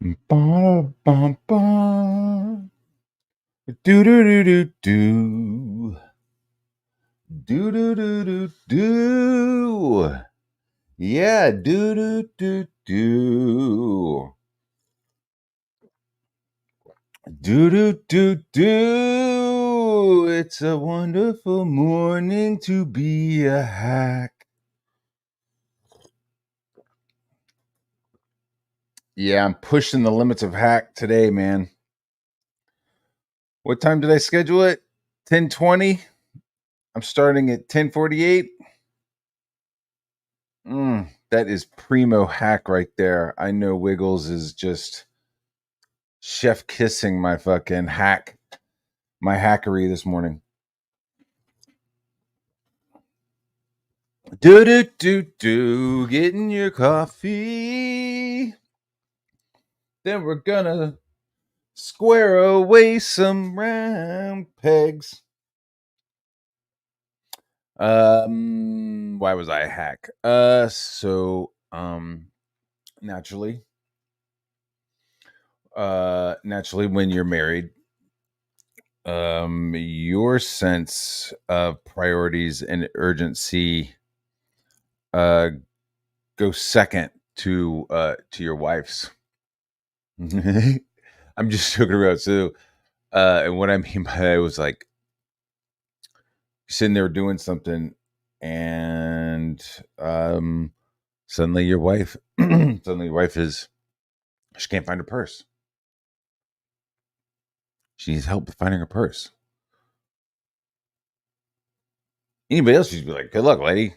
Ba-da-bum-ba. Do-do-do-do-do. Do-do-do-do-do. Yeah, do-do-do-do. Do-do-do-do. It's a wonderful morning to be a hack. Yeah, I'm pushing the limits of hack today, man. What time did I schedule it? 10:20. I'm starting at 10:48. That is primo hack right there. I know Wiggles is just chef kissing my fucking hack, my hackery this morning. Do do do do, getting your coffee. Then we're gonna square away some round pegs. Why was I a hack? Naturally, naturally, when you're married, your sense of priorities and urgency uh go second to your wife's. I'm just joking around. So and what I mean by that was like sitting there doing something and suddenly your wife suddenly your wife is she can't find her purse. She needs help with finding her purse. Anybody else would be like, good luck, lady.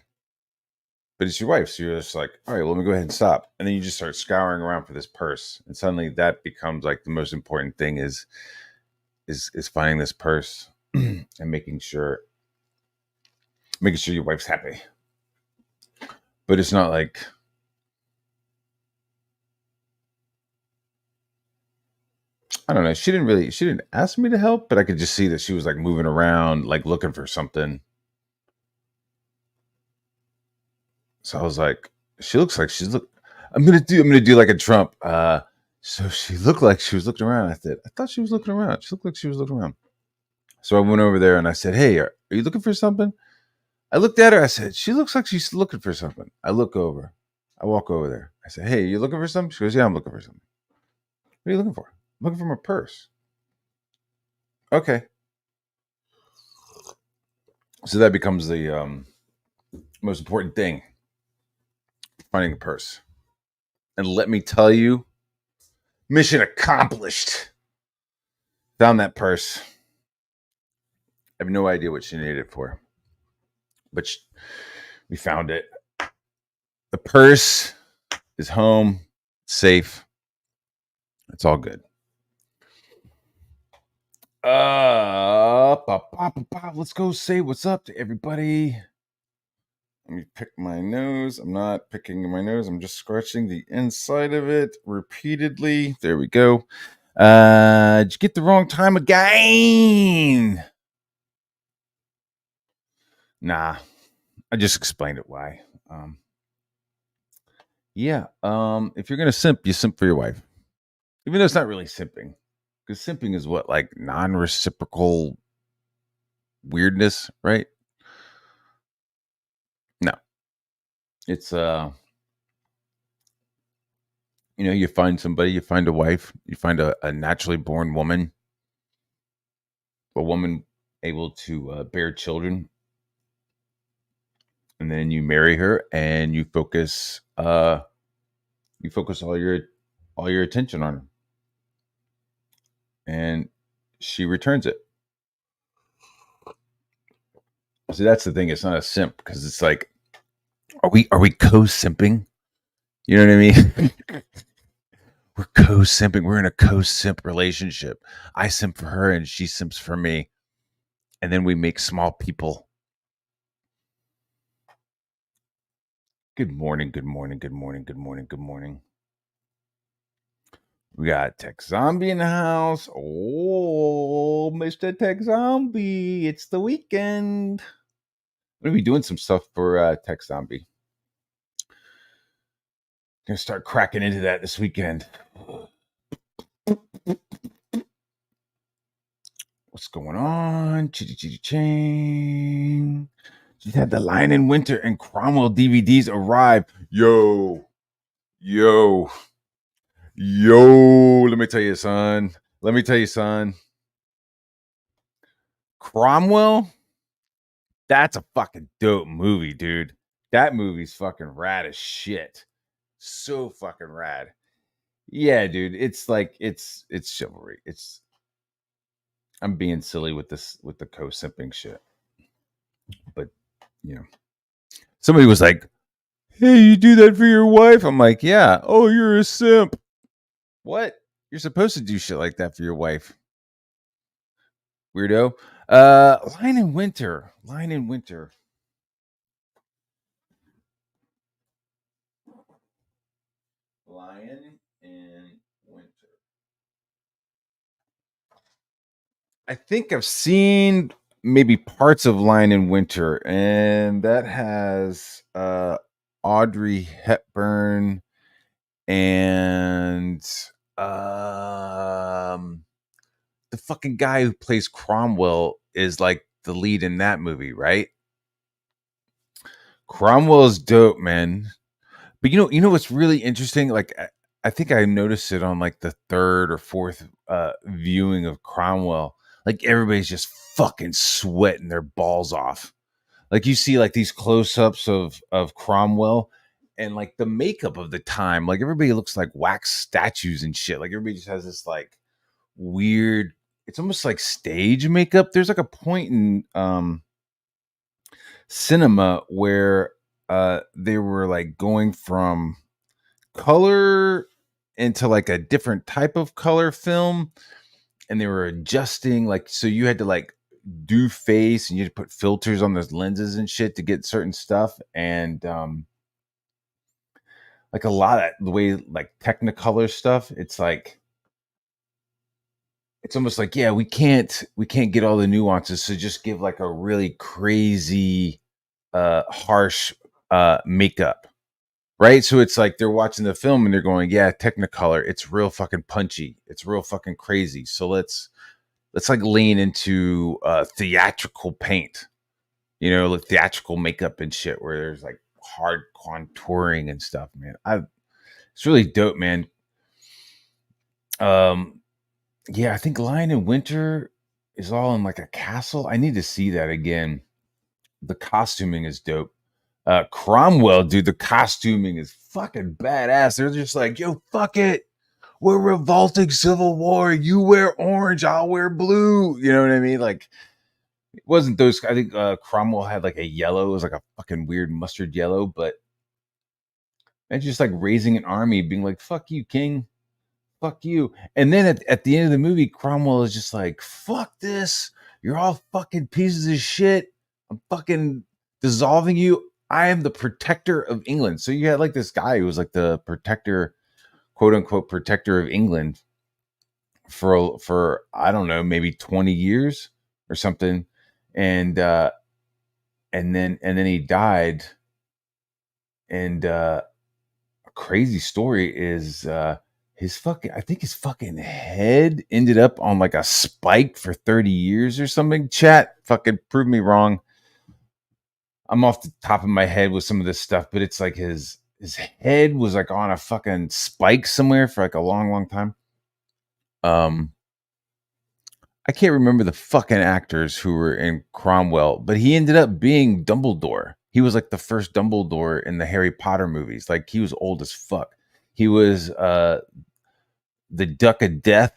But it's your wife, so you're just like, all right, well, let me go ahead and stop. And then you just start scouring around for this purse. And suddenly that becomes like the most important thing is finding this purse and making sure your wife's happy. But it's not like I don't know. She didn't ask me to help, but I could just see that she was like moving around, like looking for something. So I was like, she looks like I'm gonna do like a Trump. So she looked like she was looking around. I thought she was looking around. She looked like she was looking around. So I went over there and I said, hey, are you looking for something? I looked at her. I said, she looks like she's looking for something. I look over. I walk over there. I said, hey, you looking for something? She goes, yeah, I'm looking for something. What are you looking for? I'm looking for my purse. Okay. So that becomes the most important thing, finding a purse. And let me tell you, mission accomplished. Found that purse. I have no idea what she needed it for, but we found it. The purse is home, safe. It's all good. Let's go say what's up to everybody. Let me pick my nose. I'm not picking my nose. I'm just scratching the inside of it repeatedly. There we go. Did you get the wrong time again? Nah, I just explained it why. Yeah. If you're gonna simp, you simp for your wife. Even though it's not really simping. Because simping is what, like non-reciprocal weirdness, right? No. It's you find somebody, you find a wife, you find a naturally born woman, a woman able to bear children, and then you marry her and you focus all your attention on her, and she returns it. So that's the thing. It's not a simp because it's like, are we co-simping? You know what I mean? We're co-simping. We're in a co-simp relationship. I simp for her and she simps for me. And then we make small people. Good morning, good morning, good morning, good morning, good morning. We got Tech Zombie in the house. Oh, Mr. Tech Zombie. It's the weekend. I'm going to be doing some stuff for Tech Zombie. Gonna start cracking into that this weekend. going on? Chitty chitty chang. Just had the Lion in Winter and Cromwell DVDs arrive. Yo, yo, yo. Let me tell you, son. Cromwell, that's a fucking dope movie, dude. That movie's fucking rad as shit. So fucking rad. Yeah, dude. It's like it's chivalry. I'm being silly with the co-simping shit. But you know. Somebody was like, "Hey, you do that for your wife?" I'm like, "Yeah." "Oh, you're a simp." What? You're supposed to do shit like that for your wife. Weirdo. Lion in Winter. Lion in Winter. Lion in Winter. I think I've seen maybe parts of Lion in Winter, and that has Audrey Hepburn and um the fucking guy who plays Cromwell is like the lead in that movie, right? Cromwell is dope, man. But you know what's really interesting? Like I think I noticed it on like the third or fourth viewing of Cromwell. Like everybody's just fucking sweating their balls off. Like you see like these close-ups of Cromwell and like the makeup of the time. Like everybody looks like wax statues and shit. Like everybody just has this like weird, it's almost like stage makeup. There's like a point in cinema where they were like going from color into like a different type of color film, and they were adjusting, like, so you had to like do face and you had to put filters on those lenses and shit to get certain stuff. And like a lot of the way like technicolor stuff, it's like it's almost like, yeah, we can't get all the nuances, so just give like a really crazy harsh makeup, right? So it's like they're watching the film and they're going, yeah, technicolor, it's real fucking punchy, it's real fucking crazy, so let's like lean into theatrical paint, like theatrical makeup and shit, where there's like hard contouring and stuff, man. It's really dope, man. um Yeah, I think Lion in Winter is all in like a castle. I need to see that again. The costuming is dope. Cromwell, dude, the costuming is fucking badass. They're just like, yo, fuck it. We're revolting civil war. You wear orange, I'll wear blue. You know what I mean? Like, it wasn't those. I think Cromwell had like a yellow. It was like a fucking weird mustard yellow, but it's just like raising an army, being like, fuck you, king. Fuck you. And then at the end of the movie, Cromwell is just like, fuck this. You're all fucking pieces of shit. I'm fucking dissolving you. I am the protector of England. So you had like this guy who was like the protector, quote unquote, protector of England for I don't know, maybe 20 years or something. And and then he died. And a crazy story is his fucking, I think his fucking head ended up on like a spike for 30 years or something. Chat, fucking prove me wrong. I'm off the top of my head with some of this stuff, but it's like his head was like on a fucking spike somewhere for like a long, long time. Um, I can't remember the fucking actors who were in Cromwell, but he ended up being Dumbledore. He was like the first Dumbledore in the Harry Potter movies. Like he was old as fuck. He was the Duck of Death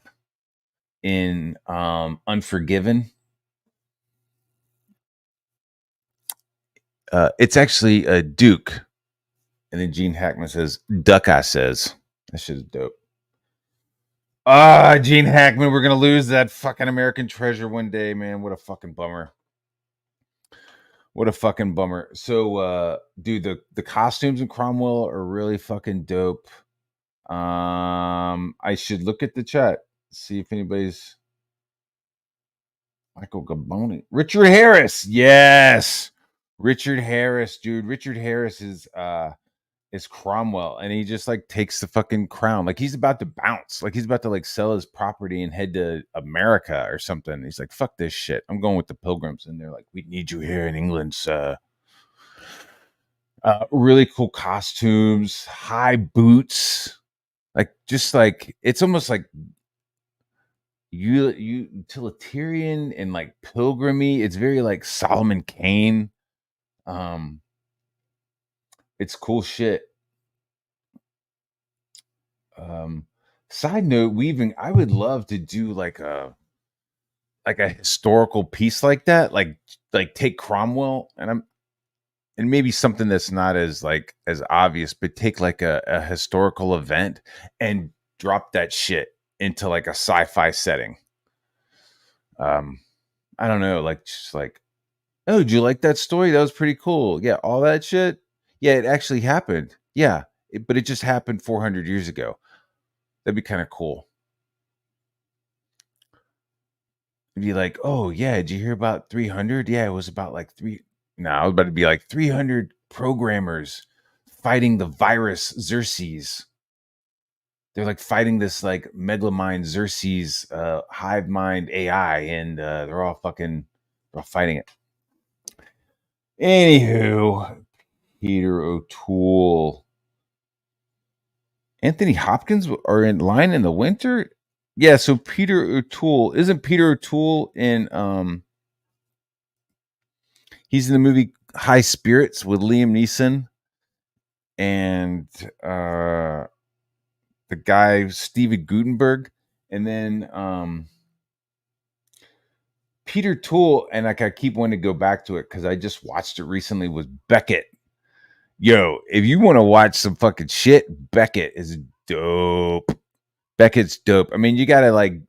in Unforgiven. It's actually a Duke, and then Gene Hackman says Duck. I says that shit is dope. Ah, Gene Hackman, we're gonna lose that fucking American treasure one day, man. What a fucking bummer. What a fucking bummer. So, dude, the costumes in Cromwell are really fucking dope. I should look at the chat, see if anybody's Michael Gaboni. Richard Harris. Yes. Richard Harris, dude. Richard Harris is Cromwell, and he just like takes the fucking crown, like he's about to bounce, like he's about to like sell his property and head to America or something. He's like, "Fuck this shit, I'm going with the Pilgrims," and they're like, "We need you here in England, sir." Really cool costumes, high boots, like just like it's almost like you utilitarian and like pilgrimy. It's very like Solomon Kane. Um, it's cool shit. Um, Side note, I would love to do like a historical piece like that, like take Cromwell and maybe something that's not as like as obvious, but take like a historical event and drop that shit into like a sci-fi setting. Um, I don't know, like just like, oh, did you like that story? That was pretty cool. Yeah, all that shit. Yeah, it actually happened. Yeah, but it just happened 400 years ago. That'd be kind of cool. Be like, "Oh, yeah, did you hear about 300? Yeah, it was about like 3." No, I was about to be like 300 programmers fighting the virus Xerxes. They're like fighting this like megalamind Xerxes hive mind AI, and they're all fighting it. Anywho, Peter O'Toole, Anthony Hopkins are in line in the winter. Yeah, so Peter O'Toole, isn't Peter O'Toole in he's in the movie High Spirits with Liam Neeson and the guy Steven Gutenberg, and then Peter Toole, and like I keep wanting to go back to it because I just watched it recently. Was Becket? Yo, if you want to watch some fucking shit, Becket is dope. Beckett's dope. I mean, you gotta like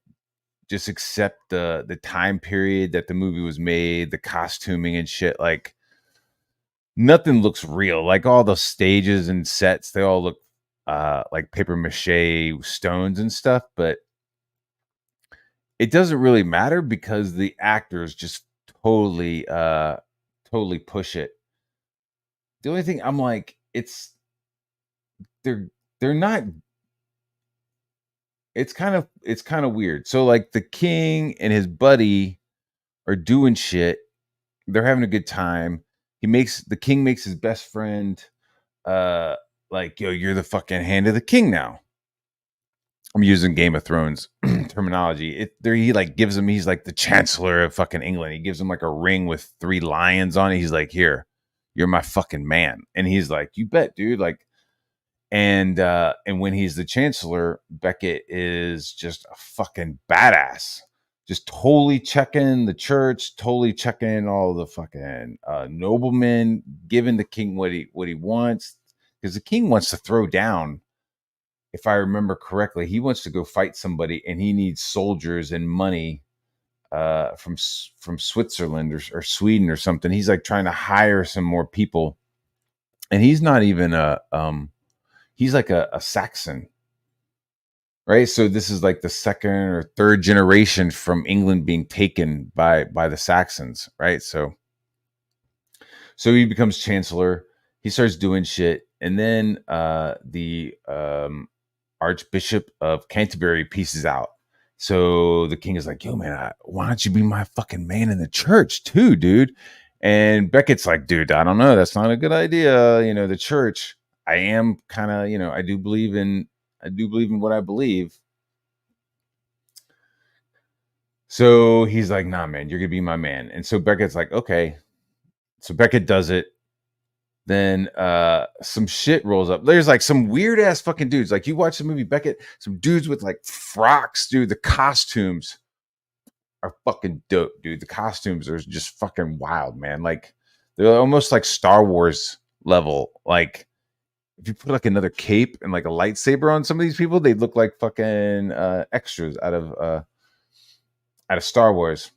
just accept the time period that the movie was made, the costuming and shit. Like nothing looks real. Like all the stages and sets, they all look like paper mache stones and stuff, but it doesn't really matter because the actors just totally totally push it. The only thing I'm like, they're they're not it's kind of weird. So like the king and his buddy are doing shit. They're having a good time. The king makes his best friend uh like, yo, you're the fucking hand of the king now. I'm using Game of Thrones terminology. He like gives him, he's like the chancellor of fucking England. He gives him like a ring with 3 lions on it. He's like, here, you're my fucking man. And he's like, you bet, dude. Like, and when he's the chancellor, Becket is just a fucking badass. Just totally checking the church, totally checking all the fucking noblemen, giving the king what he wants. Because the king wants to throw down, if I remember correctly, he wants to go fight somebody, and he needs soldiers and money from Switzerland or Sweden or something. He's like trying to hire some more people, and he's not even he's like a Saxon, right? So this is like the second or third generation from England being taken by the Saxons, right? So he becomes chancellor. He starts doing shit, and then the Archbishop of Canterbury pieces out. So the king is like, "Yo, man, why don't you be my fucking man in the church too, dude?" And Beckett's like, "Dude, I don't know. That's not a good idea. You know, the church. I am kind of, you know, I do believe in what I believe." So he's like, "Nah, man, you're gonna be my man." And so Beckett's like, "Okay." So Becket does it. Then some shit rolls up. There's like some weird ass fucking dudes. Like you watch the movie Becket, some dudes with like frocks, dude. The costumes are fucking dope, dude. The costumes are just fucking wild, man. Like they're almost like Star Wars level. Like if you put like another cape and like a lightsaber on some of these people, they look like fucking extras out of Star Wars.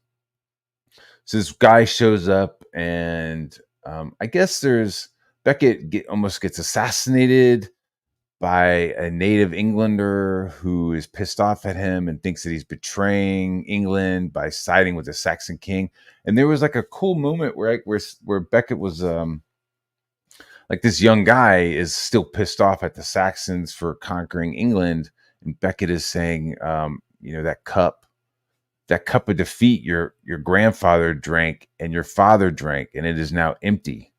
So this guy shows up, and I guess there's almost gets assassinated by a native Englander who is pissed off at him and thinks that he's betraying England by siding with the Saxon king. And there was like a cool moment where Becket was like this young guy is still pissed off at the Saxons for conquering England, and Becket is saying, that cup of defeat your grandfather drank and your father drank, and it is now empty.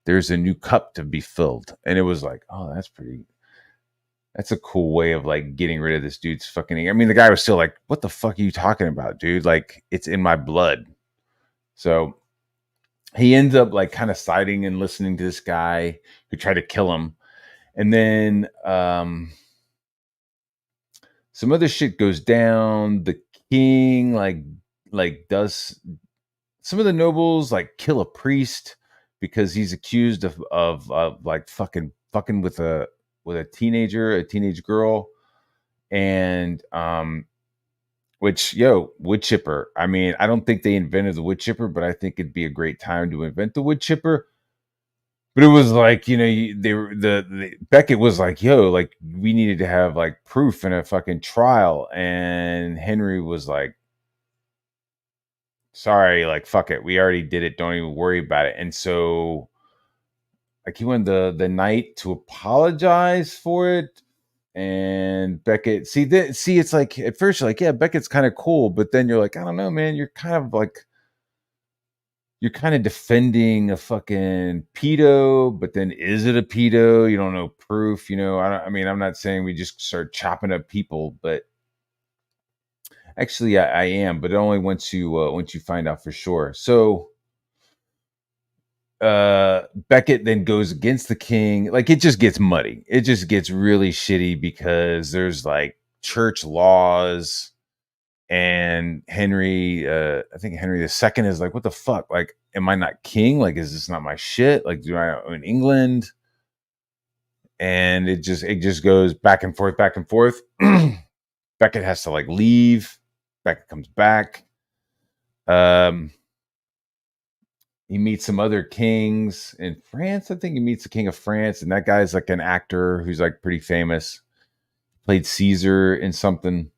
There's a new cup to be filled. And it was like, oh, that's a cool way of like getting rid of this dude's fucking. I mean, the guy was still like, what the fuck are you talking about, dude? Like, it's in my blood. So he ends up like kind of siding and listening to this guy who tried to kill him. And then some other shit goes down. The king like does some of the nobles like kill a priest because he's accused of like fucking with a teenage girl. And which, wood chipper. I mean, I don't think they invented the wood chipper, but I think it'd be a great time to invent the wood chipper. But it was like, they were the Becket was like, like we needed to have like proof in a fucking trial, and Henry was like, sorry, like fuck it, we already did it. Don't even worry about it. And so, like, he wanted the knight to apologize for it. And Becket, see, it's like at first you're like, yeah, Beckett's kind of cool, but then you're like, I don't know, man, you're kind of defending a fucking pedo, but then is it a pedo? You don't know proof, I mean, I'm not saying we just start chopping up people, but actually, I am, but only once you find out for sure. So Becket then goes against the king. Like, it just gets muddy. It just gets really shitty because there's like church laws, and I think Henry II is like, what the fuck? Like, am I not king? Like, is this not my shit? Like, do I own England? And it just goes back and forth, back and forth. Becket has to like leave. Becket comes back. He meets some other kings in France. I think he meets the king of France, and that guy's like an actor who's like pretty famous. Played Caesar in something.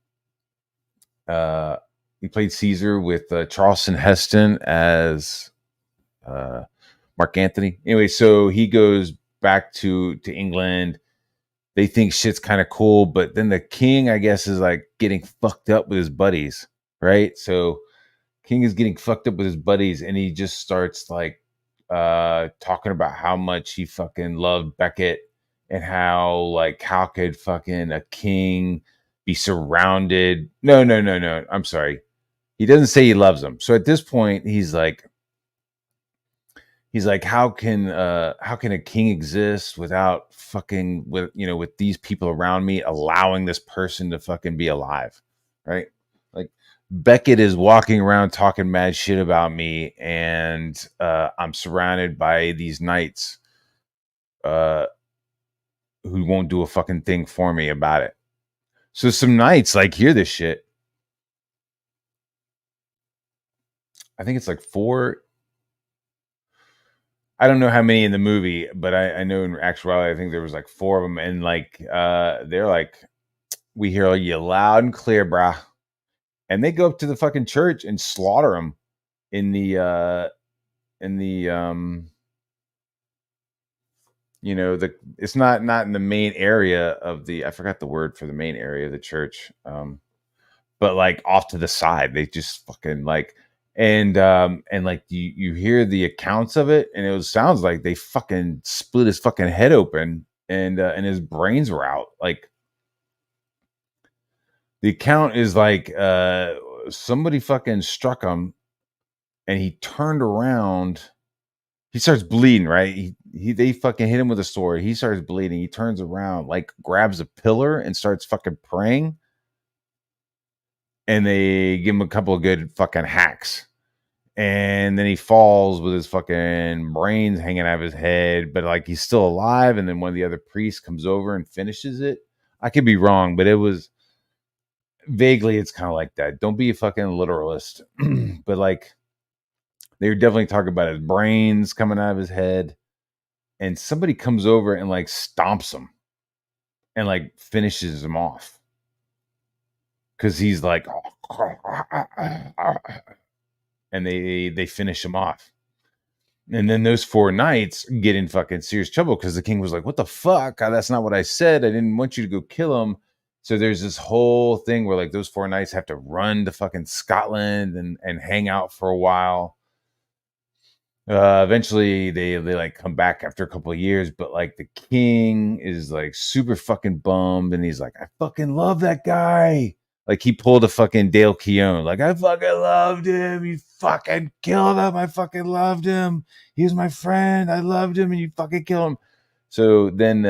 He played Caesar with Charleston Heston as Mark Antony. Anyway, so he goes back to England. They think shit's kind of cool, but then the king, I guess, is like getting fucked up with his buddies, right? So King is getting fucked up with his buddies, and he just starts like talking about how much he fucking loved Becket, and how could fucking a king be surrounded. No. I'm sorry. He doesn't say he loves him. So at this point, he's like, how can a king exist without fucking with these people around me, allowing this person to fucking be alive, right? Like, Becket is walking around talking mad shit about me, and I'm surrounded by these knights uh, who won't do a fucking thing for me about it. So some knights like hear this shit. I think it's like four. I don't know how many in the movie, but I know in actuality, I think there was like four of them, and like they're like, we hear you loud and clear, brah, and they go up to the fucking church and slaughter them in the it's not in the main area of the, I forgot the word for the main area of the church, but like off to the side, they just fucking like, and like you hear the accounts of it, and sounds like they fucking split his fucking head open, and his brains were out. Like, the account is like somebody fucking struck him, and he turned around. He starts bleeding, right? They fucking hit him with a sword. He starts bleeding. He turns around, like grabs a pillar and starts fucking praying. And they give him a couple of good fucking hacks. And then he falls with his fucking brains hanging out of his head, but like he's still alive. And then one of the other priests comes over and finishes it. I could be wrong, but it was vaguely, it's kind of like that. Don't be a fucking literalist. But like, they were definitely talking about his brains coming out of his head. And somebody comes over and like stomps him and like finishes him off. Cause he's like, and they finish him off. And then those 4 knights get in fucking serious trouble because the king was like, "What the fuck? That's not what I said. I didn't want you to go kill him." So there's this whole thing where like those 4 knights have to run to fucking Scotland and hang out for a while. Eventually they like come back after a couple of years, but like the king is like super fucking bummed, and he's like, "I fucking love that guy." Like he pulled a fucking Dale Keown, like, "I fucking loved him. You fucking killed him. I fucking loved him. He was my friend. I loved him, and you fucking killed him." So then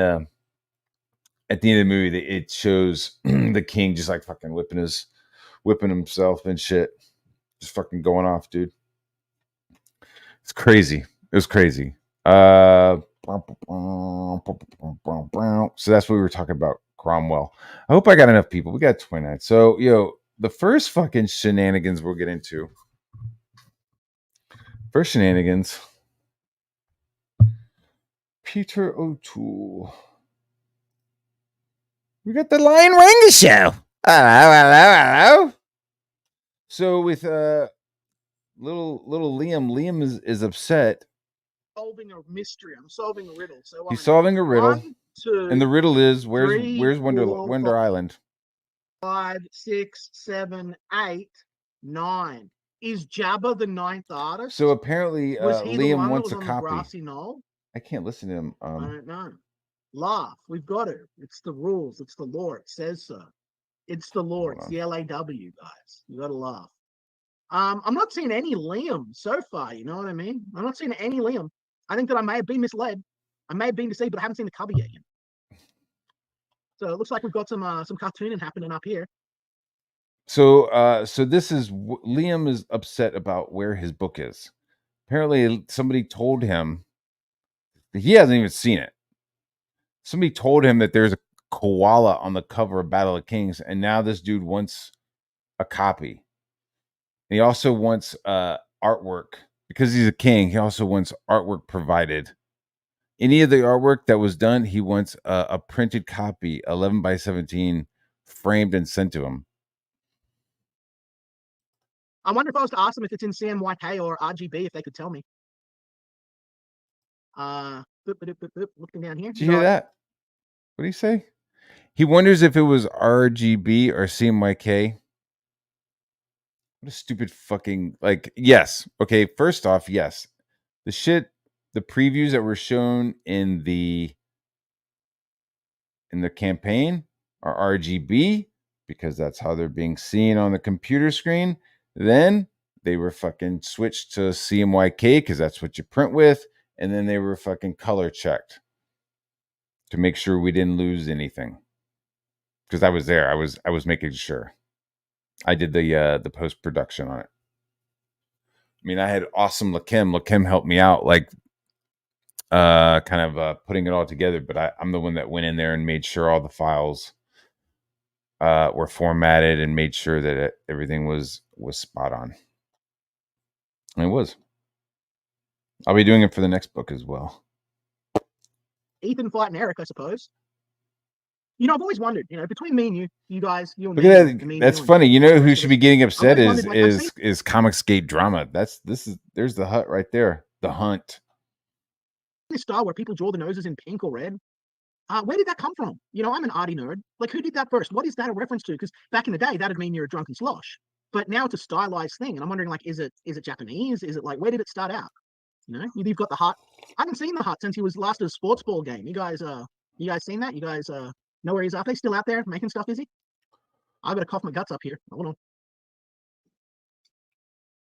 at the end of the movie, it shows the king just like fucking whipping himself and shit, just fucking going off, dude. It's crazy. It was crazy. So that's what we were talking about, Cromwell. I hope I got enough people. We got 29. So, the first fucking shenanigans we'll get into. First shenanigans. Peter O'Toole. We got the Lion Ranger show. Hello. So with little Liam is upset. Solving a mystery. I'm solving a riddle. So he's solving a riddle. 1, 2, and the riddle is where's 3, Wonder Island? 5, 6, 7, 8, 9. Is Jabba the 9th artist? So apparently, Liam wants a copy. Grassy knoll? I can't listen to him. I don't know. Laugh. We've got it. It's the rules. It's the law. It says so. It's the law. It's the LAW, guys. You got to laugh. I'm not seeing any Liam so far. You know what I mean? I'm not seeing any Liam. I think that I may have been misled. I may have been deceived, but I haven't seen the cover yet. So it looks like we've got some cartooning happening up here. So this is Liam is upset about where his book is. Apparently, somebody told him he hasn't even seen it. Somebody told him that there's a koala on the cover of Battle of Kings, and now this dude wants a copy. And he also wants artwork because he's a king. He also wants artwork provided. Any of the artwork that was done, he wants a printed copy, 11 by 17, framed and sent to him. I wonder if I was to ask them if it's in CMYK or RGB, if they could tell me. Looking down here. Did you hear that? What do you say? He wonders if it was RGB or CMYK. What a stupid fucking, yes. Okay, first off, yes. The previews that were shown in the campaign are RGB because that's how they're being seen on the computer screen. Then they were fucking switched to CMYK because that's what you print with. And then they were fucking color checked to make sure we didn't lose anything. Because I was there. I was making sure. I did the post-production on it. I mean, I had awesome Lakim. Lakim helped me out, putting it all together. But I'm the one that went in there and made sure all the files were formatted and made sure that everything was spot on. And it was. I'll be doing it for the next book as well. Ethan, Flight, and Eric, I suppose. I've always wondered, between me and you guys, you and me. Look at that. That's funny. You know who should be getting upset is Comicsgate Drama. There's the hut right there. The Hunt. This style where people draw the noses in pink or red. Where did that come from? I'm an arty nerd. Who did that first? What is that a reference to? Because back in the day, that'd mean you're a drunken slosh. But now it's a stylized thing, and I'm wondering, is it Japanese? Is it where did it start out? You've got the hut. I haven't seen the hut since he was last at a sports ball game. You guys seen that? You guys know where he's at? Are they still out there making stuff? Is he? I've got to cough my guts up here. Hold on.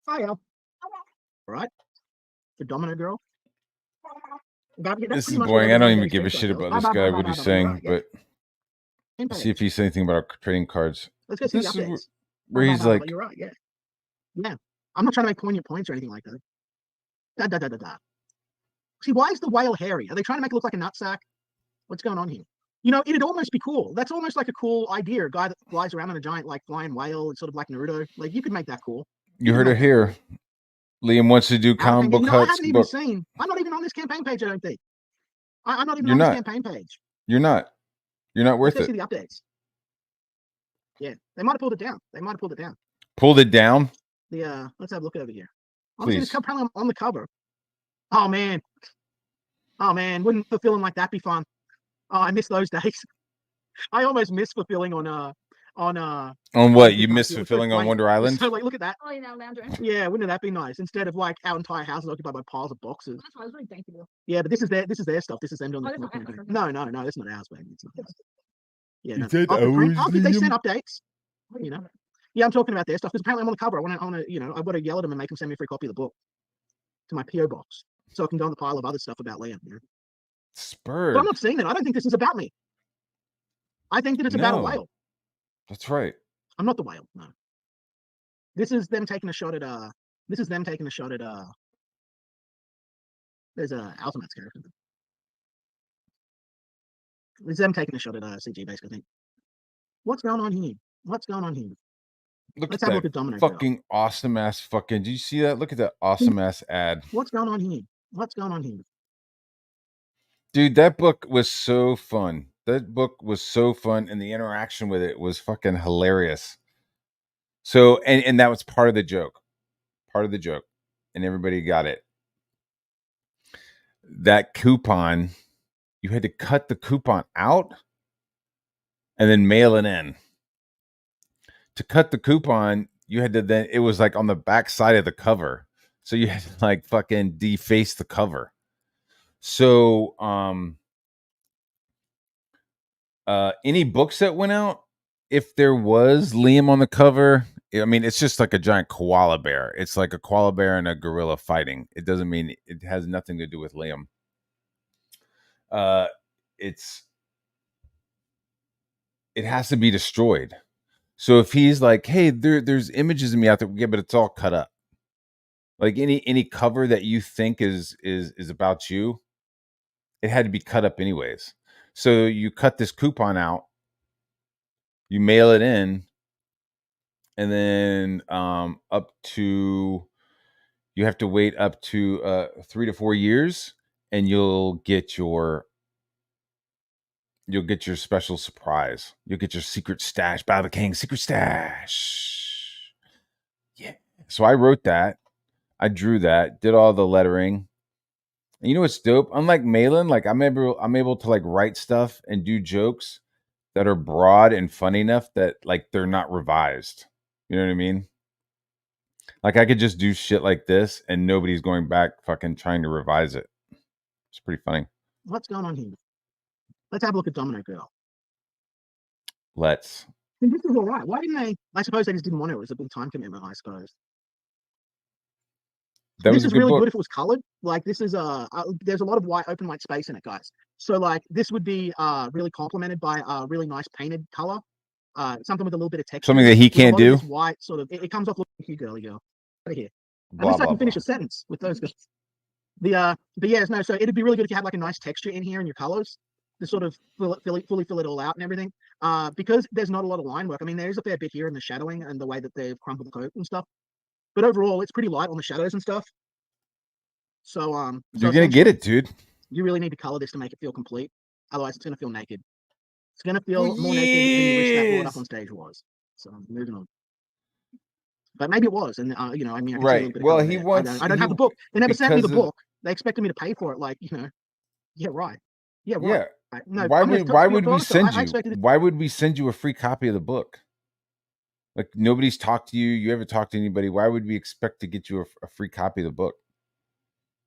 Hi, Al. All right. The domino girl. This is boring. I don't even give a shit about this guy, what he's saying, but see if he says anything about our trading cards. Let's go see the updates. Where he's like, you're right, yeah. Yeah. I'm not trying to make poignant points or anything like that. See, why is the whale hairy? Are they trying to make it look like a nutsack? What's going on here? It'd almost be cool. That's almost like a cool idea. A guy that flies around on a giant, flying whale. It's sort of like Naruto. You could make that cool. You heard it here. Liam wants to do comic book huts. I haven't even seen. I'm not even on this campaign page, I don't think. I'm not even on this campaign page. You're not. You're not worth it. Let's see the updates. Yeah, they might have pulled it down. Pulled it down? Let's have a look over here. Obviously, it's probably on the cover. Oh man, wouldn't fulfilling like that be fun? Oh, I miss those days. I almost miss fulfilling on what you Hitchcock. miss It was so fulfilling on quaint. Wonder It's Island? so like, look at that. Oh, you know, lounger. Yeah, wouldn't that be nice? Instead of like our entire house is occupied by piles of boxes. That's why I was really thankful. Yeah, but this is their stuff. This is them doing Oh, the that's not collecting. ours. No, that's not ours, baby. It's not ours. Yeah, no. Is that Oh, the print. ours, Oh, did they send Liam? updates? You know. Yeah, I'm talking about their stuff because apparently I'm on the cover. I want to, you know, I've got to yell at them and make them send me a free copy of the book to my PO box so I can go on the pile of other stuff about Liam. You know? But I'm Spurred. not seeing that. I don't think this is about me. I think that it's about a No. whale. That's right. I'm not the whale. No. This is them taking a shot at This is them taking a shot at There's a Automat's character. It's them taking a shot at CG basically. I think. What's going on here? What's going on here? Look Let's at have a look that at Domino. Girl. fucking awesome ass fucking. Do you see that? Look at that awesome ass ad. What's going on here? What's going on here? Dude, that book was so fun. That book was so fun, and the interaction with it was fucking hilarious. So, and that was part of the joke. Part of the joke. And everybody got it. That coupon, you had to cut the coupon out and then mail it in. To cut the coupon, you had to then, it was like on the back side of the cover. So you had to like fucking deface the cover. So any books that went out, if there was Liam on the cover, I mean, it's just like a giant koala bear. It's like a koala bear and a gorilla fighting. It doesn't mean, it has nothing to do with Liam. It has to be destroyed. So if he's like, hey, there's images of me out there, yeah, but it's all cut up. Like any cover that you think is about you, it had to be cut up anyways. So you cut this coupon out, you mail it in, and then you have to wait up to 3 to 4 years, and you'll get your special surprise. You'll get your secret stash, Battle of the King secret stash. Yeah. So I wrote that. I drew that, did all the lettering. And you know what's dope? Unlike Malin, like I'm able to like write stuff and do jokes that are broad and funny enough that like they're not revised. You know what I mean? Like I could just do shit like this and nobody's going back fucking trying to revise it. It's pretty funny. What's going on here? Let's have a look at Domino Girl. Let's. This is all right. Why didn't they? I suppose they just didn't want to. It was a big time commitment, I suppose. This is really good if it was colored. Like this is there's a lot of open white space in it, guys. So like this would be really complemented by a really nice painted color, something with a little bit of texture. Something that he can't do. White sort of. It comes off looking cute, girly girl. Right here. Blah, Unless I can blah, finish blah. a sentence with those guys. But yeah, no. So it'd be really good if you had like a nice texture in here in your colors to sort of fully fill it all out and everything. Because there's not a lot of line work. I mean, there is a fair bit here in the shadowing and the way that they've crumpled the coat and stuff. But overall, it's pretty light on the shadows and stuff. So you're gonna get it, dude. You really need to color this to make it feel complete. Otherwise, it's gonna feel naked. It's gonna feel more naked than you wish that brought up on stage was. So moving on. But maybe it was, and you know, I mean, I can see a little bit of well, color he there. wants. I don't have the book. They never sent me the because of- book. They expected me to pay for it. Like, you know, yeah, right. Yeah, right. Yeah. Right. No, Why would we send you? expected Why would we send you a free copy of the book? Like nobody's talked to you. You haven't talked to anybody. Why would we expect to get you a free copy of the book?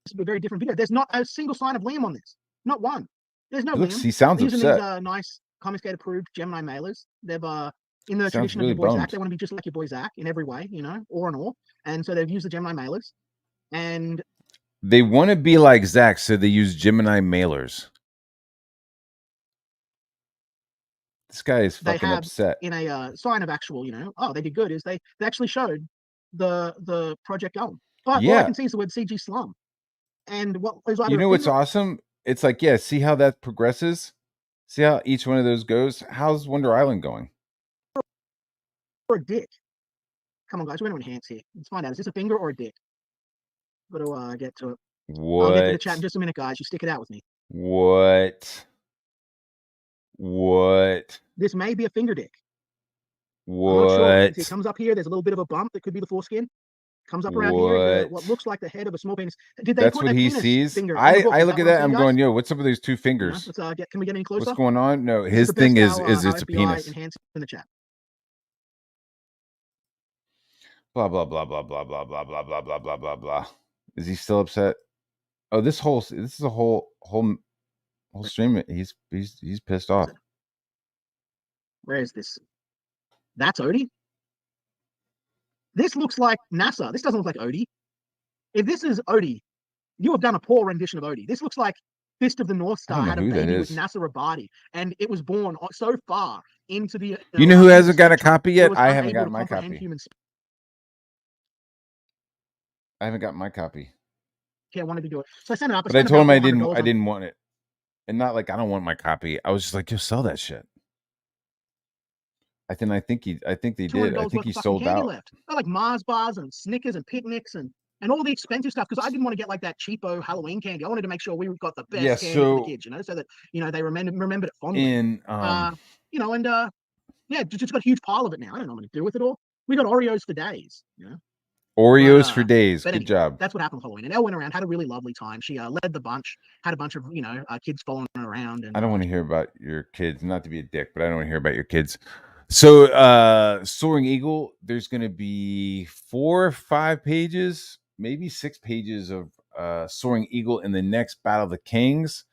This would be a very different video. There's not a single sign of Liam on this. Not one. There's no Looks, Liam. he sounds These upset. are these nice Comicsgate approved Gemini mailers. They've in the Sounds tradition really of your boy bummed. Zach, they want to be just like your boy Zach in every way, you know, or and all. And so they've used the Gemini mailers. And they want to be like Zach, so they use Gemini mailers. This guy is fucking upset. In a sign of actual, you know, oh, they did good, is they actually showed the project going. But all I can see is the word CG slum. And what is you know what's awesome? It's like, yeah, see how that progresses? See how each one of those goes? How's Wonder Island going? Or a dick. Come on, guys, we're going to enhance here. Let's find out. Is this a finger or a dick? Got to get to it. What? I'll get to the chat in just a minute, guys. You stick it out with me. What? This may be a finger dick. What? I'm not sure. It comes up here. There's a little bit of a bump that could be the foreskin. Comes up around here. What looks like the head of a small penis. Did they That's put what a he penis sees. finger in the book? I Is look that at what that. I'm I'm seeing, going, guys? yo, what's up with those two You know, fingers? let's can we get any closer? What's going on? No, This his the thing best is how it's a FBI penis. enhanced in the chat. Blah blah blah blah blah blah blah blah blah blah blah blah blah. Is he still upset? Oh, this is a whole stream. He's pissed off. Where is this? That's Odie. This looks like NASA. This doesn't look like Odie. If this is Odie, you have done a poor rendition of Odie. This looks like Fist of the North I don't Star know had a who that baby with is. NASA Rabadi, and it was born so far into the You know who into the hasn't got a spectrum, copy it yet? was I haven't unable got to my comprehend copy. human speech. I haven't got my copy. Okay, I wanted to do it, so I sent it up. But I told him I didn't on want it, and not like I don't want my copy. I was just like, just sell that shit. I think they did. I think he sold out. Left. Like Mars bars and Snickers and picnics and all the expensive stuff, because I didn't want to get like that cheapo Halloween candy. I wanted to make sure we got the best candy for the kids, you know, so that they remembered it fondly. Yeah, just got a huge pile of it now. I don't know what to do with it all. We got Oreos for days, you know. Oreos for days. Good anyway, job. That's what happened with Halloween. And Elle went around, had a really lovely time. She led the bunch, had a bunch of kids following her around. And I don't want to hear about your kids. Not to be a dick, but I don't want to hear about your kids. So, Soaring Eagle, there's going to be 4 or 5 pages, maybe 6 pages of Soaring Eagle in the next Battle of the Kings.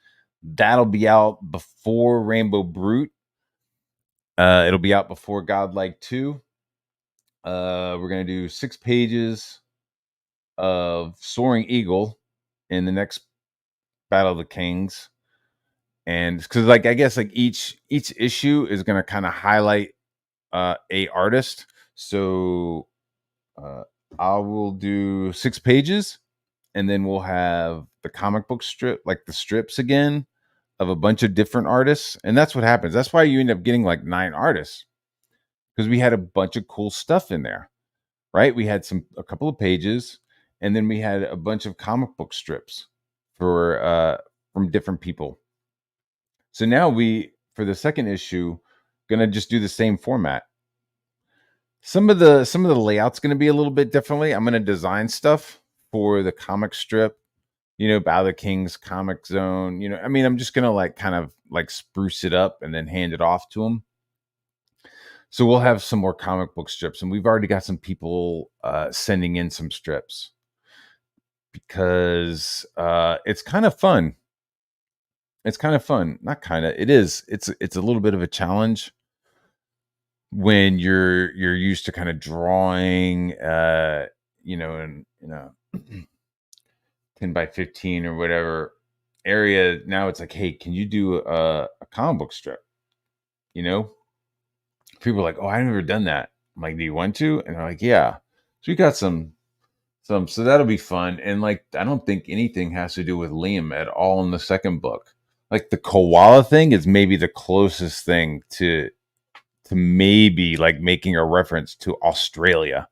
That'll be out before Rainbow Brute. It'll be out before Godlike 2. We're going to do 6 pages of Soaring Eagle in the next Battle of the Kings. And because I guess each issue is going to kind of highlight a artist. So I will do 6 pages, and then we'll have the comic book strip, like the strips again, of a bunch of different artists. And that's what happens. That's why you end up getting like 9 artists, because we had a bunch of cool stuff in there, right? We had a couple of pages, and then we had a bunch of comic book strips for from different people. So now for the second issue, gonna just do the same format. Some of the layout's going to be a little bit differently. I'm going to design stuff for the comic strip, Battle of the Kings Comic Zone. I'm just going to kind of spruce it up and then hand it off to them. So we'll have some more comic book strips, and we've already got some people sending in some strips because it's kind of fun. It's kind of fun. Not kind of. It is. It's a little bit of a challenge when you're used to kind of drawing, in 10 by 15 or whatever area. Now it's like, hey, can you do a comic book strip? People are like, oh, I've never done that. I'm like, do you want to? And they're like, yeah. So we got some, so that'll be fun. And I don't think anything has to do with Liam at all in the second book. Like the koala thing is maybe the closest thing to maybe making a reference to Australia.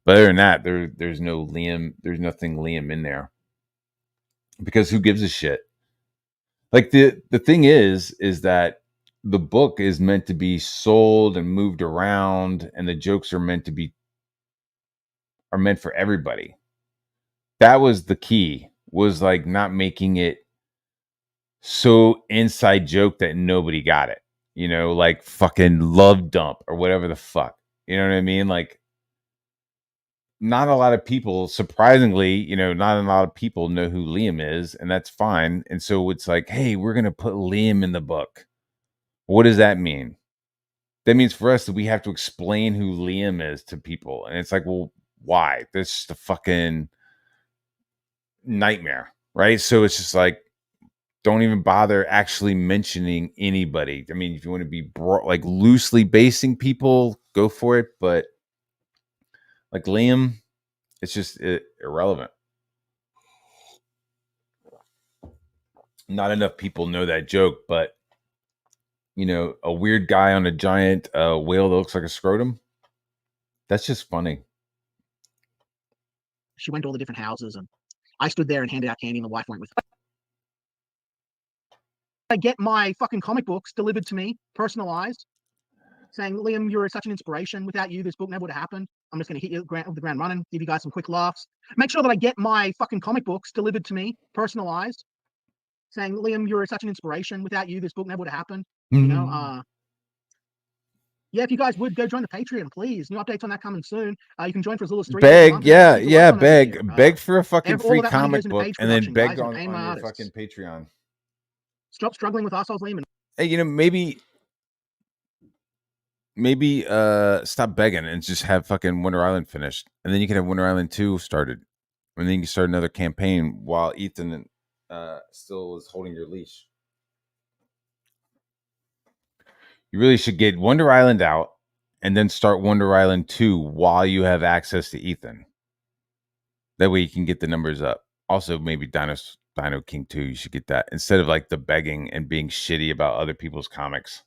But other than that, there's no Liam. There's nothing Liam in there, because who gives a shit? The thing is that the book is meant to be sold and moved around, and the jokes are meant for everybody. That was the key. Was not making it so inside joke that nobody got it. Like fucking love dump or whatever the fuck. You know what I mean? Not a lot of people, surprisingly, not a lot of people know who Liam is, and that's fine. And so it's like, hey, we're going to put Liam in the book. What does that mean? That means for us that we have to explain who Liam is to people. And it's like, well, why? That's just a fucking nightmare, right? So it's just like, don't even bother actually mentioning anybody. I mean, if you want to be loosely basing people, go for it. But Liam, it's just irrelevant. Not enough people know that joke, but a weird guy on a giant whale that looks like a scrotum. That's just funny. She went to all the different houses, and I stood there and handed out candy, and the wife went with. I get my fucking comic books delivered to me, personalized. saying, Liam, you're such an inspiration. Without you, this book never would have happened. I'm just going to hit you with the ground running, give you guys some quick laughs. Make sure that I get my fucking comic books delivered to me, personalized. Saying, Liam, you're such an inspiration. Without you, this book never would have happened. You know, yeah, if you guys would go join the Patreon, please. New updates on that coming soon. You can join for as little as $3 a Beg, month. yeah, beg for a fucking all free of that money goes comic into book, page and then production, beg guys, and on paying my your artists. fucking Patreon. Stop struggling with assholes, Liam. Hey, you know, maybe stop begging and just have fucking Wonder Island finished, and then you can have Wonder Island 2 started, and then you can start another campaign while Ethan still is holding your leash. You really should get Wonder Island out and then start Wonder Island 2 while you have access to Ethan. That way you can get the numbers up. Also, maybe Dino King 2, you should get that instead of like the begging and being shitty about other people's comics.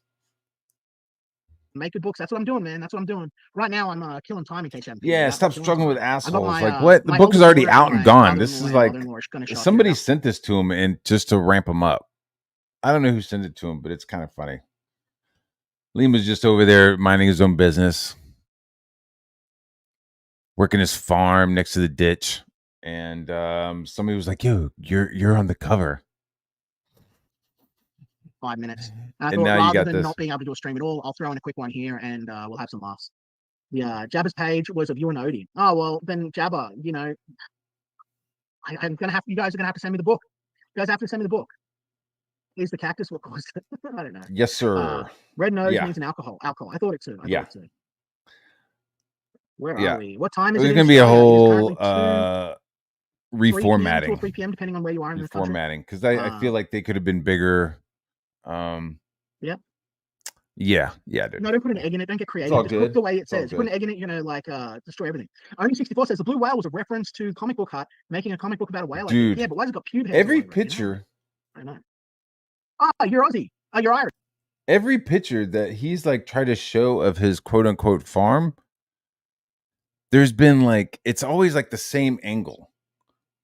Make good books. That's what I'm doing, man. That's what I'm doing. Right now, I'm killing time in case you haven't Yeah, out. stop struggling with assholes. Like, what? The my book is oldest already daughter out and and my gone. This father-in-law is and like mother-in-law are gonna show up somebody here. sent this to him and just to ramp him up. I don't know who sent it to him, but it's kind of funny. Liam was just over there minding his own business, working his farm next to the ditch, and somebody was like, "Yo, you're on the cover." 5 minutes. And I And thought now you rather got than this. not being able to do a stream at all, I'll throw in a quick one here and we'll have some laughs. Yeah, Jabba's page was of you and Odie. Oh well, then Jabba, you know, I'm gonna have you guys are gonna have to send me the book. You guys have to send me the book. Is the cactus what caused it? I don't know. Yes, sir. Red nose Yeah. needs an alcohol. I thought it too. I Yeah. thought it too. Where Yeah. are we? What time is There's it? gonna be a whole 3 p.m. to reformatting. 2 or 3 p.m. depending on where you are in the country. Reformatting, because I feel like they could have been bigger. Yeah. Yeah, dude. No, don't put an egg in it. Don't get creative. all Just good. cook the way it It's all says. You put an egg in it, you know, like destroy everything. Only 64 says the blue whale was a reference to Comic Book Hut making a comic book about a whale. Dude. Yeah, but why's it got pube hairs? Every all over it, you know? picture, I don't know. Oh, you're Aussie. Oh, you're Irish. every picture that he's like tried to show of his quote unquote farm, there's been like, it's always like the same angle,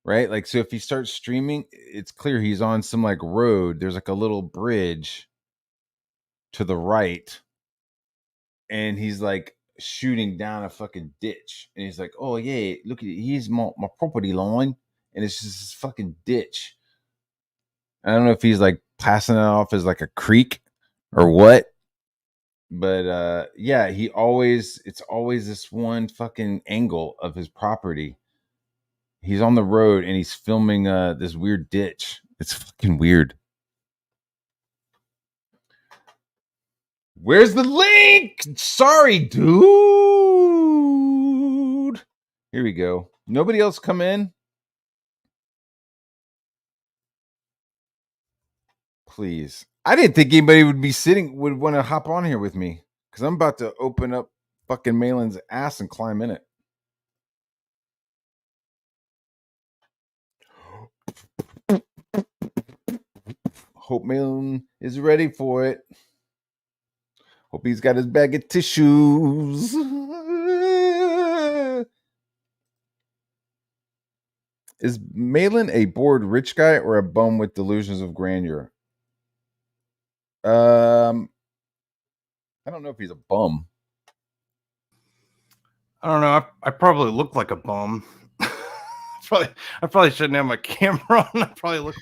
right? Like, so if he starts streaming, it's clear he's on some like road. There's like a little bridge to the right, and he's like shooting down a fucking ditch, and he's like, "Oh yeah, look at it. He's my property line," and it's just this fucking ditch. I don't know if he's like passing it off as like a creek or what, but yeah, it's always this one fucking angle of his property. He's on the road and he's filming this weird ditch. It's fucking weird. Where's the link? Sorry, dude. Here we go. Nobody else come in? Please. I didn't think anybody would want to hop on here with me, because I'm about to open up fucking Malin's ass and climb in it. Hope Malin is ready for it. Hope he's got his bag of tissues. Is Malin a bored rich guy or a bum with delusions of grandeur? I don't know if he's a bum. I don't know. I probably look like a bum. I probably shouldn't have my camera on. I probably look.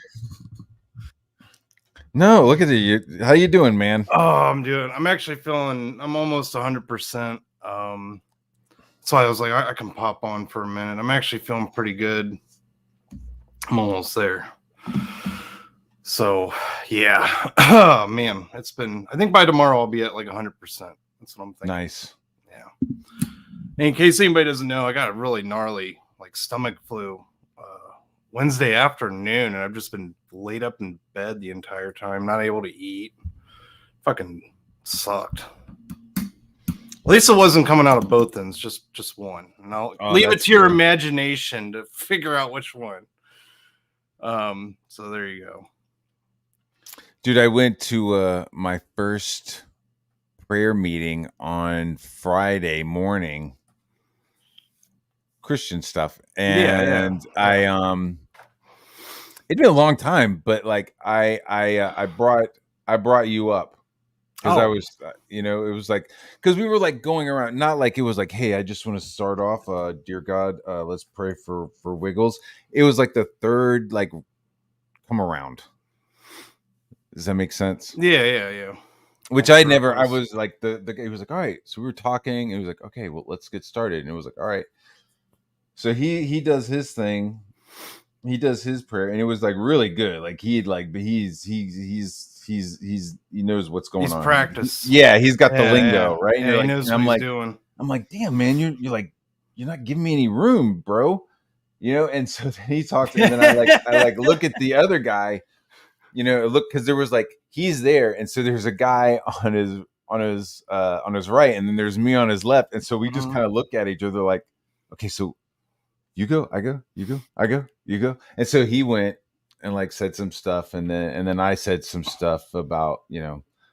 No, look at you. How you doing, man? Oh, I'm actually feeling. I'm almost 100%. So I was like, I can pop on for a minute. I'm actually feeling pretty good. I'm almost there. So yeah, oh, man, it's been. I think by tomorrow I'll be at like 100%. That's what I'm thinking. Nice. Yeah. And in case anybody doesn't know, I got a really gnarly like stomach flu Wednesday afternoon, and I've just been laid up in bed the entire time, not able to eat. Fucking sucked. At least it wasn't coming out of both ends, just one. And I'll leave it to your imagination to figure out which one. So there you go. Dude, I went to my first prayer meeting on Friday morning. Christian stuff. And yeah. It'd been a long time, but like I brought you up because I was, it was like, because we were like going around, not like it was like, hey, I just want to start off, dear God, let's pray for Wiggles. It was like the third like come around. Does that make sense? Yeah. Which I'm I sure it never. I was. was like it was like, all right. So we were talking, and it was like, okay, well, let's get started. And it was like, all right. So he does his thing. He does his prayer, and it was like really good. Like he knows what's going He's on. practiced. Yeah, he's got the Yeah, lingo, right? And Yeah, you're he like, knows and what he's doing. I'm like, damn, man, you're like, you're not giving me any room, bro. And so then he talks, and then I look at the other guy, look, because there was like he's there, and so there's a guy on his right, and then there's me on his left, and so we just kind of look at each other like, okay, so you go, I go, you go, I go, you go. And so he went and like said some stuff, and then I said some stuff about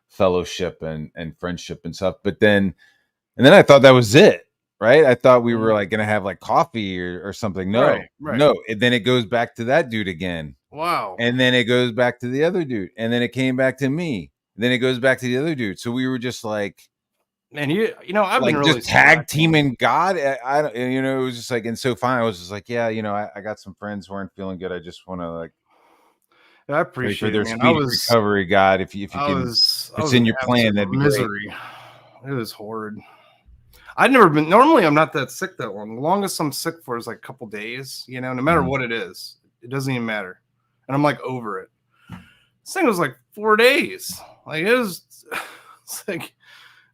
fellowship and friendship and stuff. But then I thought that was it, right? I thought we were like gonna have like coffee or something. No, Right. no. And then it goes back to that dude again. Wow. And then it goes back to the other dude, and then it came back to me. Then it goes back to the other dude. So we were just like. Man, I've Like been really just tag teaming God. I don't, it was just like, and so finally I was just like, yeah, I got some friends who aren't feeling good. I just want to like I appreciate pray for their it, man. speedy recovery, God. If you can, if it's in your plan, that'd be misery. great. It was horrid. I'd never been. Normally, I'm not that sick that long. The longest I'm sick for is like a couple days. No matter what it is, it doesn't even matter, and I'm like over it. This thing was like 4 days. Like it's like.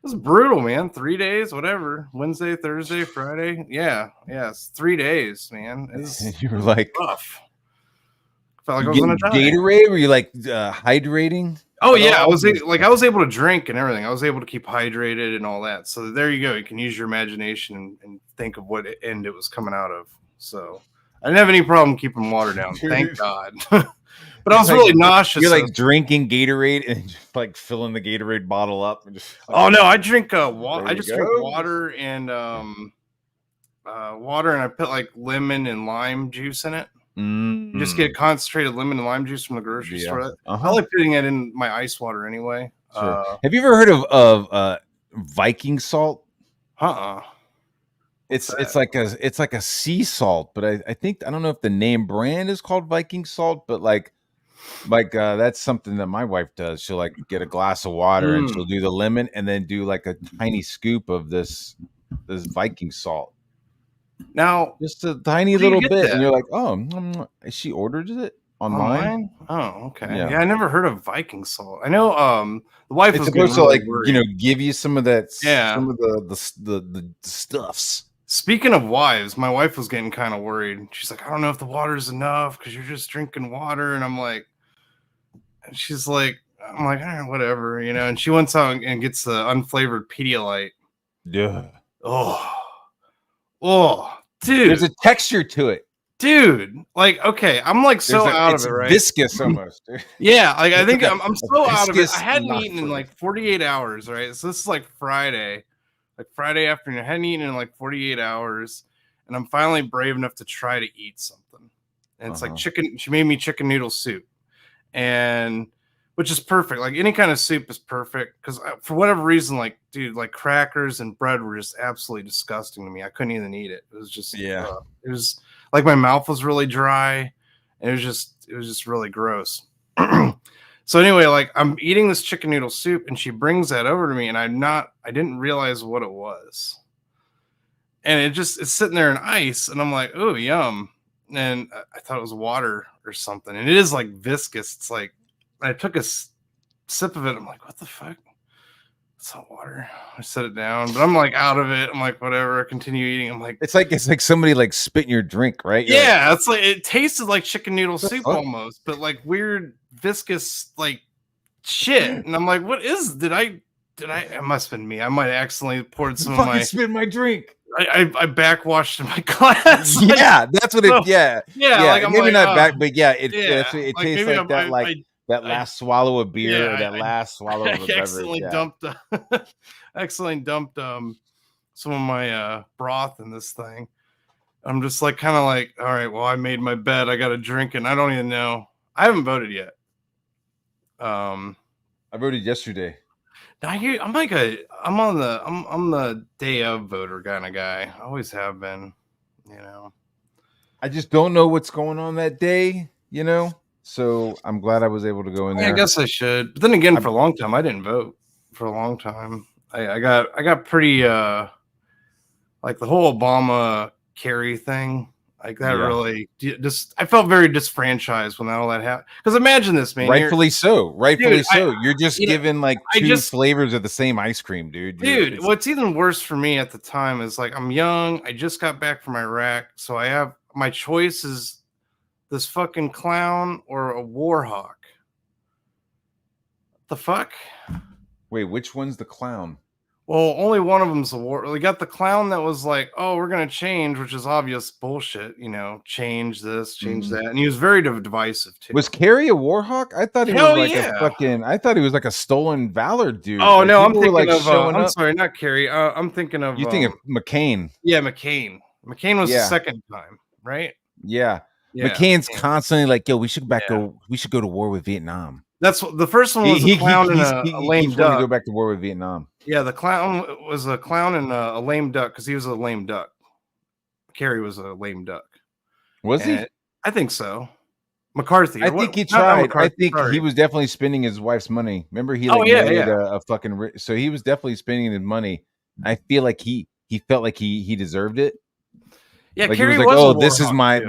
It was brutal, man. 3 days, whatever. Wednesday, Thursday, Friday. Yeah. It's 3 days, man. You were like rough. Felt like I was gonna die. Gatorade? Were you like hydrating? Oh yeah, I was able to drink and everything. I was able to keep hydrated and all that. So there you go. You can use your imagination and think of what end it was coming out of. So I didn't have any problem keeping water down. Thank God. But I was really nauseous. You're like drinking Gatorade and just like filling the Gatorade bottle up. And just oh no, I drink water. I just drink water and I put like lemon and lime juice in it. You just get concentrated lemon and lime juice from the grocery store. I like putting it in my ice water anyway. Sure. Have you ever heard of Viking salt? It's like a sea salt, but I think I don't know if the name brand is called Viking salt, but like that's something that my wife does. She'll like get a glass of water and she'll do the lemon and then do like a tiny scoop of this Viking salt. Now, just a tiny little bit, and you're like, oh, she ordered it online. Oh, okay. Yeah, I never heard of Viking salt. I know the wife was supposed to really like give you some of that, some of the stuffs. Speaking of wives, my wife was getting kind of worried. She's like, I don't know if the water's enough because you're just drinking water. And I'm like, all right, whatever, And she went out and gets the unflavored Pedialyte. Yeah. Oh, dude. There's a texture to it. Dude, like, okay, I'm like so out of it, right? Viscous almost. Yeah, like I think I'm so out of it. I hadn't eaten in like 48 hours, right? So this is like Friday afternoon. I hadn't eaten in like 48 hours, and I'm finally brave enough to try to eat something. And it's like chicken. She made me chicken noodle soup, and which is perfect. Like any kind of soup is perfect because for whatever reason, like, dude, like crackers and bread were just absolutely disgusting to me. I couldn't even eat it. It was just it was like my mouth was really dry. And it was just really gross. So anyway, like I'm eating this chicken noodle soup and she brings that over to me and I didn't realize what it was. And it's sitting there in ice and I'm like, oh, yum. And I thought it was water or something. And it is like viscous. It's like, I took a sip of it. I'm like, what the fuck? It's not water. I set it down, but I'm like out of it. I'm like, whatever. I continue eating. I'm like, it's like somebody like spit in your drink, right? You're yeah, it's like it tasted like chicken noodle soup almost, but like weird viscous like shit. And I'm like, what is? Did I? It must have been me. I might have accidentally poured some of my spit in my drink. I backwashed in my glass. Yeah, that's what it. Yeah. Like, I'm maybe like, not back, but yeah, it tastes like that. That last swallow of beer or that last swallow of a beverage. Accidentally dumped some of my broth in this thing. I'm just like kind of like, all right, well, I made my bed. I got to drink it. I don't even know. I haven't voted yet. I voted yesterday. I'm I'm the day of voter kind of guy. I always have been, you know. I just don't know what's going on that day, you know. So I'm glad I was able to go in I there. guess I should. But then again, I, for a long time, I didn't vote for a long time. I got pretty like the whole Obama Kerry thing. Like that yeah, really just I felt very disfranchised when all that happened. Because imagine this, man. rightfully so. Rightfully Dude, so. You're just you know, given like I two just flavors of the same ice cream, dude. dude, what's even worse for me at the time is like I'm young. I just got back from Iraq, so I have my choice is this fucking clown or a war hawk. The fuck? Wait, which one's the clown? Well, only one of them's a war. We got the clown that was like, "Oh, we're gonna change," which is obvious bullshit. You know, change this, change that, and he was very divisive too. Was Carrie a Warhawk? I thought he was Hell like a yeah! fucking. I thought he was like a stolen valor dude. Oh Like no, I'm people were thinking like of. showing I'm up. sorry, not Kerry. I'm thinking of. You think of McCain? Yeah, McCain. McCain was the Yeah, second time, right? yeah. Yeah, McCain's McCain. constantly like, "Yo, we should Yeah. We should go to war with Vietnam." That's what the first one was a clown and a He lame keeps wanting to go duck. back to war with Vietnam. Yeah, the clown was a clown and a lame duck because he was a lame duck. Kerry was a lame duck. Was he? And I think so. McCarthy. I Or think what? he Not tried. I McCarthy. think he Sorry. was definitely spending his wife's money. Remember, he Oh like yeah, married yeah, a fucking. So he was definitely spending his money. I feel like he felt like he deserved it. yeah. Like it was Kerry like, was a oh, war hawk too.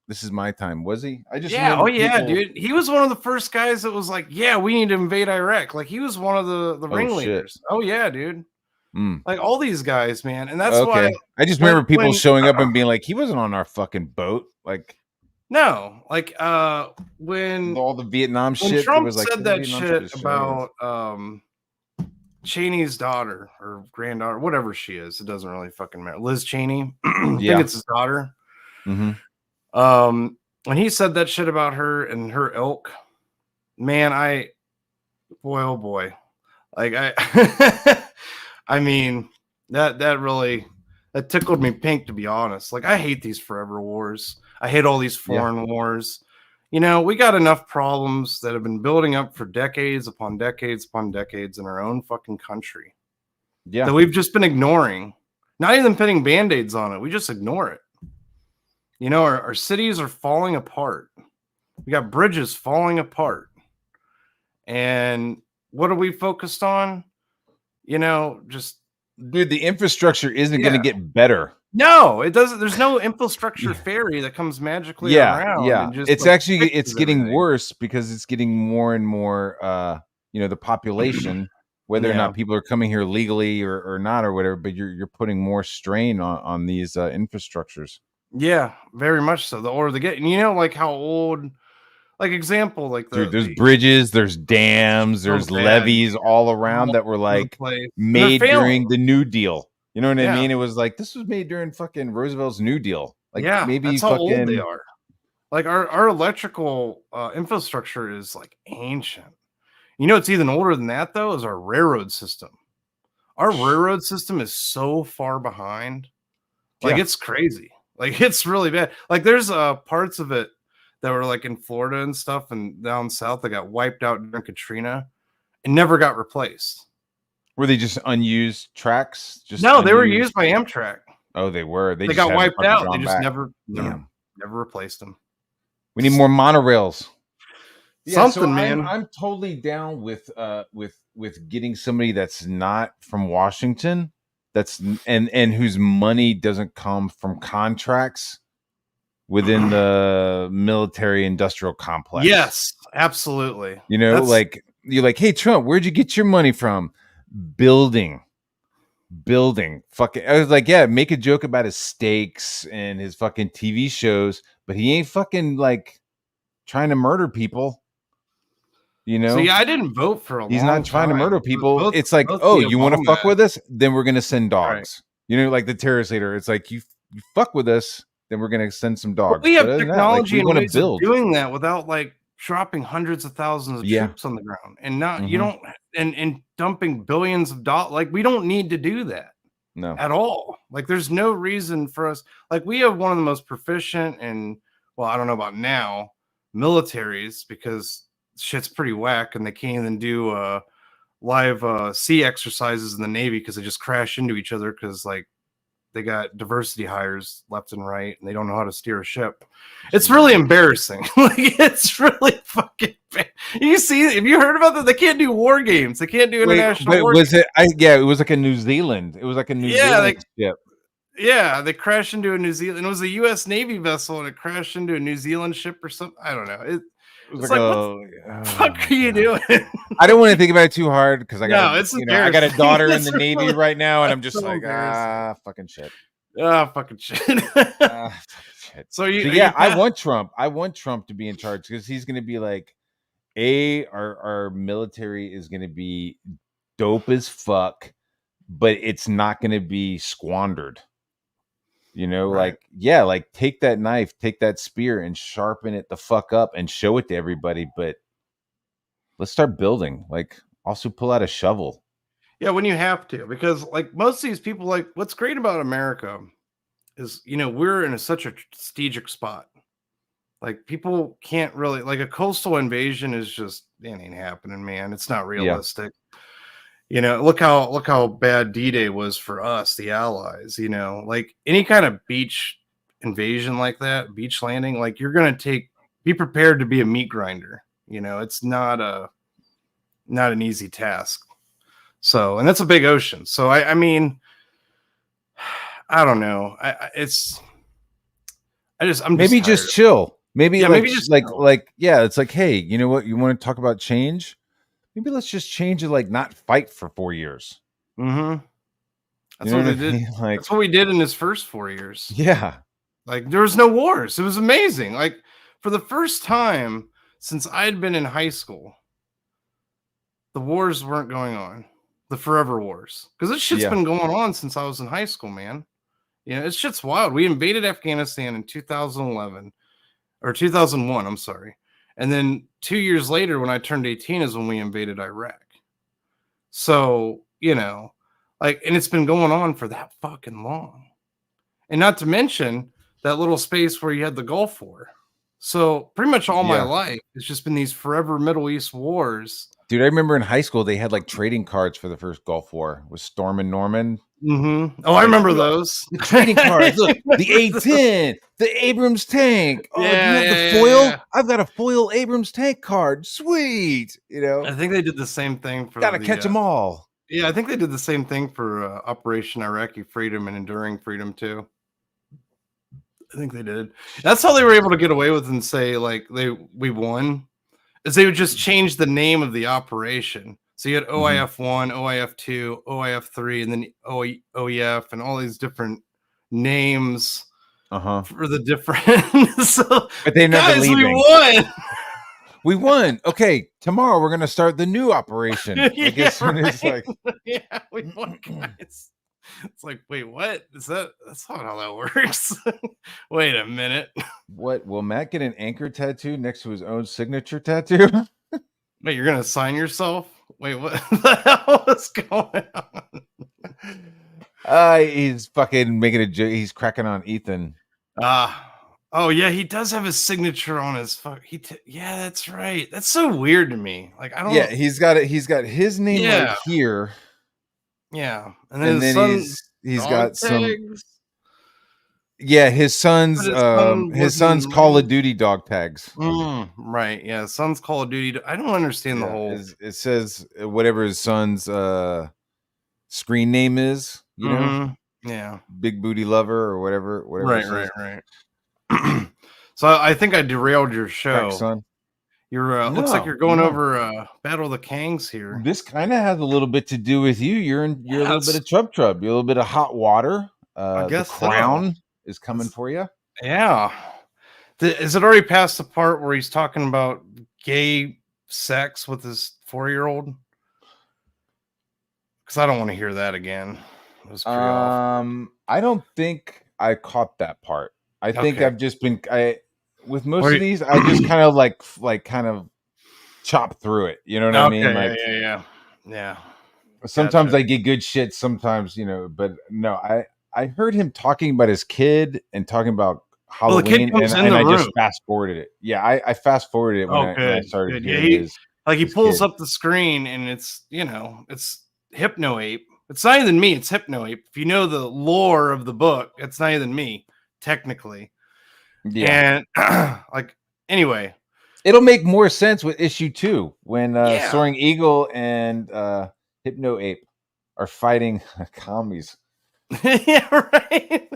this is my time. Was he? I just Yeah. Oh remember yeah, people. dude. He was one of the first guys that was like, "Yeah, we need to invade Iraq." Like he was one of the Oh shit. ringleaders. Oh yeah, dude. Mm. Like all these guys, man. And that's why Okay. I just remember people when showing up and being like, he wasn't on our fucking boat. Like no, like when all the Vietnam shit. There Trump was like said the that Vietnam shit is about Cheney's daughter or granddaughter, whatever she is, it doesn't really fucking matter. Liz Cheney, I yeah. think it's his daughter. Mm-hmm. When he said that shit about her and her ilk, man, oh boy, like I mean that really that tickled me pink, to be honest. Like I hate these forever wars. I hate all these foreign wars. You know, we got enough problems that have been building up for decades upon decades upon decades in our own fucking country. Yeah. That we've just been ignoring. Not even putting band-aids on it. We just ignore it. You know, our cities are falling apart. We got bridges falling apart. And what are we focused on? You know, just dude, the infrastructure isn't going to get better. No, it doesn't. There's no infrastructure fairy that comes magically around. Yeah, and just it's like actually it's getting everything. worse because it's getting more and more. You know, the population, whether or not people are coming here legally or not or whatever, but you're putting more strain on these infrastructures. Yeah, very much so. The older they get, and you know, like how old. Like example, like Dude, there's bridges, there's dams, there's levees all around that were like made during the New Deal. You know what I mean? It was like this was made during fucking Roosevelt's New Deal. Like maybe that's how fucking old they are. Like our electrical infrastructure is like ancient. You know, it's even older than that though. Is our railroad system. Our railroad system is so far behind. Like it's crazy. Like it's really bad. Like there's parts of it that were like in Florida and stuff and down south that got wiped out during Katrina and never got replaced. Were they just unused tracks? No, they were used by Amtrak. Oh, they were. They got wiped out. They just never replaced them. We need more monorails. Something, man. I'm totally down with getting somebody that's not from Washington, that's and whose money doesn't come from contracts within the military industrial complex. Yes, absolutely. You know, like you're like, hey Trump, where'd you get your money from? Building. Fucking, I was like, yeah, make a joke about his steaks and his fucking TV shows, but he ain't fucking like trying to murder people. You know, so yeah, I didn't vote for a long time. He's not trying to murder people. It's like, oh, you want to fuck with us? Then we're gonna send dogs. Right. You know, like the terrorist leader. It's like you fuck with us, then we're gonna send some dogs. But we have technology and ways of doing that without like dropping hundreds of thousands of troops on the ground and not you don't and dumping billions of dollars. Like we don't need to do that. No, at all. Like there's no reason for us. Like we have one of the most proficient and well, I don't know about now militaries because shit's pretty whack and they can't even do sea exercises in the Navy because they just crash into each other because like they got diversity hires left and right and they don't know how to steer a ship. It's really embarrassing. Like it's really fucking bad. You see, have you heard about that? They can't do war games. They can't do international war was games. it was like a New Zealand. It was like a New Zealand ship. Yeah, they crashed into a New Zealand. It was a U.S. Navy vessel, and it crashed into a New Zealand ship or something. I don't know. It's like, what the fuck are you doing? I don't want to think about it too hard because I got I got a daughter in the Navy really, right now, and I'm just so like, fucking shit. Fucking shit. So I want Trump. I want Trump to be in charge because he's going to be like, our military is going to be dope as fuck, but it's not going to be squandered. You know, right. like take that knife, take that spear and sharpen it the fuck up and show it to everybody. But let's start building. Like also pull out a shovel. Yeah, when you have to, because like most of these people, like what's great about America is, we're in such a strategic spot. Like people can't really like a coastal invasion is just it ain't happening, man. It's not realistic. Look how bad D-Day was for us, the Allies. Like any kind of beach invasion like that, beach landing, like you're gonna be prepared to be a meat grinder. It's not an easy task. So, and that's a big ocean. So I mean, I don't know. I'm maybe just chill. Maybe it's like, hey, you know what? You want to talk about change? Maybe let's just change it, like not fight for 4 years. Mm-hmm. That's what they did. Like, that's what we did in his first 4 years. Yeah. Like there was no wars. It was amazing. Like for the first time since I'd been in high school, the wars weren't going on. The forever wars. Because this shit's been going on since I was in high school, man. It's shit's wild. We invaded Afghanistan in 2011 or 2001. I'm sorry. And then 2 years later, when I turned 18 is when we invaded Iraq. So, and it's been going on for that fucking long. And not to mention that little space where you had the Gulf War. So pretty much all my life, it's just been these forever Middle East wars. Dude, I remember in high school, they had like trading cards for the first Gulf War with Storm and Norman. Mm-hmm. Oh, I remember those. The trading cards. Look, the A-10, the Abrams tank. Oh, do you have the foil? Yeah. I've got a foil Abrams tank card. Sweet. I think they did the same thing for gotta catch them all. Yeah, I think they did the same thing for Operation Iraqi Freedom and Enduring Freedom too. I think they did. That's how they were able to get away with and say like we won, is they would just change the name of the operation. So you had OIF1, OIF2, OIF3, and then OEF, and all these different names for the different. But they never guys, leaving. We won. We won. Okay, tomorrow we're gonna start the new operation. Like as soon as we won, guys. It's like, wait, what? That's not how that works. Wait a minute. What? Will Matt get an anchor tattoo next to his own signature tattoo? Wait, you're gonna sign yourself? Wait, what the hell is going on? He's fucking making a joke. He's cracking on Ethan. Oh yeah, he does have his signature on his fuck. Yeah, that's right. That's so weird to me. Like I don't. Yeah, he's got it. He's got his name right here. Yeah, and then he's got some. Yeah, his son's Call of Duty dog tags. Right. Yeah, son's Call of Duty. I don't understand the whole. It says whatever his son's screen name is. You know. Yeah. Big booty lover or whatever. Right. So I think I derailed your show. Thanks, son. You're looks like you're going over Battle of the Kangs here. This kind of has a little bit to do with you. You're a little bit of Trub. You're a little bit of hot water. I guess the crown is coming for you. Yeah. Is it already past the part where he's talking about gay sex with his 4-year-old? Because I don't want to hear that again. It was pretty awful. I don't think I caught that part. I think I've just been with most of these. I just kind of like kind of chop through it. You know what I mean? Like, yeah. Sometimes I get good shit. Sometimes but no, I heard him talking about his kid and talking about Halloween, and I just fast forwarded it. Yeah, I fast forwarded it when I started hearing his Like he This pulls kid. up the screen and it's, it's Hypno Ape. It's not even me, it's Hypno Ape. If you know the lore of the book, it's not even me, technically. Yeah. And like, anyway. It'll make more sense with issue 2 when Yeah. Soaring Eagle and Hypno Ape are fighting commies. Yeah, right.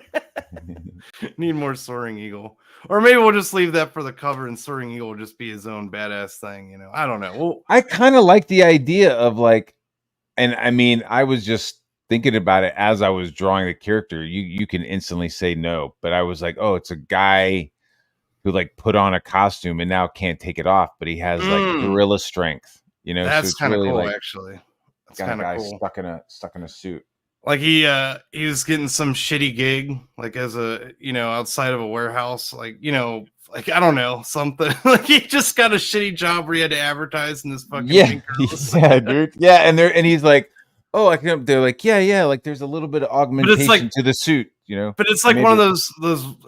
Need more Soaring Eagle. Or maybe we'll just leave that for the cover and Soaring Eagle will just be his own badass thing, I don't know. Well, I kind of like the idea of like, and I mean, I was just thinking about it as I was drawing the character. You can instantly say no, but I was like, oh, it's a guy who like put on a costume and now can't take it off, but he has like gorilla strength, so that's it's kind of really cool, like actually. That's kind of kind of guy cool. stuck in a suit. Like he was getting some shitty gig, like as a outside of a warehouse, like like I don't know, something. Like he just got a shitty job where he had to advertise in this fucking pink girls. Yeah, dude. Yeah, and he's like, oh, I can. They're like, yeah, like there's a little bit of augmentation to the suit, But it's like one of those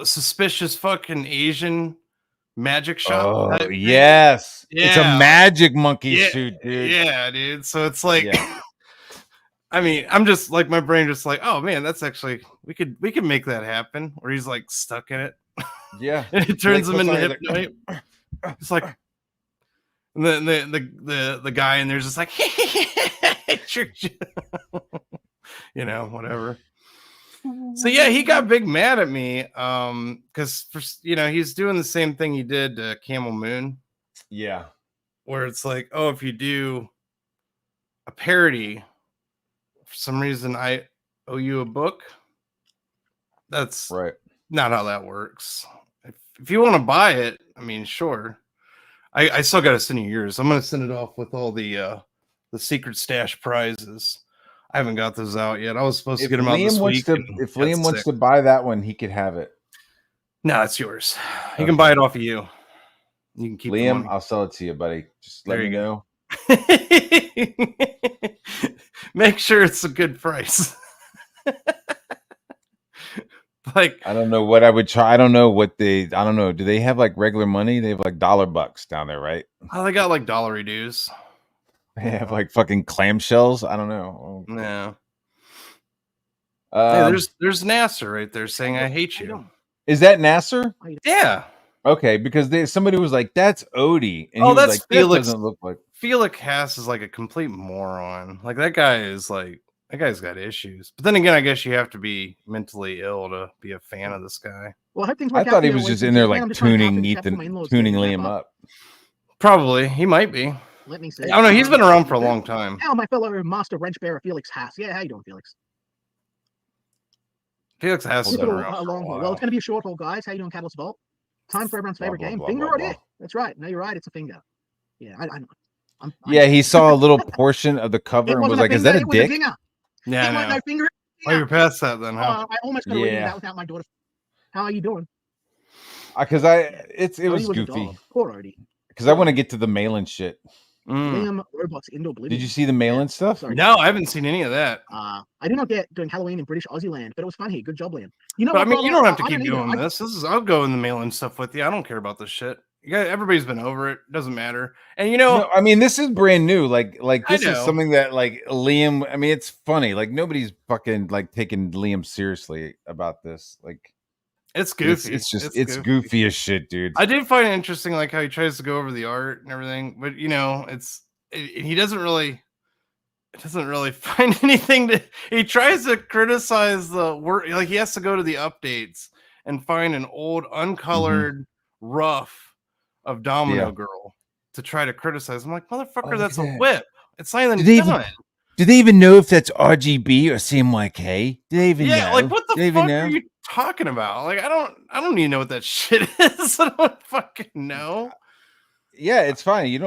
suspicious fucking Asian magic shop. Oh yes, yeah. It's a magic monkey suit, dude. Yeah, dude. So it's like. Yeah. I mean, I'm just like my brain just like, oh man, that's actually we could make that happen where he's like stuck in it. Yeah. And it turns him into Hypno. It's like and the guy in there's just like whatever. So yeah, he got big mad at me because he's doing the same thing he did to Camel Moon. Yeah. Where it's like, oh, if you do a parody, for some reason I owe you a book. That's right. Not how that works. If you want to buy it, I mean, sure. I still got to send you yours. I'm going to send it off with all the secret stash prizes. I haven't got those out yet. I was supposed to get them out this week. If Liam wants to buy that one, he could have it. No, it's yours. He can buy it off of you. You can keep Liam. I'll sell it to you, buddy. Just let me know. Make sure it's a good price. Like I don't know what I would try. I don't know. Do they have like regular money? They have like $bucks down there, right? Oh, they got like dollary dues. They have like fucking clamshells. I don't know. Yeah. Hey, there's Nasser right there saying I hate you. Is that Nasser? Yeah. Okay, because somebody was like, "That's Odie," and he was that's like, Felix. That doesn't look like Felix Haas is like a complete moron. Like that guy's got issues. But then again, I guess you have to be mentally ill to be a fan of this guy. Well, I thought he was just in there like tuning Liam up. Probably, he might be. Let me see. I don't know. He's been around for a long time. How my fellow master wrench bearer Felix Haas. Yeah, how you doing, Felix? Felix Haas has been around for a while. Well, it's going to be a short haul, guys. How you doing, Catalyst Vault? Time for everyone's favorite game. Finger or dick? That's right. No, you're right. It's a finger. Yeah, I know. Yeah, he saw a little portion of the cover and was like, "Is that a dick?" Yeah, no finger. Oh, you're past that then, huh? I almost got away with that without my daughter. How are you doing? Because it was goofy. Poor Odie. Because I want to get to the mail-in shit. Liam Robots into Oblivion. Did you see the mail-in stuff? Sorry. No, I haven't seen any of that. I did not get doing Halloween in British Aussie land, but it was fun here. Good job, Liam. But I mean, you don't have to keep doing this. I'll go in the mail-in stuff with you. I don't care about this shit. Everybody's been over it. Doesn't matter. And no, I mean, this is brand new. Like this is something that like Liam. I mean, it's funny. Like nobody's fucking like taking Liam seriously about this. Like it's goofy. It's goofy as shit, dude. I did find it interesting, like how he tries to go over the art and everything, but he doesn't really find anything to. He tries to criticize the work. Like he has to go to the updates and find an old uncolored rough of Domino Girl to try to criticize. I'm like, motherfucker, that's a whip. It's not even done. Do they even know if that's RGB or CMYK? Do they even know? Yeah, like what the fuck are you talking about? Like I don't even know what that shit is. I don't fucking know. Yeah, it's fine. You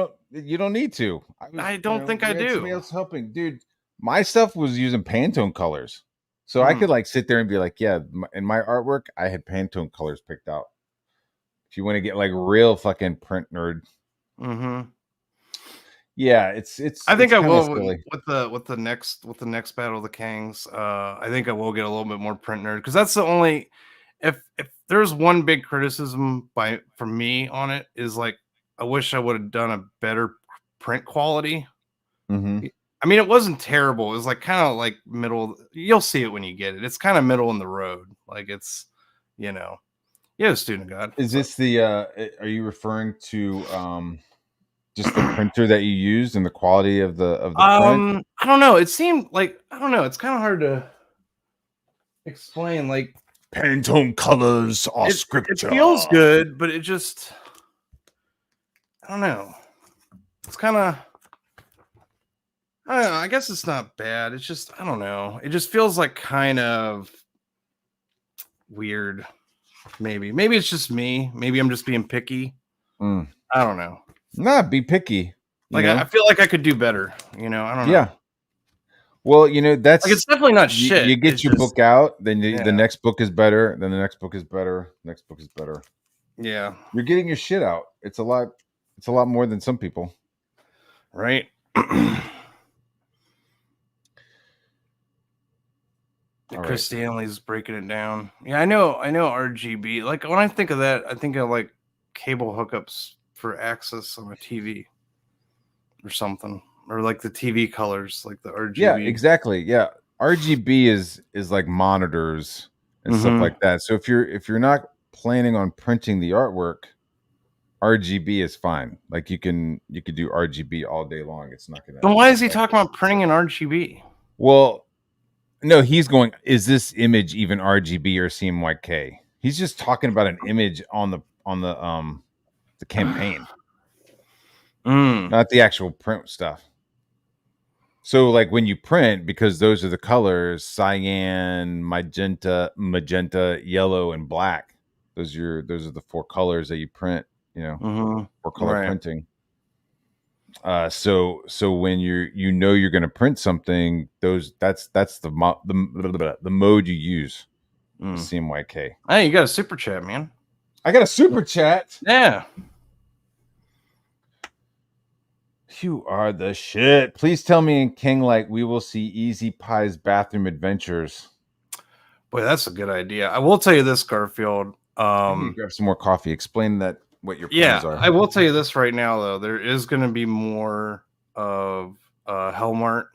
don't need to. I don't think I do. Somebody else helping, dude. My stuff was using Pantone colors, so I could like sit there and be like, yeah. In my artwork, I had Pantone colors picked out. If you want to get like real fucking print nerd, yeah, it's. I think I will silly. with the next Battle of the Kings. I think I will get a little bit more print nerd because that's the only. If there's one big criticism from me on it is like I wish I would have done a better print quality. Mm-hmm. I mean, it wasn't terrible. It was like kind of like middle. You'll see it when you get it. It's kind of middle in the road. Like it's, student God. Is this the? Are you referring to just the printer that you used and the quality of the print? I don't know. It seemed like I don't know. It's kind of hard to explain. Like Pantone colors are scripture. It feels good, but it just I don't know. It's kind of I don't know. I guess it's not bad. It's just I don't know. It just feels like kind of weird. Maybe it's just me. Maybe I'm just being picky. I don't know. Nah, be picky. Like I feel like I could do better. I don't know. Yeah. Well, that's like it's definitely not shit. You get your book out, then the next book is better. Then the next book is better. Next book is better. Yeah. You're getting your shit out. It's a lot more than some people. Right. Chris Stanley's breaking it down. Yeah, I know RGB. Like when I think of that, I think of like cable hookups for access on a TV or something, or like the TV colors, like the RGB. Yeah, exactly. Yeah, RGB is like monitors and stuff like that. So if you're not planning on printing the artwork, RGB is fine. Like you could do RGB all day long. It's not gonna. Then why is he talking about printing in RGB? Well, no, he's going, is this image even RGB or CMYK? He's just talking about an image on the campaign. Not the actual print stuff. So like when you print, because those are the colors, cyan, magenta, yellow, and black. Those are the four colors that you print, for color printing. So when you're going to print something, that's the mode you use. CMYK. Hey, you got a super chat, man. I got a super chat. Yeah. You are the shit. Please tell me in King Light we will see Easy Pie's bathroom adventures. Boy, that's a good idea. I will tell you this, Garfield. I need to grab some more coffee. Explain what your plans are. I will tell you this right now, though. There is going to be more of Hellmark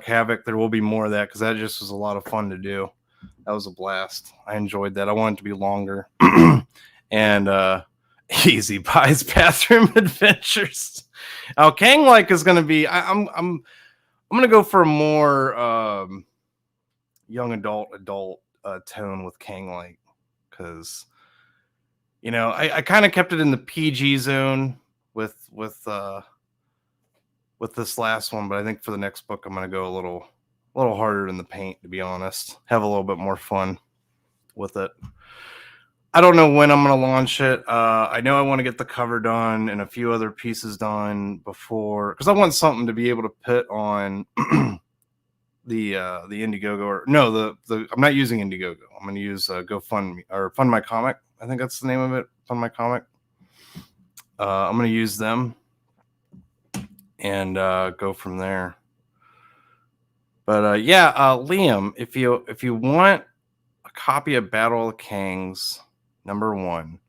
Havoc. There will be more of that because that just was a lot of fun to do. That was a blast. I enjoyed that. I want it to be longer. And Easy Pie's bathroom adventures. Now, Kang Like is going to be. I'm going to go for a more young adult tone with Kang Like because. I kind of kept it in the PG zone with this last one, but I think for the next book I'm going to go a little harder in the paint, to be honest. Have a little bit more fun with it. I don't know when I'm going to launch it. I know I want to get the cover done and a few other pieces done before, because I want something to be able to put on the Indiegogo, or no, the I'm not using Indiegogo. I'm going to use GoFundMe or Fund My Comic. I think that's the name of it. Fund My Comic. I'm going to use them and go from there. But Liam, if you want a copy of Battle of the Kangs #1,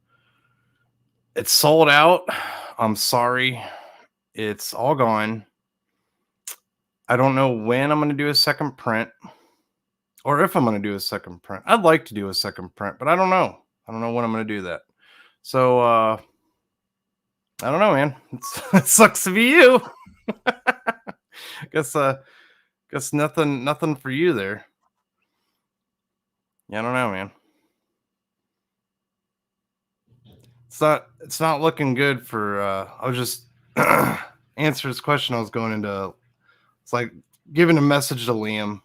it's sold out. I'm sorry, it's all gone. I don't know when I'm going to do a second print, or if I'm going to do a second print. I'd like to do a second print, but I don't know. I don't know when I'm going to do that. So, I don't know, man. It sucks to be you. Guess nothing for you there. Yeah, I don't know, man. It's not looking good for, I was just answer his question. I was going into, it's like giving a message to Liam.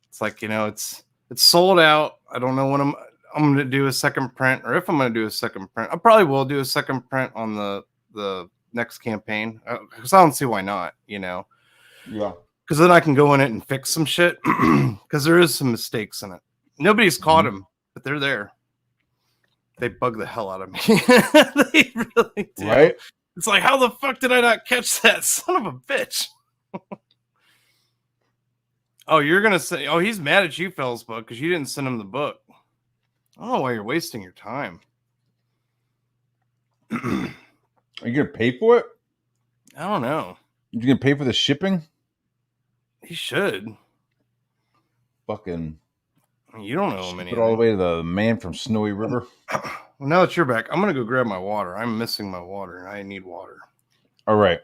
It's like, it's sold out. I don't know when I'm going to do a second print, or if I'm going to do a second print. I probably will do a second print on the next campaign, because I don't see why not, Yeah. Because then I can go in it and fix some shit, because there is some mistakes in it. Nobody's caught them, but they're there. They bug the hell out of me. They really do. Right? It's like, how the fuck did I not catch that? Son of a bitch. Oh, you're going to say, oh, he's mad at you, fellas, book, because you didn't send him the book. I don't know why you're wasting your time. Are you going to pay for it? I don't know. You gonna pay for the shipping? He should. Fucking You don't know him ship anything. it all the way to the man from Snowy River. Well, now that you're back, I'm gonna go grab my water. I'm missing my water, and I need water. All right.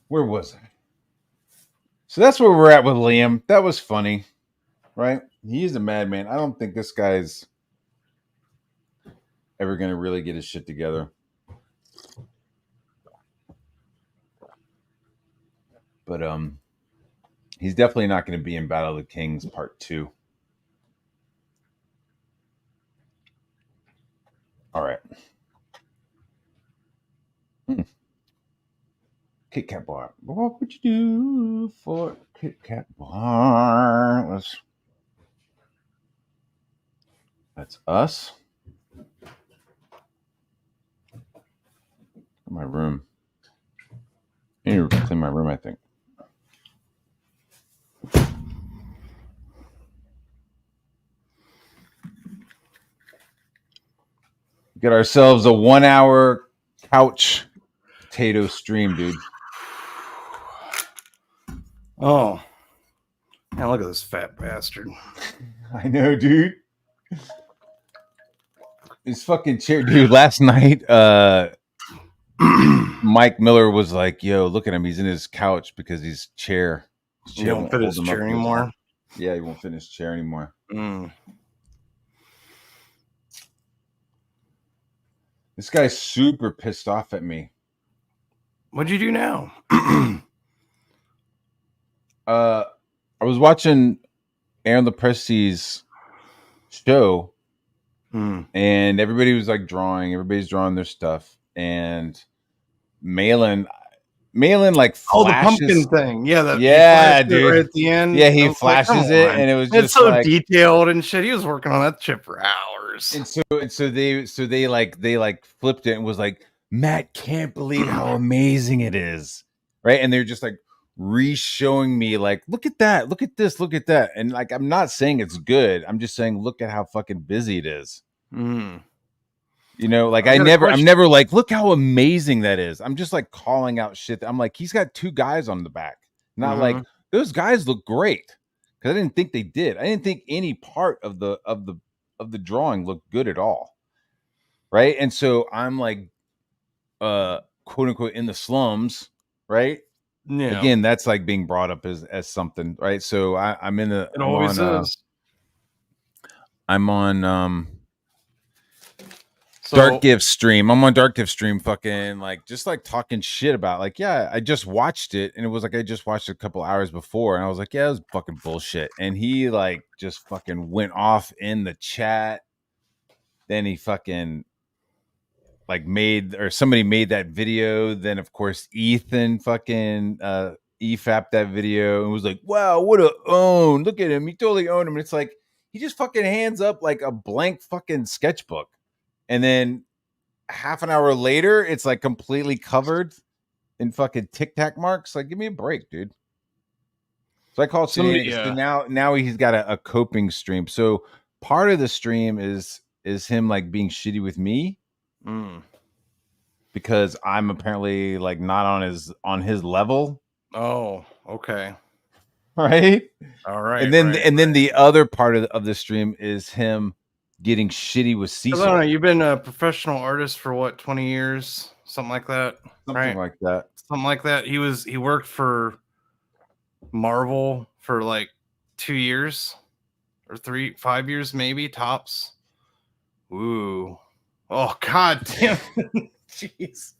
Where was I? So that's where we're at with Liam. That was funny, right? He is a madman. I don't think this guy's ever gonna really get his shit together. But he's definitely not going to be in Battle of the Kings Part 2. All right. Kit Kat bar. What would you do for a Kit Kat bar? That's us. My room. I need to clean my room, I think. Get ourselves a 1 hour couch potato stream, dude. Oh, now look at this fat bastard. I know, dude. This fucking chair, dude. Last night, Mike Miller was like, "Yo, look at him. He's in his couch because his chair You don't fit his chair anymore." Yeah, he won't fit his chair anymore. This guy's super pissed off at me. What'd you do now? I was watching Aaron LaPresti's show, and everybody was like drawing. Everybody's drawing their stuff, and Malin like flashes. Oh, the pumpkin thing. Yeah, dude. Right at the end. Yeah, he flashes it, and it was just so like, detailed and shit. He was working on that shit for hours. And so they flipped it and was like, Matt can't believe how amazing it is, right? And they're just like re-showing me like, look at that, look at this, look at that, and like I'm not saying it's good. I'm just saying look at how fucking busy it is. You know, like I'm never like, look how amazing that is. I'm just like calling out shit. I'm like, he's got 2 guys on the back, not like those guys look great, because I didn't think they did. I didn't think any part of the drawing looked good at all, right? And so I'm like, quote unquote, in the slums, right? Yeah. Again, that's like being brought up as something, right? So I'm in the. It always is. I'm on Dark Gift stream. I'm on Dark Gift stream, fucking like just like talking shit about like, yeah, I just watched it, and it was like I just watched it a couple hours before, and I was like, yeah, it was fucking bullshit. And he like just fucking went off in the chat. Then he fucking like somebody made that video. Then of course Ethan fucking EFAP that video and was like, wow, what a own. Look at him. He totally owned him. And it's like he just fucking hands up like a blank fucking sketchbook. And then half an hour later, it's like completely covered in fucking Tic Tac marks. Like, give me a break, dude. So I called somebody. Yeah. So now he's got a coping stream. So part of the stream is him like being shitty with me. Because I'm apparently like not on his level. Oh, okay. Right. All right. And then the other part of the stream is him getting shitty with Cecil. I don't know, you've been a professional artist for what, 20 years, something like that. Something like that. He worked for Marvel for like 2 years or 5 years, maybe tops. Ooh. Oh, god damn. Jeez.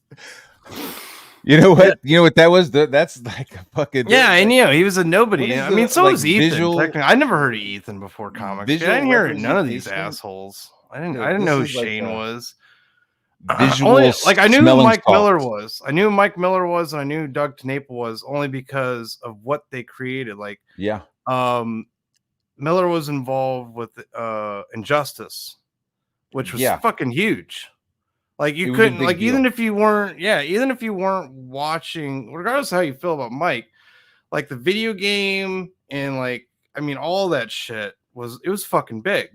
You know what? You know what that was? That's like a fucking. Yeah, I knew he was a nobody. I mean, so like was Ethan. I never heard of Ethan before comics. I didn't hear none of these assholes. I didn't know who Shane was. Visual. Like I knew who Mike Miller was. I knew who Mike Miller was, and I knew who Doug Tnaple was only because of what they created. Like, yeah. Miller was involved with Injustice, which was fucking huge. Like you couldn't, like deal. even if you weren't watching, regardless of how you feel about Mike, like the video game and like, I mean, all that shit was fucking big.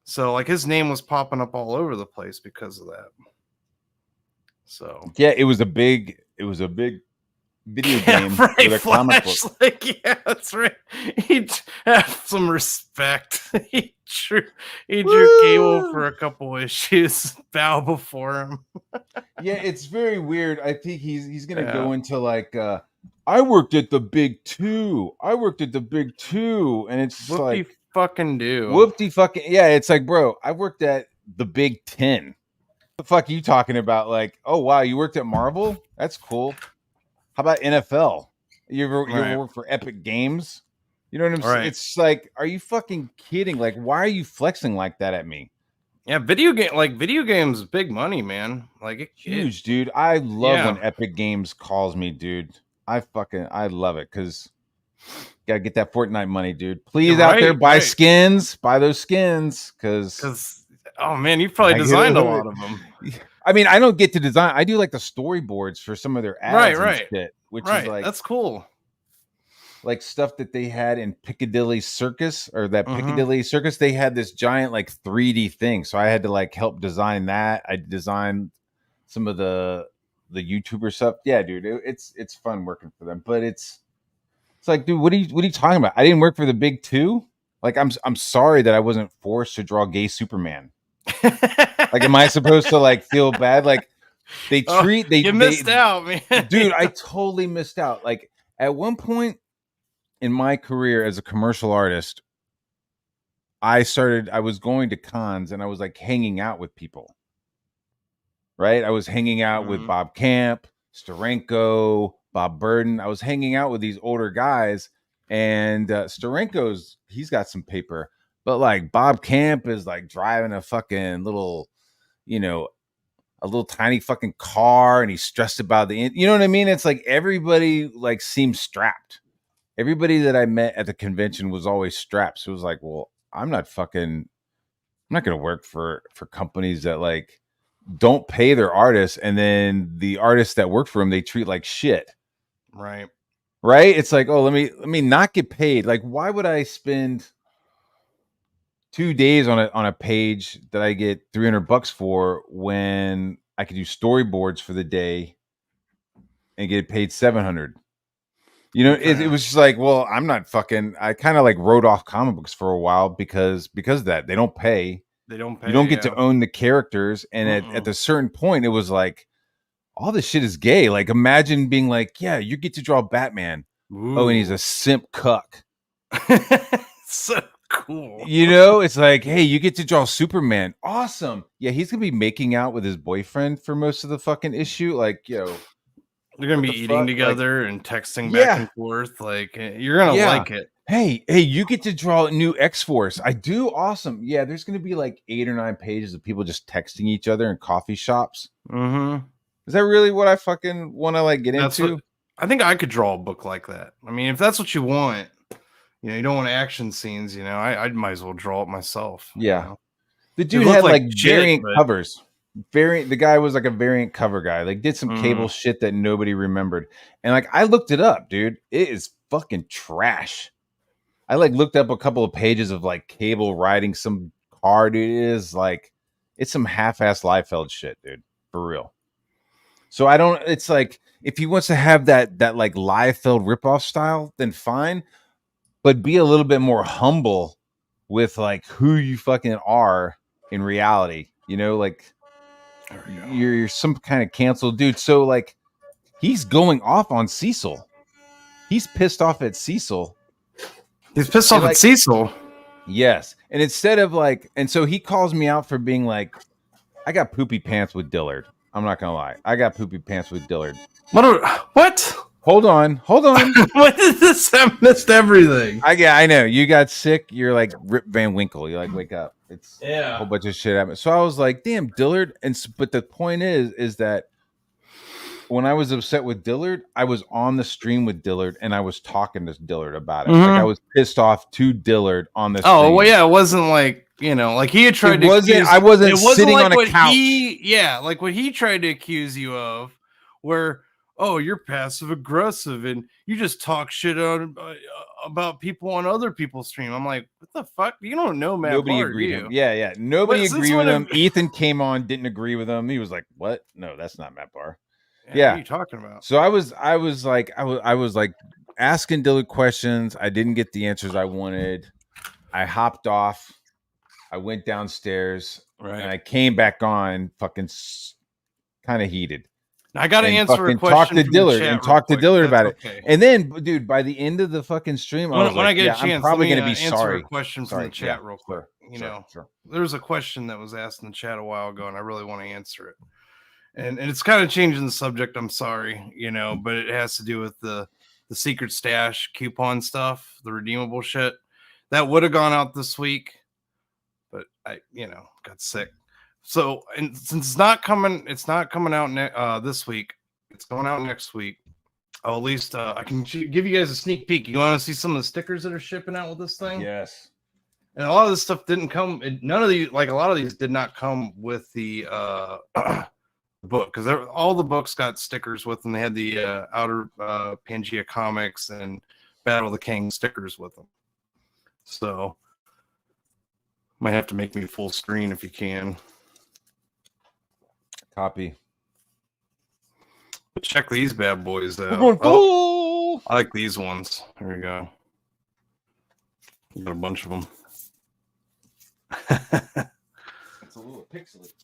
So like his name was popping up all over the place because of that. So yeah, it was a big video game right, with a comic book. Flash, like, yeah, that's right. He'd have some respect. he drew Cable for a couple issues, bow before him. Yeah, it's very weird. I think he's gonna Yeah. go into like I worked at the big two. I worked at the big two, and it's What do you like fucking do? whoop-de fucking yeah. It's like, bro, I worked at the Big 10. The fuck are you talking about? Like, oh wow, you worked at Marvel? That's cool. How about NFL? You ever work for Epic Games? You know what I'm saying? Right. It's like, are you fucking kidding? Like, why are you flexing like that at me? Yeah, video games, big money, man. Like Huge, dude. I love when Yeah. Epic Games calls me, dude. I love it because gotta get that Fortnite money, dude. Please out there, buy skins, buy those skins, because oh man, you probably designed a lot of them. I mean, I don't get to design. I do like the storyboards for some of their ads and shit, which is like that's cool. Like stuff that they had in Piccadilly Circus or that Piccadilly Circus. They had this giant like 3D thing, so I had to like help design that. I designed some of the YouTuber stuff. Yeah, dude, it's fun working for them, but it's like, dude, what are you talking about? I didn't work for the big two. Like, I'm sorry that I wasn't forced to draw gay Superman. Like, am I supposed to like feel bad? Like, you missed out, man. Dude, I totally missed out. Like, at one point in my career as a commercial artist, I was going to cons and I was like hanging out with people. Right? I was hanging out with Bob Camp, Steranko, Bob Burden. I was hanging out with these older guys, and Steranko's, he's got some paper, but like Bob Camp is like driving a fucking little, a little tiny fucking car, and he's stressed about you know what I mean? It's like everybody like seems strapped. Everybody that I met at the convention was always strapped. So it was like, well, I'm not going to work for companies that like don't pay their artists, and then the artists that work for them, they treat like shit. Right. It's like, oh, let me not get paid. Like, why would I spend 2 days on a page that I get $300 for when I could do storyboards for the day and get paid $700? It was just like, well, I'm not fucking. I kind of like wrote off comic books for a while because of that. They don't pay. You don't get to own the characters. And at a certain point, it was like, all this shit is gay. Like, imagine being like, yeah, you get to draw Batman. Ooh. Oh, and he's a simp cuck. So cool. It's like, hey, you get to draw Superman. Awesome. Yeah, he's going to be making out with his boyfriend for most of the fucking issue. Like, they're gonna be eating together and texting back and forth. Like, you're gonna like it. Hey, you get to draw a new X-Force. I do. Awesome. Yeah, there's gonna be like 8 or 9 pages of people just texting each other in coffee shops. Is that really what I fucking want to like get into? I think I could draw a book like that. I mean, if that's what you want, you don't want action scenes. I might as well draw it myself. Yeah, the dude had like variant covers. The guy was like a variant cover guy, like did some Cable shit that nobody remembered, and like I looked it up, dude. It is fucking trash. I like looked up a couple of pages of like Cable riding some car, dude. It is like, it's some half-ass Liefeld shit, dude, for real. So it's like, if he wants to have that like Liefeld ripoff style, then fine, but be a little bit more humble with like who you fucking are in reality. Like, you're some kind of canceled dude. So like, he's going off on Cecil. He's pissed off at Cecil. He's pissed off at Cecil. Yes. And instead of like, and so he calls me out for being like, I got poopy pants with Dillard. I'm not gonna lie. I got poopy pants with Dillard. What? Hold on. What is this? I missed everything. I know. You got sick. You're like Rip Van Winkle. You're like, wake up. It's a whole bunch of shit happened. So I was like, damn, Dillard. But the point is that when I was upset with Dillard, I was on the stream with Dillard and I was talking to Dillard about it. Like, I was pissed off to Dillard on this. Oh, well, yeah, it wasn't like, like he had tried to accuse, I wasn't sitting like on a couch. Like what he tried to accuse you of, where, oh, you're passive aggressive and you just talk shit about people on other people's stream. I'm like, what the fuck? You don't know Matt Nobody Barr, agreed do him. you? Yeah. Nobody But since agreed with when him. Ethan came on, didn't agree with him. He was like, "What? No, that's not Matt Barr." What Yeah. are you talking about? So I was like asking Dylan questions. I didn't get the answers I wanted. I hopped off. I went downstairs, Right. and I came back on, fucking kind of heated. I got to And answer a fucking question talk to from the Dillard chat and real talk to quick. Dillard That's about it. okay. And then, dude, by the end of the fucking stream, I was When like, I get yeah, a chance, I'm probably let me going to be answer sorry. a question from the chat real quick. Sure. There was a question that was asked in the chat a while ago, and I really want to answer it. And it's kind of changing the subject. I'm sorry, but it has to do with the secret stash coupon stuff, the redeemable shit that would have gone out this week, but I, got sick. So, and since it's not coming out this week. It's going out next week. Oh, at least I can give you guys a sneak peek. You want to see some of the stickers that are shipping out with this thing? Yes. And a lot of this stuff didn't come. None of these, like a lot of these, did not come with the book, because all the books got stickers with them. They had the Outer Pangea Comics and Battle of the King stickers with them. So might have to make me full screen if you can. Copy. But check these bad boys out. We're going full. I like these ones. There we go. Got a bunch of them. It's a little pixelated.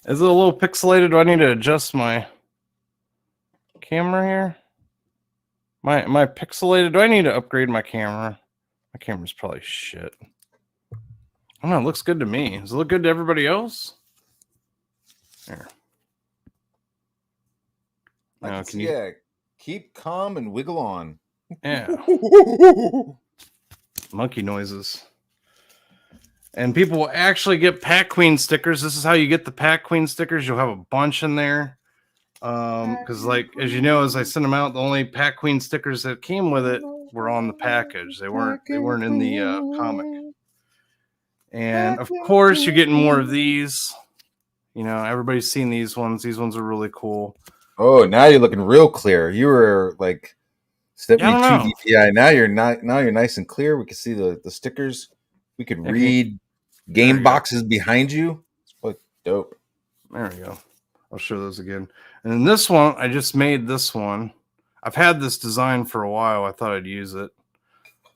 Is it a little pixelated? Do I need to adjust my camera here? My pixelated? Do I need to upgrade my camera? My camera's probably shit. I don't know. It looks good to me. Does it look good to everybody else? There. Now, can you? Keep calm and wiggle on. Yeah. Monkey noises. And people will actually get Pack Queen stickers. This is how you get the Pack Queen stickers. You'll have a bunch in there. Because, like, as you know, as I sent them out, the only Pack Queen stickers that came with it were on the package. They weren't in the comic. And of course, you're getting more of these. Everybody's seen these ones. These ones are really cool. Oh, now you're looking real clear. You were like 72 DPI. Now you're not. Now you're nice and clear. We can see the stickers. We could read game boxes behind you. It's quite dope. There we go. I'll show those again. And then this one, I just made this one. I've had this design for a while. I thought I'd use it.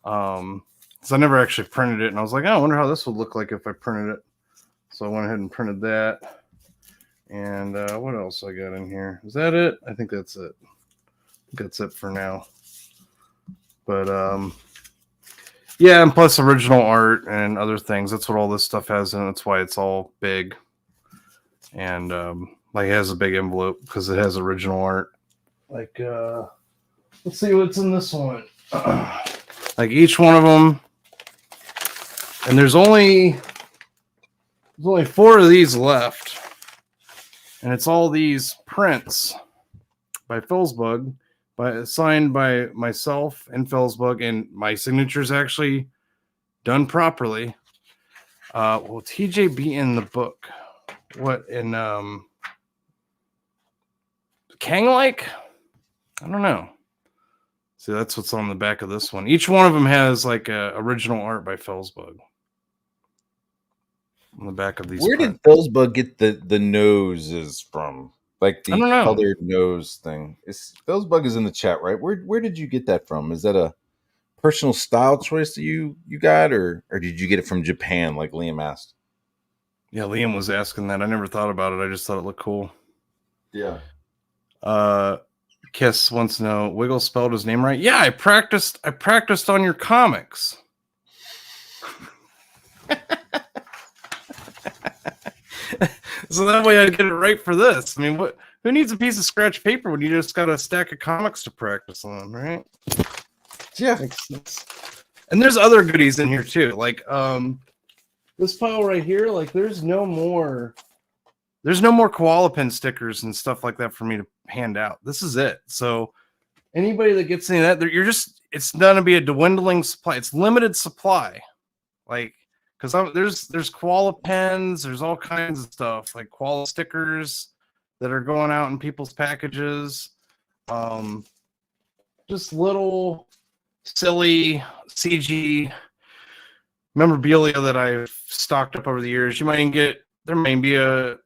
Because I never actually printed it. And I was like, I wonder how this would look like if I printed it. So I went ahead and printed that. And what else I got in here? Is that it? I think that's it. That's it for now. But yeah, and plus original art and other things. That's what all this stuff has, and that's why it's all big. And like it has a big envelope because it has original art. Like let's see what's in this one. Like each one of them, and there's only 4 of these left. And it's all these prints by Philsbug, signed by myself and Philsbug, and my signature's actually done properly. Will TJ be in the book? What in Kang-like? I don't know. See, that's what's on the back of this one. Each one of them has like original art by Philsbug. On the back of these. Where did Philsbug get the noses from? Like the colored nose thing. Philsbug is in the chat, right? Where did you get that from? Is that a personal style choice that you got, or did you get it from Japan, like Liam asked? Yeah, Liam was asking that. I never thought about it. I just thought it looked cool. Yeah. Kiss wants to know, Wiggle spelled his name right? Yeah, I practiced on your comics. So that way I'd get it right for this. I mean, who needs a piece of scratch paper when you just got a stack of comics to practice on, right? Yeah. Makes sense. And there's other goodies in here too. Like this pile right here, like there's no more koala pin stickers and stuff like that for me to hand out. This is it. So anybody that gets any of that, it's gonna be a dwindling supply. It's limited supply. Like, because there's koala pens, there's all kinds of stuff like koala stickers that are going out in people's packages. Just little silly CG memorabilia that I've stocked up over the years. You might even get, there may be a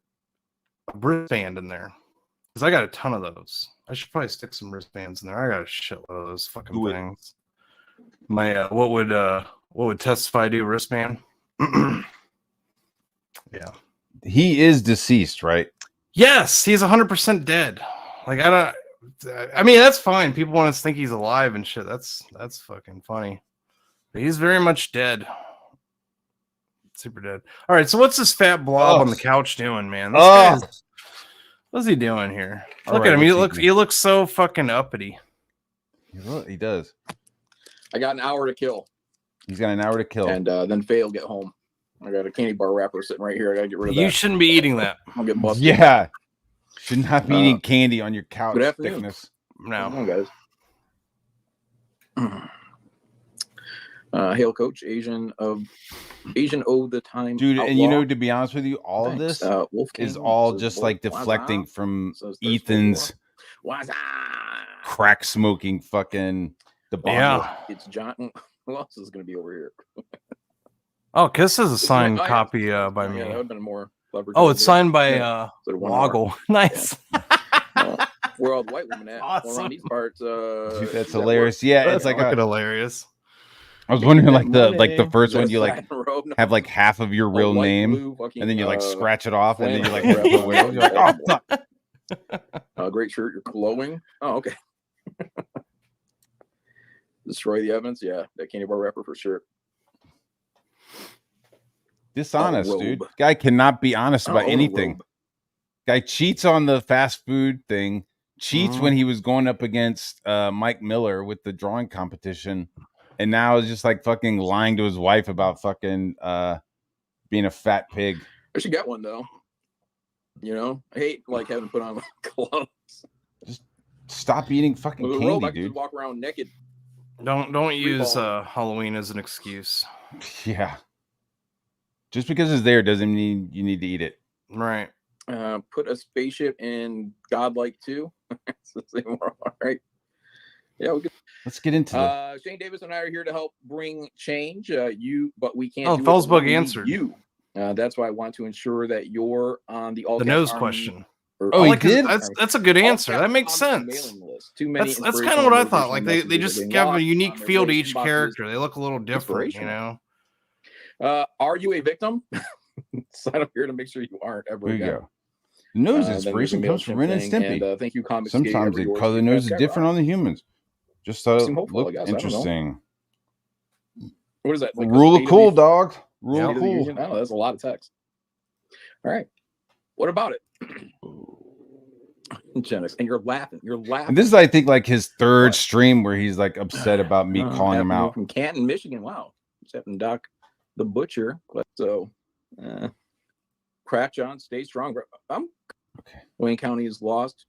wristband in there because I got a ton of those. I should probably stick some wristbands in there. I got a shitload of those fucking things. My what would Testify do wristband? Yeah, he is deceased, right? yes, he's 100% dead. Like I mean, that's fine. People want to think he's alive and shit. That's fucking funny. But he's very much dead. Super dead. All right, so what's this fat blob on the couch doing, man? This guy's, what's he doing here? Look at him. He looks so fucking uppity. He does. I got an hour to kill. He's got an hour to kill. And then Faye will get home. I got a candy bar wrapper sitting right here. I gotta get rid of that. You shouldn't be eating that. I'll get busted. Yeah. Should not be eating candy on your couch. Good afternoon. No. Come on, guys. Hail, Coach. Asian of the time. Dude, outlaw. and you know, to be honest with you, all of Thanks. this Wolfgang is all says, just "Wolf, like what's deflecting up?" from Says Thirsty Ethan's Wolf. What's up? crack smoking fucking the bomb. Yeah. It's John. Who else is going to be over here? Oh, Kiss is a This is signed my- oh, yeah. copy by me. Yeah, that would have been more clever. Oh, it's signed by Sort of 1 hour. Woggle. Nice. Where all the white women at? Well, Awesome. around these parts. Dude, that's that hilarious. Yeah, That's it's like fucking hilarious. I was wondering like the Money. first one Just you like satin robe. No. have like half of your A real light name blue fucking, and then you like scratch it off and then you like flannel rip the wheel. You're like, oh fuck. Great shirt. You're glowing. Oh, okay. Destroy the evidence. Yeah, that candy bar wrapper for sure. Dishonest, robe. dude. Guy cannot be honest about Oh, anything. robe. Guy cheats on the fast food thing. Cheats when he was going up against Mike Miller with the drawing competition, and now is just like fucking lying to his wife about fucking being a fat pig. I should get one though. You know, I hate like having to put on clothes. Just stop eating fucking With a robe, I candy, can dude. just walk around naked. Don't use ball. Halloween as an excuse. Yeah. Just because it's there doesn't mean you need to eat it. Right. Put a spaceship in Godlike 2. All right. Yeah, we could. Let's get into it. Shane Davis and I are here to help bring change. But we can't. Oh, do it Fellsbug when we answered. you. That's why I want to ensure that you're on the all The nose question. Oh, he Like, 'cause did? that's a good answer. That makes Mailing sense. list. Too many That's kind of what I thought. inspirational Like they messages just are being give a lost unique on their feel to race each inboxes. character. They look a little different, you Inspirational. know. Are you a victim? Sign up here to make sure you aren't ever There you again. go. The nose Then there's a inspiration comes from MailChimp Ren and thing, Stimpy. And, thank you, Comics. Sometimes they color the nose is different on the humans. Just so Seem it hopeful, I look guess. I don't know. interesting. What is that? Like Rule the of cool, state dog. Rule State of of the cool. Union? Oh, that's a lot of text. All right. What about it? Genix. And you're laughing. You're laughing. And this is, I think, like his third What? stream where he's like upset about me calling him out. From Canton, Michigan. Wow. Just happened to Doc the Butcher. So, Crack John, stay strong. Okay. Wayne County is lost.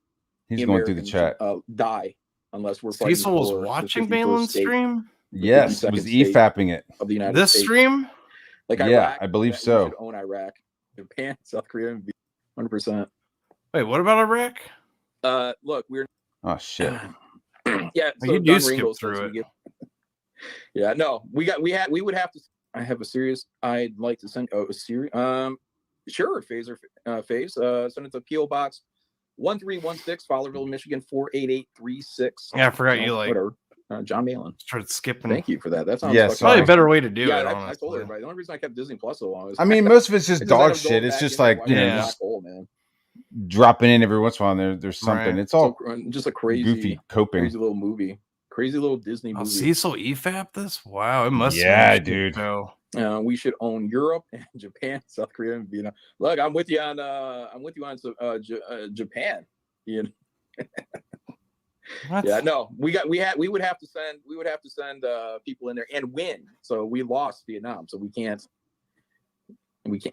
He's going through the chat. Die unless we're fighting Cecil was for the watching 51st Balin's state stream. Yes, it was EFAPing it. of the United This States. stream. Like Yeah, Iraq, I believe that we so. should own Iraq, Japan, South Korea, and 100%. Wait, what about Iraq? Look, we're Oh shit. yeah. So You Don do skip Ringo says through we it. get- yeah, no, we would have to. I have a serious. I'd like to send a serious. Sure, phase. Send it to PO Box 1316, Fowlerville, Michigan 48836. Yeah, I forgot you like whatever. John Malin. started skipping. Thank you for that. That sounds Yeah, fucking sorry. Probably a awesome. better way to do Yeah, it. I Honestly. told everybody. The only reason I kept Disney Plus so long is I mean, most of it's just I just ended dog up shit. going It's back just in like, and you know, Yeah. watching just Black Hole, man. dropping in every once in a while. There's something. Right. It's all Just a crazy, goofy coping. crazy little movie, crazy little Disney Oh, movie. Cecil EFAP this? Wow, it must. Yeah, have been a shit dude. show. We should own Europe and Japan, South Korea, and Vietnam. Look, I'm with you on. Japan. You know? What? Yeah, no, we would have to send people in there and win. So we lost Vietnam, so we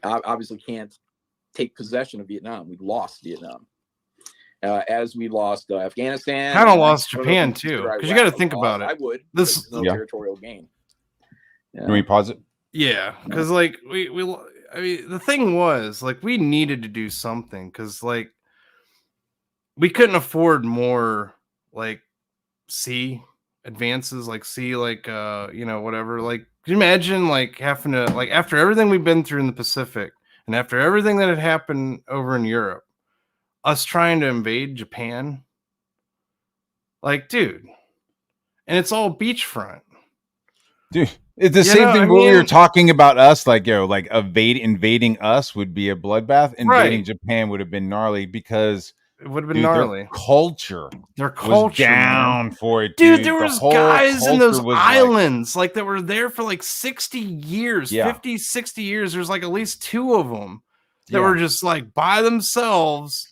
obviously can't take possession of Vietnam. We lost Vietnam. As we lost Afghanistan. Kinda and lost I don't know if Japan, you consider too, 'cause you Iraq gotta a think loss. about it. I would. This- There's no Yeah. territorial gain. Yeah. Can we pause it? Yeah, because like I mean, the thing was like we needed to do something because like we couldn't afford more like sea advances, like see like whatever. Like, can you imagine like having to like after everything we've been through in the Pacific and after everything that had happened over in Europe, us trying to invade Japan? Like, dude, and it's all beachfront. Dude, it's the same thing we were talking about us, like, like invading us would be a bloodbath. Invading Japan would have been gnarly because it would have been gnarly. Their culture was down for it, dude. There was guys in those islands like that were there for like 60 years, 50, 60 years. There's like at least 2 of them that were just like by themselves,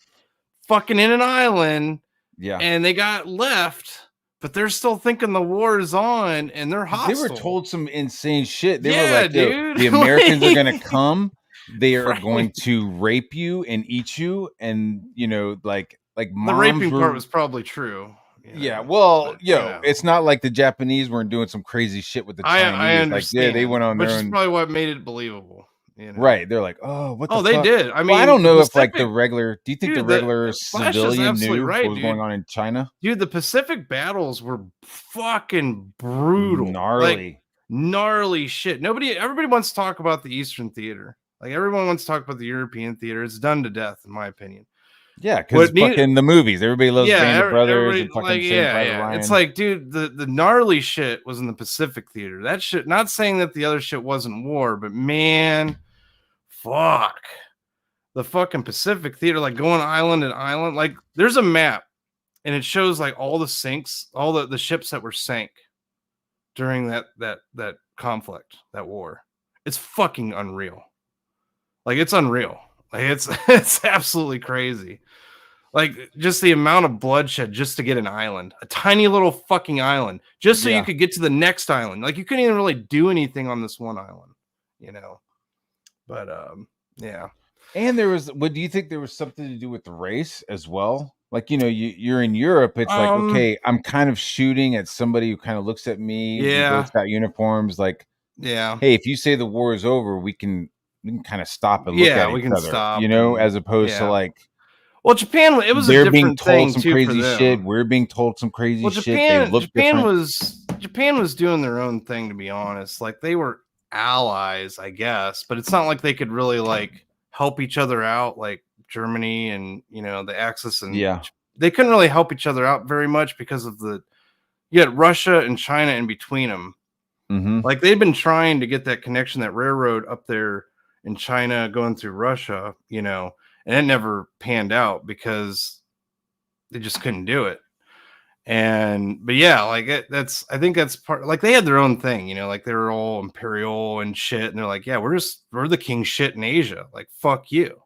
fucking in an island. Yeah, and they got left. But they're still thinking the war is on, and they're hostile. They were told some insane shit. They were like, dude, the Americans are going to come. They are going to rape you and eat you. And, like the raping part was probably true. Yeah. Well, it's not like the Japanese weren't doing some crazy shit with the Chinese. I understand. Like, they went on their own. Which is probably what made it believable. Right. They're like, oh, what the fuck? They did. I mean, I don't know if like the regular, do you think the regular civilian knew what was going on in China? Dude, the Pacific battles were fucking brutal. Gnarly shit. Everybody wants to talk about the Eastern Theater. Like everyone wants to talk about the European theater. It's done to death, in my opinion. Yeah, because fucking the movies. Everybody loves Band of Brothers and fucking Ryan. It's like, dude, the gnarly shit was in the Pacific Theater. That shit, not saying that the other shit wasn't war, but man, fuck. The fucking Pacific Theater, like going island and island. Like there's a map and it shows like all the sinks, all the ships that were sank during that conflict, that war. It's fucking unreal. Like it's unreal. Like it's absolutely crazy. Like just the amount of bloodshed just to get an island, a tiny little fucking island, just so you could get to the next island. Like you couldn't even really do anything on this one island, But yeah. And there was. What do you think there was something to do with the race as well? Like you're in Europe. It's like okay, I'm kind of shooting at somebody who kind of looks at me. Yeah, it's got uniforms. Like hey, if you say the war is over, we can kind of stop and look at each other. Stop, as opposed to like. Well, Japan, it was they're a being different told some thing crazy shit. We're being told some crazy shit. Japan was doing their own thing, to be honest. Like they were allies, I guess, but it's not like they could really like help each other out, like Germany and the Axis, and they couldn't really help each other out very much because of you had Russia and China in between them. Mm-hmm. Like they'd been trying to get that connection, that railroad up there in China going through Russia, and it never panned out because they just couldn't do it. But yeah, like I think that's part, like they had their own thing, like they were all imperial and shit. And they're like, yeah, we're the king shit in Asia. Like, fuck you.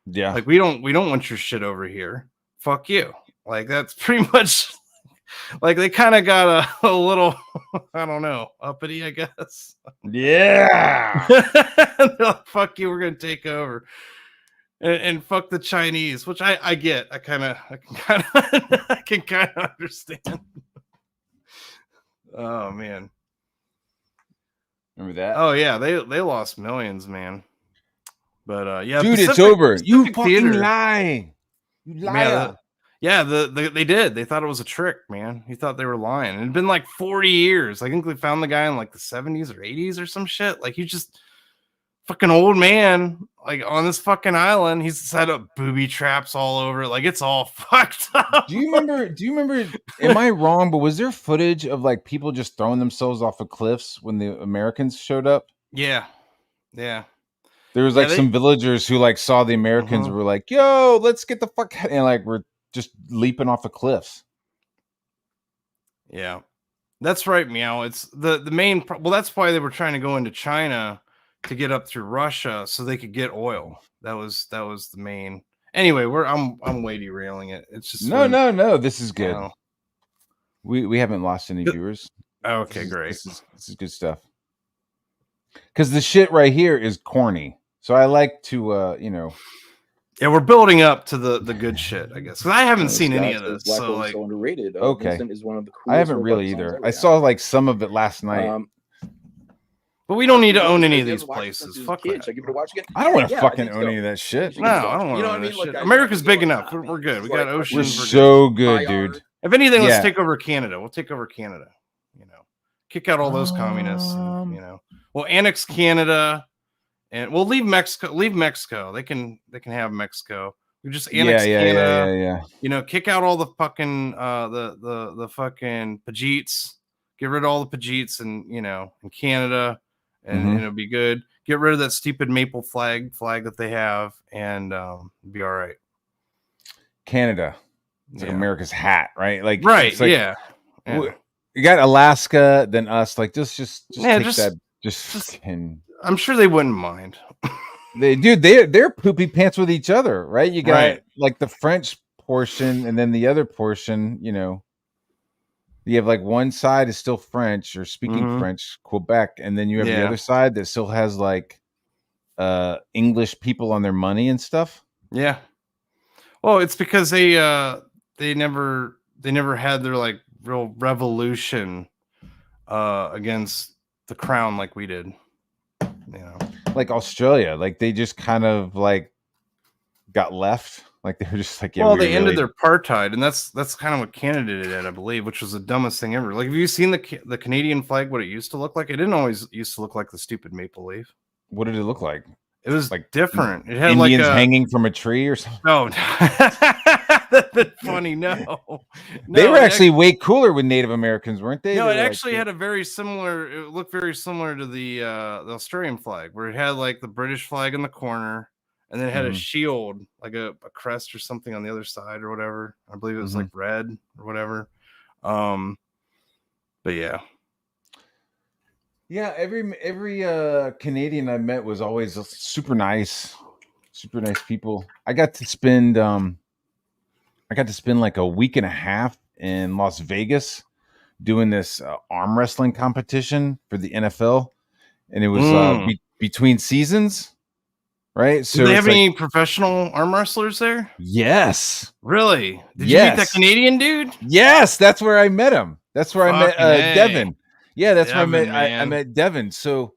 Yeah. Like we don't want your shit over here. Fuck you. Like, that's pretty much like they kind of got a little, I don't know, uppity, I guess. Yeah. They're like, fuck you. We're going to take over. And fuck the Chinese, which I get. I can kind of understand. Oh man. Remember that? Oh yeah, they lost millions, man. But yeah, dude, it's over. You fucking lie. You liar. Yeah, they did. They thought it was a trick, man. He thought they were lying. It had been like 40 years. I think they found the guy in like the 70s or 80s or some shit. Like, he just fucking old man, like on this fucking island. He's set up booby traps all over. Like, it's all fucked up. Do you remember? Am I wrong? But was there footage of like people just throwing themselves off of cliffs when the Americans showed up? Yeah. There was like some villagers who like saw the Americans and were like, "Yo, let's get the fuck out," and like we're just leaping off the cliffs. Yeah, that's right, Meow. It's the main. Well, that's why they were trying to go into China to get up through Russia so they could get oil. That was the main. Anyway, I'm way derailing it. It's just no. This is good. We haven't lost any viewers. Okay, great. This is good stuff. Because the shit right here is corny. So I like to Yeah, we're building up to the good shit, I guess. Because I haven't seen any of this. Black so like, so underrated. Okay, Vincent is one of the I haven't really either. I saw like some of it last night. But we don't need to own any of these places. Fuck that. Should I give it a watch again? I don't want to fucking own any of that shit. No, I don't want to own that shit. America's big enough. We're good. We got oceans. We're so good, dude. If anything, let's take over Canada. We'll take over Canada. Kick out all those communists, and, we'll annex Canada, and we'll leave Mexico. Leave Mexico. They can have Mexico. We just annex Canada. Yeah. Kick out all the fucking the fucking Pajeets. Get rid of all the Pajeets and in Canada, and it'll be good. Get rid of that stupid maple flag that they have, and be all right. Canada. It's like America's hat, right? Like right, like, yeah. You got Alaska, then us. Like just take that. I'm sure they wouldn't mind. They're poopy pants with each other, right? You got like the French portion, and then the other portion, you have like one side is still French or speaking French, Quebec, and then you have the other side that still has like English people on their money and stuff. Yeah. Well, it's because they never had their like real revolution against the crown like we did. Like Australia, like they just kind of like got left. Like they were just like, they ended their apartheid, and that's kind of what Canada did, I believe, which was the dumbest thing ever. Like, have you seen the Canadian flag? What it used to look like? It didn't always used to look like the stupid maple leaf. What did it look like? It was like different. It had Indians like hanging from a tree or something. No, that's funny. No, they were actually way cooler with Native Americans, weren't they? No, it actually had a very similar. It looked very similar to the Australian flag, where it had like the British flag in the corner, and then it had a shield, like a crest or something on the other side or whatever. I believe it was like red or whatever. But yeah. Yeah, every Canadian I met was always super nice people. I got to spend like a week and a half in Las Vegas doing this arm wrestling competition for the NFL, and it was between seasons, right? So do they have any professional arm wrestlers there? Yes. Really? Did you meet that Canadian dude? Yes, that's where I met him. That's where I met Devin. Yeah, that's where I met Devin. So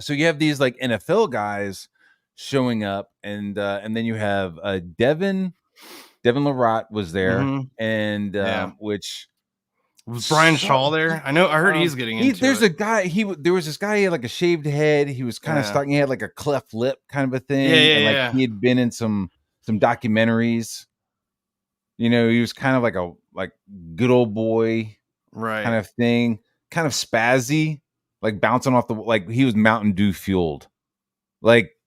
you have these like NFL guys showing up, and then you have Devin Larratt was there, and which was Brian Shaw there? I heard he's getting into there's a guy. There was this guy. He had like a shaved head. He was kind of stuck. He had like a cleft lip kind of a thing. And he had been in some documentaries. He was kind of like a good old boy, right, kind of thing. Kind of spazzy, like bouncing off he was Mountain Dew fueled. Like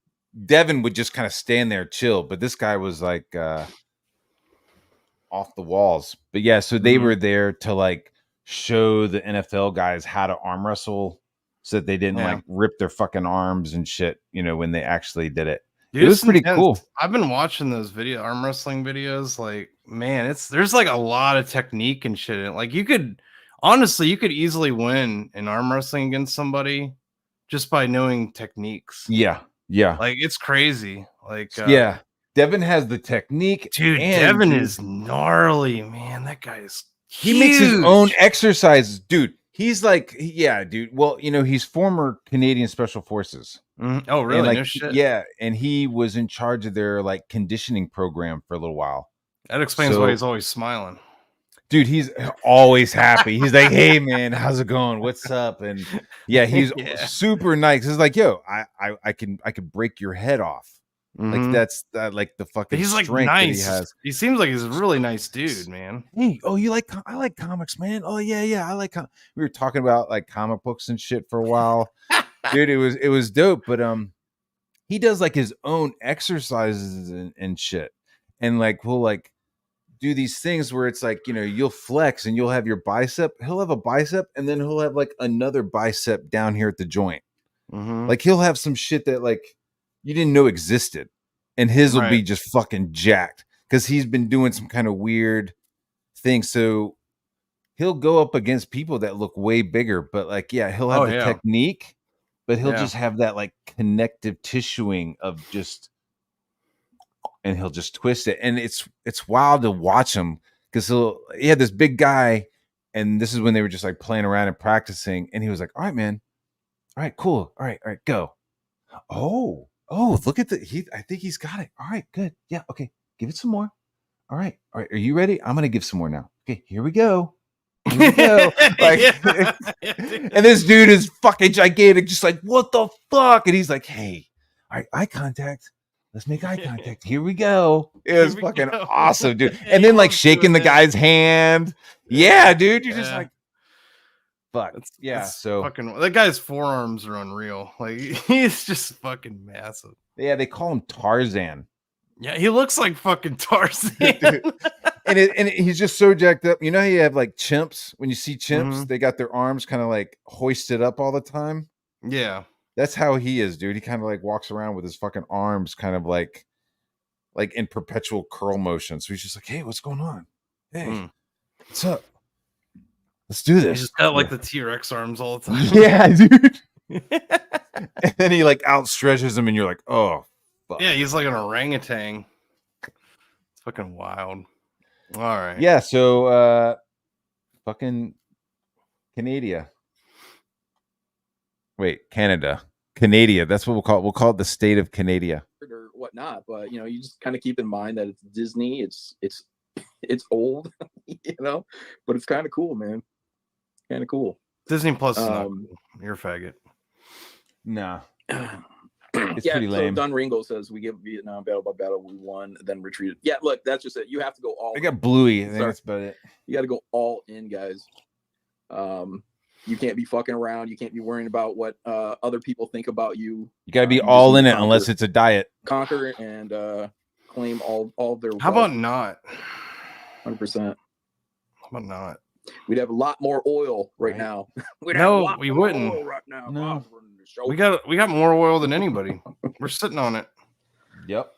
Devin would just kind of stand there chill, but this guy was like off the walls. But yeah, so they were there to like show the NFL guys how to arm wrestle so that they didn't like rip their fucking arms and shit, when they actually did it. Dude, it was pretty cool. I've been watching those arm wrestling videos. Like, man, there's like a lot of technique and shit in it. Like you could easily win in arm wrestling against somebody just by knowing techniques. Yeah. Like it's crazy. Like Devin has the technique. Dude, Devin is gnarly, man. That guy is huge. He makes his own exercises. Dude, he's like, dude. Well, he's former Canadian Special Forces. Oh, really? Like, no shit. Yeah, and he was in charge of their like conditioning program for a little while. That explains why he's always smiling. Dude, he's always happy. He's like, "Hey, man, how's it going? What's up?" And he's super nice. He's like, "Yo, I can break your head off." Like that's like the fucking. He's like nice. That he has. He seems like he's a really nice dude, man. Hey, I like comics, man. Oh yeah, I like. We were talking about like comic books and shit for a while, dude. It was dope, but he does like his own exercises and shit, and like we'll like do these things where it's like you'll flex and you'll have your bicep. He'll have a bicep, and then he'll have like another bicep down here at the joint. Like he'll have some shit that like you didn't know existed, and his will be just fucking jacked because he's been doing some kind of weird thing. So he'll go up against people that look way bigger, but like he'll have the technique, but he'll just have that like connective tissuing of just. And he'll just twist it, and it's wild to watch him because he had this big guy, and this is when they were just like playing around and practicing, and he was like, "All right, man, all right, cool, all right, go." Oh, look at I think he's got it. All right, good, yeah, okay, give it some more. All right, are you ready? I'm gonna give some more now. Okay, here we go. Here we go. Like, and this dude is fucking gigantic, just like, what the fuck? And he's like, hey, all right, eye contact. Let's make eye contact. Here we go. It was fucking awesome, dude. And then like shaking the guy's hand. Yeah, dude. You're just like, fuck. So fucking that guy's forearms are unreal. Like he's just fucking massive. Yeah, they call him Tarzan. Yeah, he looks like fucking Tarzan. and he's just so jacked up. You know how you have like chimps? When you see chimps, they got their arms kind of like hoisted up all the time. Yeah. That's how he is, dude. He kind of like walks around with his fucking arms kind of like in perpetual curl motion. So he's just like, hey, what's going on? Hey, what's up? Let's do this. He's just got like the T-Rex arms all the time. Yeah, dude. And then he like outstretches him and you're like, oh, fuck. Yeah, he's like an orangutan. It's fucking wild. All right. Yeah, so fucking Canada. Wait, Canada. That's what we'll call it. We'll call it the state of Canada. Or whatnot, but you know, you just kind of keep in mind that it's Disney. It's old, you know, but it's kind of cool, man. Kind of cool. Disney Plus is not cool. You're a faggot. Nah. It's pretty lame. So Don Ringo says we give Vietnam battle by battle, we won, then retreated. Yeah, look, that's just it. You have to go all. I got Bluey. I think that's about it. You got to go all in, guys. You can't be fucking around. You can't be worrying about what other people think about you. You got to be all in it, unless it's a diet. Conquer and claim all their. How about not? 100%. How about not? We'd have a lot more oil right now. No, we wouldn't. Right now. No. We got more oil than anybody. We're sitting on it. Yep.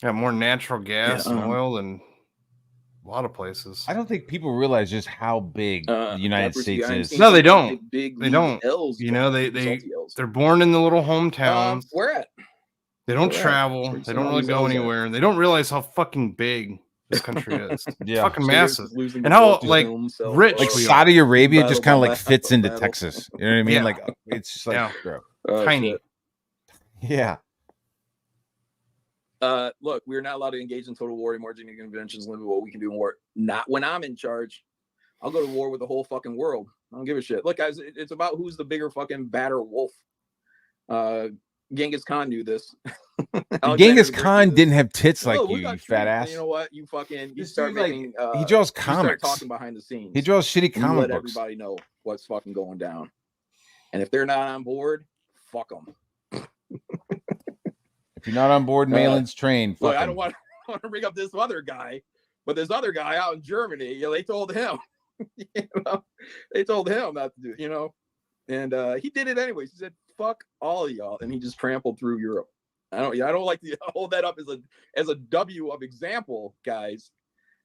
Got more natural gas and oil than a lot of places. I don't think people realize just how big the United States is. No, they don't. Big they don't. L's, you know, they're born in the little hometowns. Where at? They don't travel. They don't really go anywhere. They don't realize how fucking big this country is. Yeah, fucking massive. And how like rich, like Saudi Arabia just kind of like fits into Texas. You know what I mean? Yeah. Like it's just like tiny. Yeah. Look, we're not allowed to engage in total war anymore. Geneva Conventions limit what we can do in war. Not when I'm in charge. I'll go to war with the whole fucking world. I don't give a shit. Look, guys, it's about who's the bigger fucking badder wolf. Genghis Khan knew this. Genghis Khan didn't have tits like you fat ass. You know what? You start making. He draws comics. Talking behind the scenes. He draws shitty comic let books. Everybody know what's fucking going down. And if they're not on board, fuck them. If you're not on board Malin's train, fuck look, him. I don't want to bring up this other guy, but this other guy out in Germany, you know, they told him, they told him not to do, you know, and he did it anyways. He said, "Fuck all of y'all," and he just trampled through Europe. I don't like to hold that up as a W of example, guys.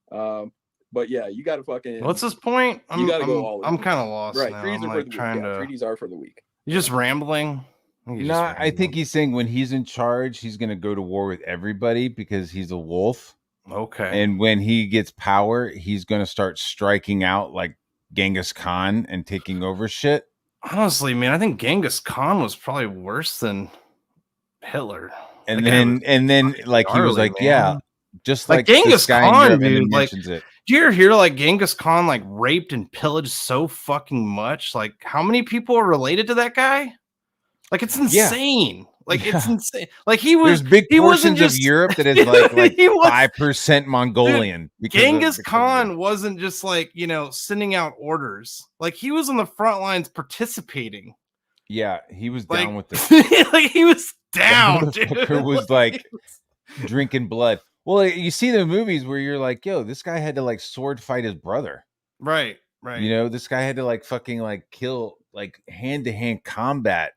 But yeah, you got to fucking. What's his point? You got to go all in. I'm kind of lost. Right, now. treaties I'm are like for the week. Treaties are for the week. You're just rambling. No, I think he's saying when he's in charge, he's going to go to war with everybody because he's a wolf. Okay. And when he gets power, he's going to start striking out like Genghis Khan and taking over shit. Honestly, man, I think Genghis Khan was probably worse than Hitler. And then like he was like, man. Yeah, just like Genghis Khan, dude. Like, it. do you ever hear like Genghis Khan like raped and pillaged so fucking much? Like, how many people are related to that guy? Like, it's insane. Yeah. Like, it's insane. Like, there's big portions of Europe that is like 5% Mongolian. Dude, Genghis Khan wasn't just like, you know, sending out orders. Like, he was on the front lines participating. Yeah, he was like, down with this. Like, he was down, dude. Was like drinking blood. Well, you see the movies where you're like, yo, this guy had to like sword fight his brother. Right. You know, this guy had to like fucking like kill like hand-to-hand combat.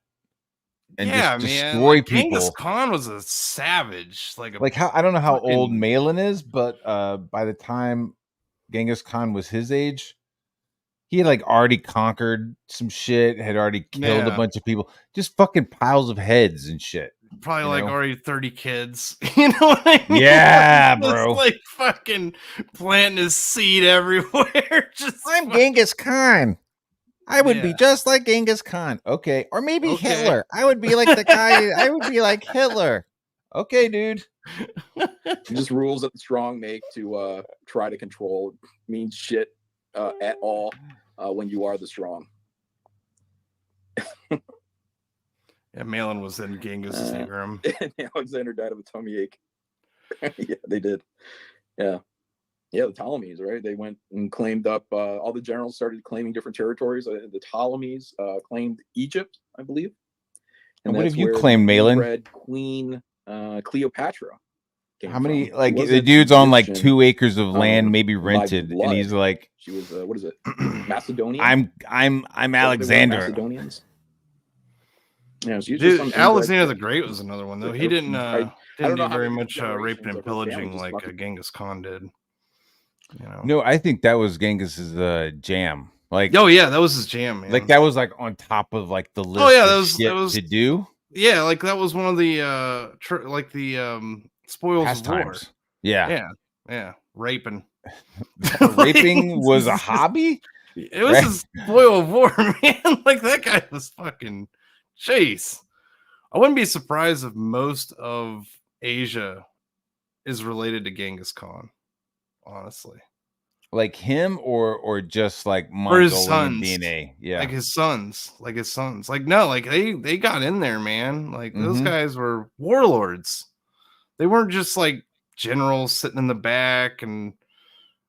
And just destroy like, people. Genghis Khan was a savage. Like how I don't know how old Malin is, but by the time Genghis Khan was his age, he had like already conquered some shit, had already killed a bunch of people, just fucking piles of heads and shit. Probably like already 30 kids. You know what I mean? Yeah, bro. Like fucking planting his seed everywhere. I'm Genghis Khan. I would be just like Genghis Khan. Okay. Or maybe Hitler. I would be like the guy. I would be like Hitler. Okay, dude. Just rules that the strong make to try to control means shit at all when you are the strong. Yeah, Malin was in Genghis' harem. And Alexander died of a tummy ache. Yeah, they did. Yeah. Yeah, the Ptolemies, right? They went and claimed up, all the generals started claiming different territories. The Ptolemies claimed Egypt, I believe. And what that's have you where claimed, the Malin? inbred Queen Cleopatra came How many, from. like, She the wasn't dude's on like Egyptian, 2 acres of land, maybe by rented, and he's blood. like, She was, what is it? Macedonian? I'm What they were, Alexander. Macedonians? Yeah, she was just Dude, some inbred Alexander the chick. Great was another one though. I He didn't don't do know how very many much raping generations and of her family pillaging just like fucking- Genghis Khan did. You know. No, I think that was Genghis's jam. Like, Oh yeah, that was his jam, man. like that was like on top of like the list. Oh yeah, of that was shit to do. Yeah, like that was one of the spoils Pastimes. of war. Yeah. Yeah. Raping. Raping was a hobby? It was a spoil of war, man. Like that guy was fucking chase. I wouldn't be surprised if most of Asia is related to Genghis Khan, honestly. Like him or just like Or his Mongolian sons. DNA. Yeah. Like his sons. Like no, like they got in there, man. Like those guys were warlords. They weren't just like generals sitting in the back and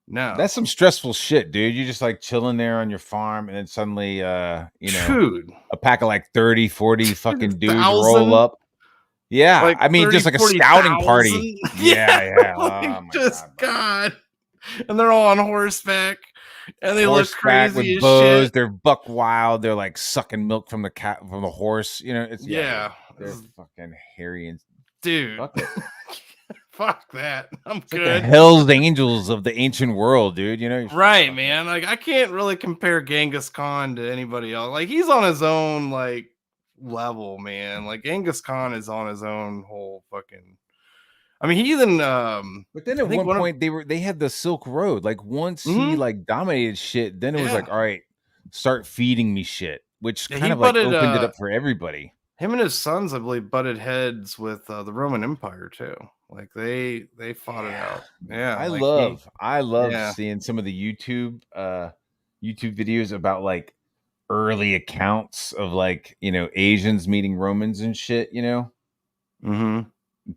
no. That's some stressful shit, dude. You're just like chilling there on your farm and then suddenly Dude. a pack of like 30, 40 fucking dudes 1,000? roll up. Yeah. Like I mean 30, just like a 40,000? scouting party. Yeah. Like, Oh my just God. And they're all on horseback and they look Horseback crazy with as bows. shit. They're buck wild. They're like sucking milk from the horse. You know, it's Yeah. They're fucking hairy and Dude. fuck it. Fuck that. I'm It's good. like the Hell's Angels of the ancient world, dude. You know, Right, man. Like I can't really compare Genghis Khan to anybody else. Like he's on his own like level, man. Like Genghis Khan is on his own whole fucking. I mean, he even. But then at one point they had the Silk Road. Like once he like dominated shit, then it was like, all right, start feeding me shit, which kind of like opened it up for everybody. Him and his sons, I believe, butted heads with the Roman Empire too. Like they fought it out. Yeah, I love seeing some of the YouTube videos about like early accounts of like Asians meeting Romans and shit.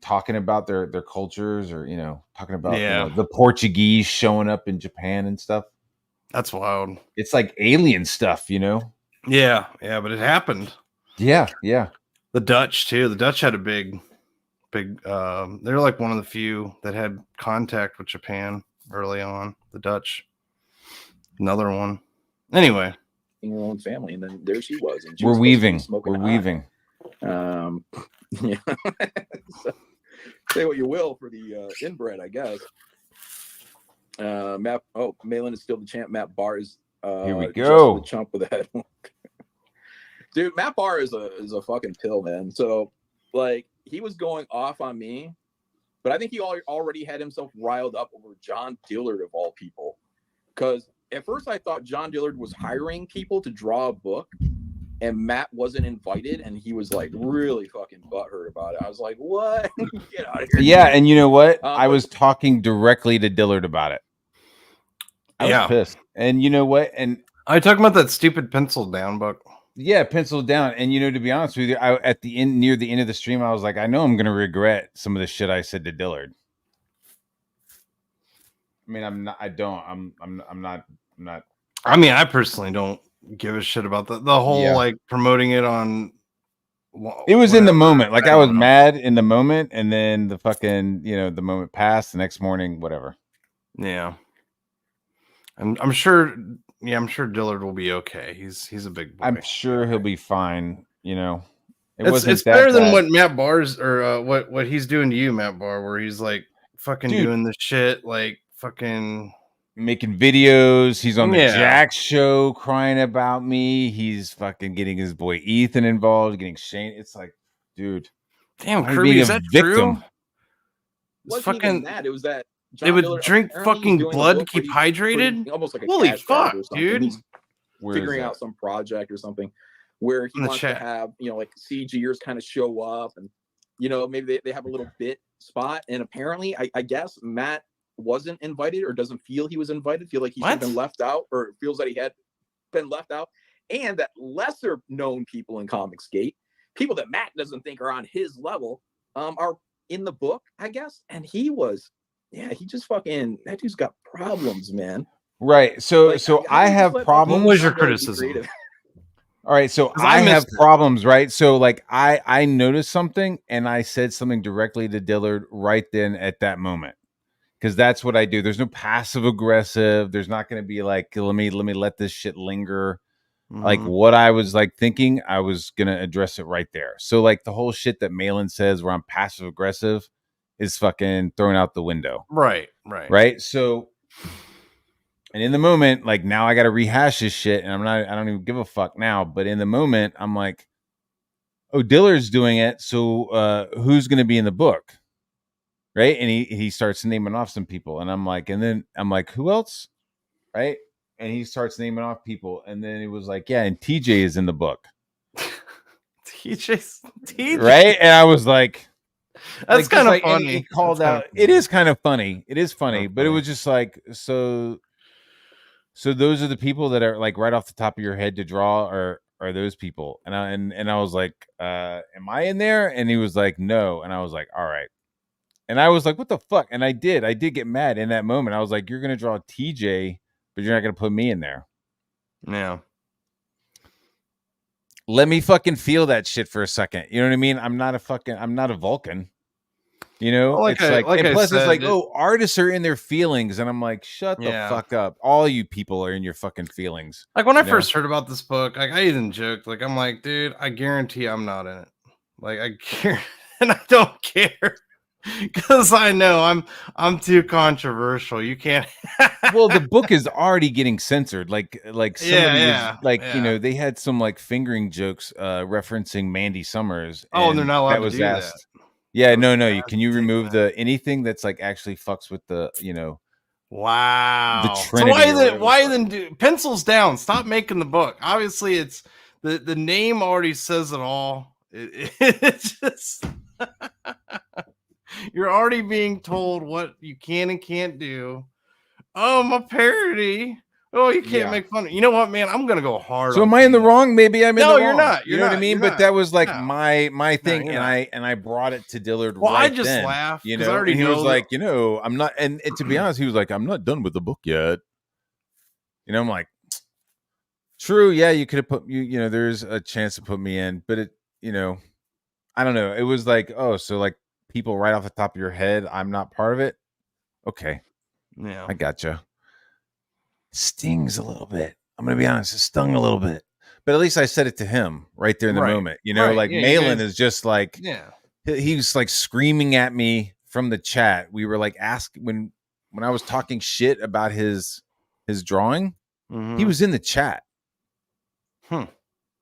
Talking about their cultures, or talking about the Portuguese showing up in Japan and stuff. That's wild. It's like alien stuff, Yeah, but it happened. Yeah. The Dutch too. The Dutch had a big they're like one of the few that had contact with Japan early on. The Dutch. Another one. Anyway. In her own family, and then there she was. And we're weaving. We're weaving. Yeah. So, say what you will for the inbred, I guess. Malin is still the champ. Matt Barr is here we go. The chump with a head. Dude, Matt Barr is a fucking pill, man. So like he was going off on me, but I think he already had himself riled up over John Dillard of all people. Because at first I thought John Dillard was hiring people to draw a book, and Matt wasn't invited, and he was like really fucking butthurt about it. I was like, what? Get out of here. Yeah, and you know what? I was talking directly to Dillard about it. I was pissed. And you know what? And I talking about that stupid pencil down book. Yeah, penciled down. And to be honest with you, near the end of the stream, I was like, I know I'm gonna regret some of the shit I said to Dillard. I mean, I'm not. I mean, I personally don't give a shit about the whole like promoting it on. It was in the moment. Like I was mad in the moment, and then the fucking the moment passed. The next morning, whatever. Yeah, and I'm sure. Yeah, I'm sure Dillard will be okay. He's a big boy. I'm sure he'll be fine. It's better than what Matt Barr's or what he's doing to you, Matt Barr, where he's like fucking doing this shit, like fucking making videos. He's on the Jack show crying about me. He's fucking getting his boy Ethan involved, getting Shane. It's like, dude, damn, Kirby, is that true? It's fucking that. It was that. John Dillard, they would drink fucking blood to keep hydrated. Almost like a holy fuck, dude! He's figuring out some project or something where he wants to have like CGers kind of show up and you know, maybe they have a little bit spot. And apparently, I guess Matt wasn't invited or doesn't feel he was invited, feel like he should have been left out, or feels that he had been left out. And that lesser known people in Comicsgate, people that Matt doesn't think are on his level, are in the book, I guess. And he was, he just fucking, that dude's got problems, man. Right. So Like, so I have problems. What was your criticism? All right, so I have problems, right? So like I noticed something and I said something directly to Dillard right then at that moment. Because that's what I do. There's no passive aggressive. There's not going to be like, let me let this shit linger. Like what I was like thinking, I was going to address it right there. So like the whole shit that Malin says where I'm passive aggressive is fucking thrown out the window. Right. So, and in the moment, like now I got to rehash this shit and I don't even give a fuck now. But in the moment, I'm like, oh, Dillard's doing it. So who's going to be in the book? Right. And he starts naming off some people. And I'm like, who else? Right. And he starts naming off people. And then it was like, yeah, and TJ is in the book. TJ. Right. And I was like, that's kind of funny. He called out. It is kind of funny. It is funny, but it was just like, so those are the people that are like right off the top of your head to draw are those people. And I was like, am I in there? And he was like, no. And I was like, all right. And I was like, what the fuck? And I did get mad in that moment. I was like, you're going to draw TJ, but you're not going to put me in there. Yeah. Let me fucking feel that shit for a second. You know what I mean? I'm not a Vulcan. You know, well, it's like and plus it's like, oh, artists are in their feelings. And I'm like, shut the fuck up. All you people are in your fucking feelings. Like when I first heard about this book, like I even joked, like, I'm like, dude, I guarantee I'm not in it. Like I care and I don't care. Because I know I'm too controversial. You can't. Well, the book is already getting censored. Like somebody was like, you know, they had some like fingering jokes referencing Mandy Summers. Oh, and they're not allowed to do that. Yeah, no. Can you remove the anything that's like actually fucks with the, you know? Wow. The Trinity. So why then do pencils down? Stop making the book. Obviously, it's the name already says it all. It's just. You're already being told what you can and can't do. Oh, my parody. Oh, you can't make fun of. You know what, man? I'm gonna go hard. So am I in the wrong? Maybe I'm in the wrong. No, you're not. You know what I mean? But that was like my thing, and I brought it to Dillard. Well, right I just then, laughed. You know, I already he was like, you know, I'm not. And to be honest, he was like, I'm not done with the book yet. You know, I'm like, true. Yeah, you could have put you know, there's a chance to put me in, but it, you know, I don't know. It was like, oh, so like. People right off the top of your head, I'm not part of it. Okay. Yeah. I gotcha. Stings a little bit. I'm going to be honest. It stung a little bit. But at least I said it to him right there in the moment. You know, like Malin is just like, he's like screaming at me from the chat. We were like asking when I was talking shit about his drawing, he was in the chat.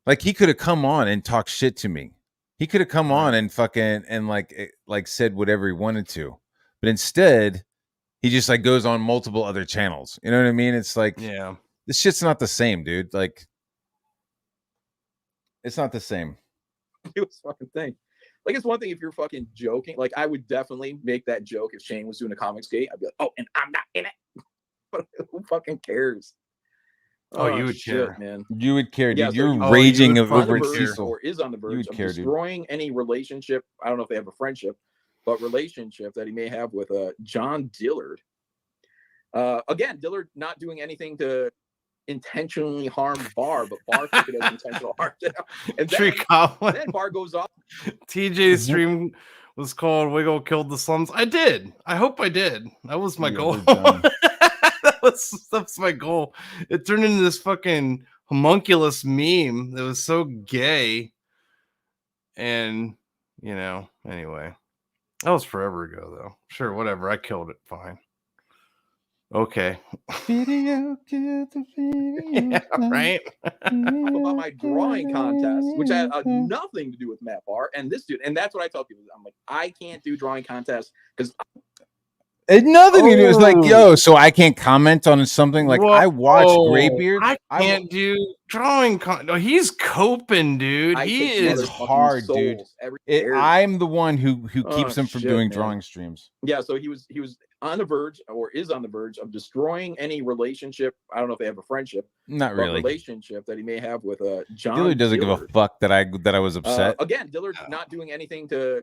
Like he could have come on and talked shit to me. He could have come on and fucking and like said whatever he wanted to, but instead he just like goes on multiple other channels. You know what I mean? It's like, this shit's not the same, dude. Like, it's not the same. Do this fucking thing. Like, it's one thing if you're fucking joking. Like, I would definitely make that joke if Shane was doing a Comicsgate. I'd be like, oh, and I'm not in it. But who fucking cares? Oh, you would care, man. You would care, dude. Yeah, so you're raging over Cecil, or is on the verge of destroying any relationship. I don't know if they have a friendship, but relationship that he may have with John Dillard. Again, Dillard not doing anything to intentionally harm Bar, but Bar took it as intentional harm. And then Bar goes off. TJ's stream was called "Wiggle Killed the Slums." I did. I hope I did. That was my goal. That's my goal. It turned into this fucking homunculus meme that was so gay. And, you know, anyway. That was forever ago, though. Sure, whatever. I killed it. Fine. Okay. Video killed the video. Yeah, right? About my drawing contest, which had nothing to do with Matt Barr and this dude. And that's what I tell people. I'm like, I can't do drawing contests because Nothing. It's like, yo, so I can't comment on something. Like, I watched Graybeard. I can't do drawing. No, he's coping, dude. He is hard, dude. I'm the one who keeps him from doing drawing streams. Yeah, so he was on the verge, or is on the verge of destroying any relationship. I don't know if they have a friendship, not really, relationship that he may have with John. Dillard doesn't give a fuck that I was upset. Again, Dillard not doing anything to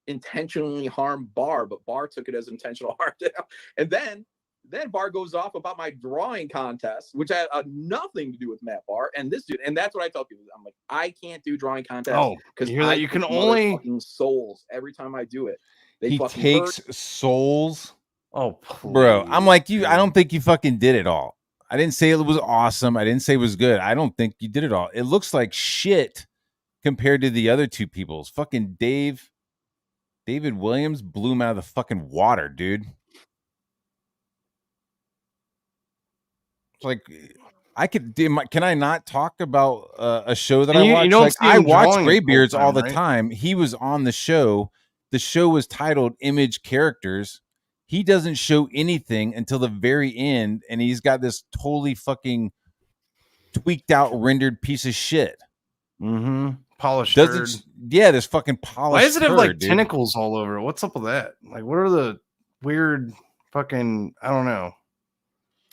intentionally harm Barr, but Barr took it as intentional harm to him. And then Barr goes off about my drawing contest, which had nothing to do with Matt Barr and this dude. And that's what I tell people. I'm like, I can't do drawing contests because you can only fucking souls every time I do it. He takes souls. Oh, please, bro. I'm like, I don't think you fucking did it all. I didn't say it was awesome. I didn't say it was good. I don't think you did it all. It looks like shit compared to the other two people's. Fucking David Williams blew him out of the fucking water, dude. It's like, can I not talk about a show that I watch? Like, I watch Graybeards all the time. He was on the show. The show was titled Image Characters. He doesn't show anything until the very end, and he's got this totally fucking tweaked out rendered piece of shit. Polished. Yeah, this fucking polished. Why does it have like tentacles all over? What's up with that? Like, what are the weird fucking? I don't know.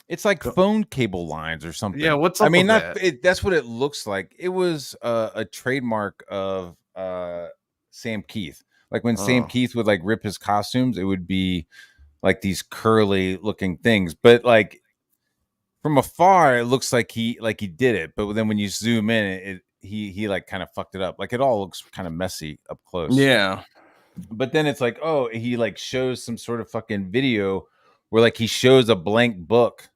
It's like phone cable lines or something. Yeah, what's up? I mean, that's what it looks like. It was a trademark of Sam Keith. Like when Sam Keith would like rip his costumes, it would be like these curly looking things. But like from afar, it looks like he did it. But then when you zoom in, he like kind of fucked it up. Like it all looks kind of messy up close. Yeah. But then it's like, oh, he like shows some sort of fucking video where like he shows a blank book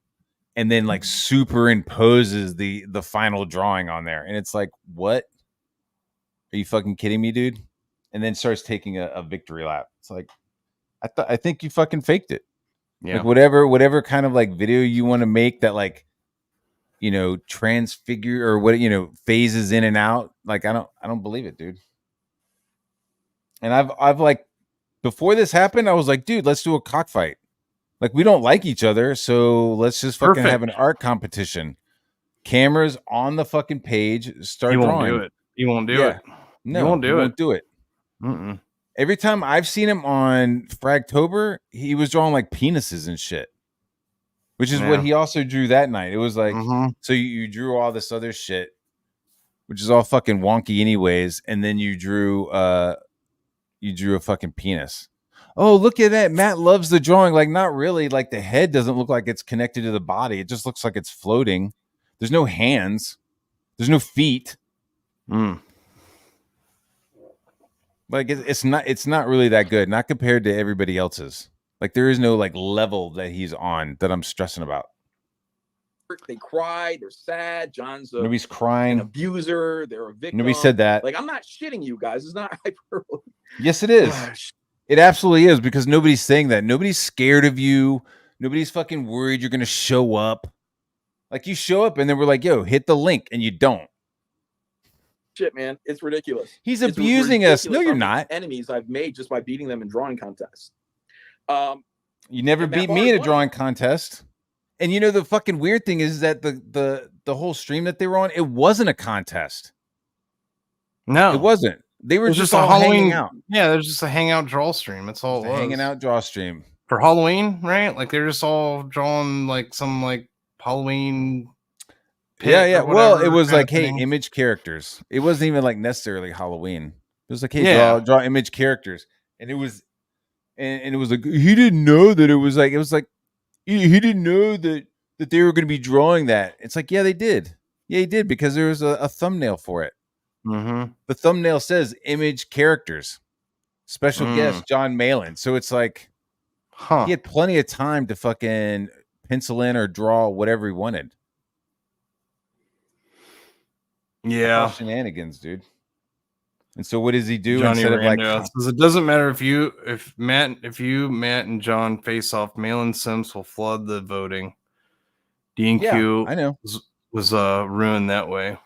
and then like superimposes the final drawing on there. And it's like, what? Are you fucking kidding me, dude? And then starts taking a victory lap. It's like, I think you fucking faked it. Yeah. Like whatever kind of like video you want to make that like, you know, transfigure or what, you know, phases in and out. Like, I don't believe it, dude. And I've like, before this happened, I was like, dude, let's do a cockfight. Like, we don't like each other, so let's just fucking have an art competition. Cameras on the fucking page, start drawing. You won't do it. No, you won't do it. Every time I've seen him on Fragtober, he was drawing like penises and shit, which is what he also drew that night. It was like, so you drew all this other shit, which is all fucking wonky anyways, and then you drew a fucking penis. Oh, look at that. Matt loves the drawing. Like, not really. Like, the head doesn't look like it's connected to the body. It just looks like it's floating. There's no hands. There's no feet. Like, it's not really that good. Not compared to everybody else's. Like, there is no, like, level that he's on that I'm stressing about. They cry. They're sad. John's nobody's crying. An abuser. They're a victim. Nobody said that. Like, I'm not shitting you guys. It's not hyperbole. Yes, it is. Gosh. It absolutely is, because nobody's saying that. Nobody's scared of you. Nobody's fucking worried you're going to show up. Like, you show up and then we're like, yo, hit the link, and you don't. Shit, man. It's ridiculous. He's abusing us. No, you're not. Enemies I've made just by beating them in drawing contests. You never beat me in a drawing contest. And you know, the fucking weird thing is that the whole stream that they were on, it wasn't a contest. No. It wasn't. They were just a all Halloween, hanging out. Yeah, there's just a hangout draw stream. That's all it was. Hanging out draw stream. For Halloween, right? Like, they're just all drawing like some like Halloween. Yeah. Well, it was like, hey, image characters. It wasn't even like necessarily Halloween. It was like, hey, draw image characters. And it was and it was like, he didn't know that it was like he didn't know that they were going to be drawing that. It's like, yeah, they did. Yeah, he did, because there was a thumbnail for it. The thumbnail says image characters, special guest John Malin. So it's like, he had plenty of time to fucking pencil in or draw whatever he wanted. Yeah, shenanigans, dude. And so what does he do? Johnny instead Rando of like, says, it doesn't matter if Matt and John face off, Malin Sims will flood the voting. D&Q I know was ruined that way.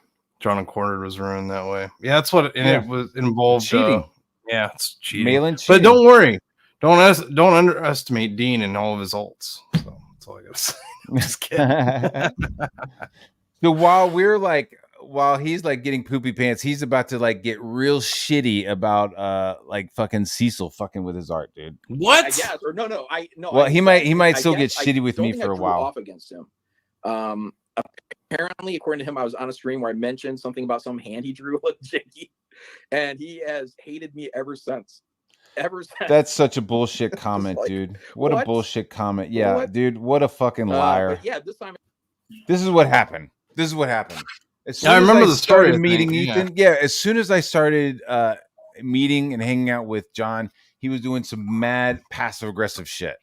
Drawn and quartered was ruined that way. Yeah, that's what it involved. Cheating. Yeah, it's cheating. Malin cheating. But don't worry. don't underestimate Dean and all of his ults. So that's all I gotta say. I'm just kidding. So while he's like getting poopy pants, he's about to like get real shitty about like fucking Cecil fucking with his art, dude. What? I guess, or no. Well, he might still get shitty with me for a while. Off against him. Apparently, according to him, I was on a stream where I mentioned something about some hand he drew with Jakey, and he has hated me ever since. That's such a bullshit comment, like, dude. What a bullshit comment. Yeah, What? dude, what a fucking liar. But yeah, this time. This is what happened. As soon I remember as the story, started I meeting think, Ethan. Yeah, as soon as I started meeting and hanging out with John, he was doing some mad passive aggressive shit.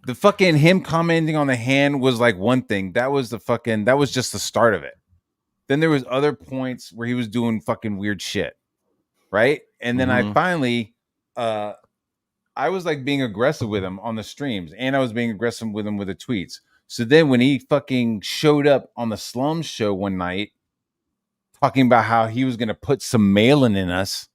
The fucking him commenting on the hand was like one thing. That was just the start of it. Then there was other points where he was doing fucking weird shit. Right? And then I finally I was like being aggressive with him on the streams, and I was being aggressive with him with the tweets. So then when he fucking showed up on the Slum show one night talking about how he was going to put some mail-in us,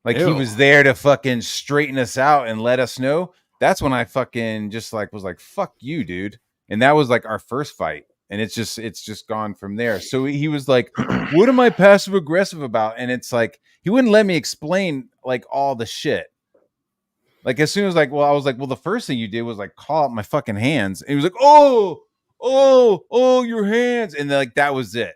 like he was there to fucking straighten us out and let us know, that's when I fucking just like was like, fuck you, dude. And that was like our first fight. And it's just gone from there. So he was like, what am I passive aggressive about? And it's like, he wouldn't let me explain like all the shit. Like as soon as I was like, well, the first thing you did was like call out my fucking hands. And he was like, oh, your hands. And like, that was it.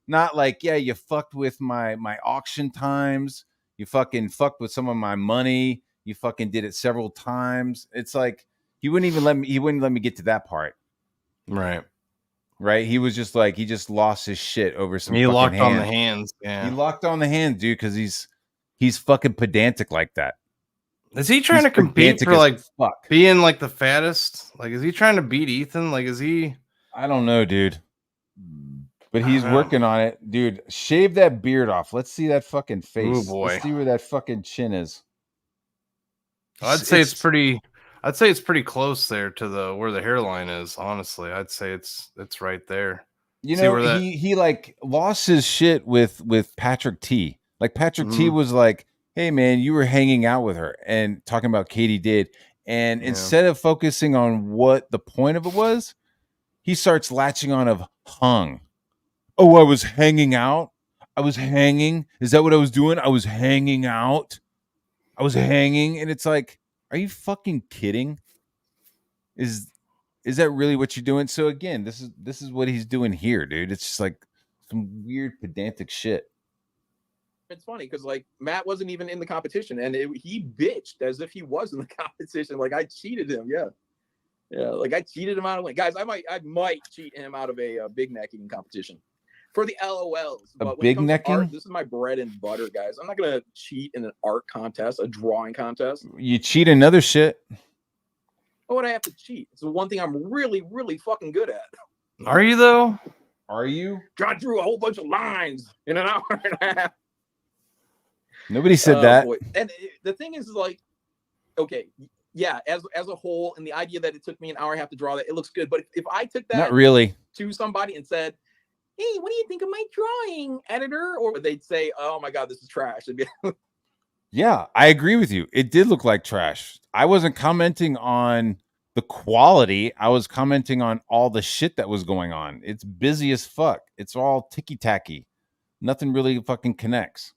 Not like, yeah, you fucked with my auction times. You fucking fucked with some of my money. You fucking did it several times. It's like, he wouldn't let me get to that part. Right. He was just like, he just lost his shit over some. He locked hand. on the hands. Yeah. He locked on the hand, dude, because he's fucking pedantic like that. Is he trying to compete for like being like the fattest? Like, is he trying to beat Ethan? Like, is he? I don't know, dude. But he's working on it, dude. Shave that beard off. Let's see that fucking face. Oh boy. Let's see where that fucking chin is. I'd say it's pretty close there to where the hairline is. Honestly, I'd say it's right there. You know, he like lost his shit with Patrick T. Like Patrick T was like, hey man, you were hanging out with her and talking about Katie did. And instead of focusing on what the point of it was, he starts latching on of hung. Oh, I was hanging out. I was hanging. Is that what I was doing? I was hanging out. I was hanging. And it's like, are you fucking kidding? Is that really what you're doing? So again, this is what he's doing here, dude. It's just like some weird pedantic shit. It's funny because like Matt wasn't even in the competition, and he bitched as if he was in the competition. Like I cheated him, yeah. Like I cheated him out of guys. I might cheat him out of a big neck eating competition for the LOLs. But big necking. This is my bread and butter, guys. I'm not gonna cheat in an art contest, a drawing contest. You cheat in other shit. What would I have to cheat? It's the one thing I'm really, really fucking good at. Are you though? Are you? John drew a whole bunch of lines in an hour and a half. Nobody said that. Boy. And the thing is, like, okay, yeah, as a whole, and the idea that it took me an hour and a half to draw that, it looks good. But if I took that not really to somebody and said, hey, what do you think of my drawing, editor? Or they'd say, oh my God, this is trash. Yeah, I agree with you. It did look like trash. I wasn't commenting on the quality. I was commenting on all the shit that was going on. It's busy as fuck. It's all ticky-tacky. Nothing really fucking connects.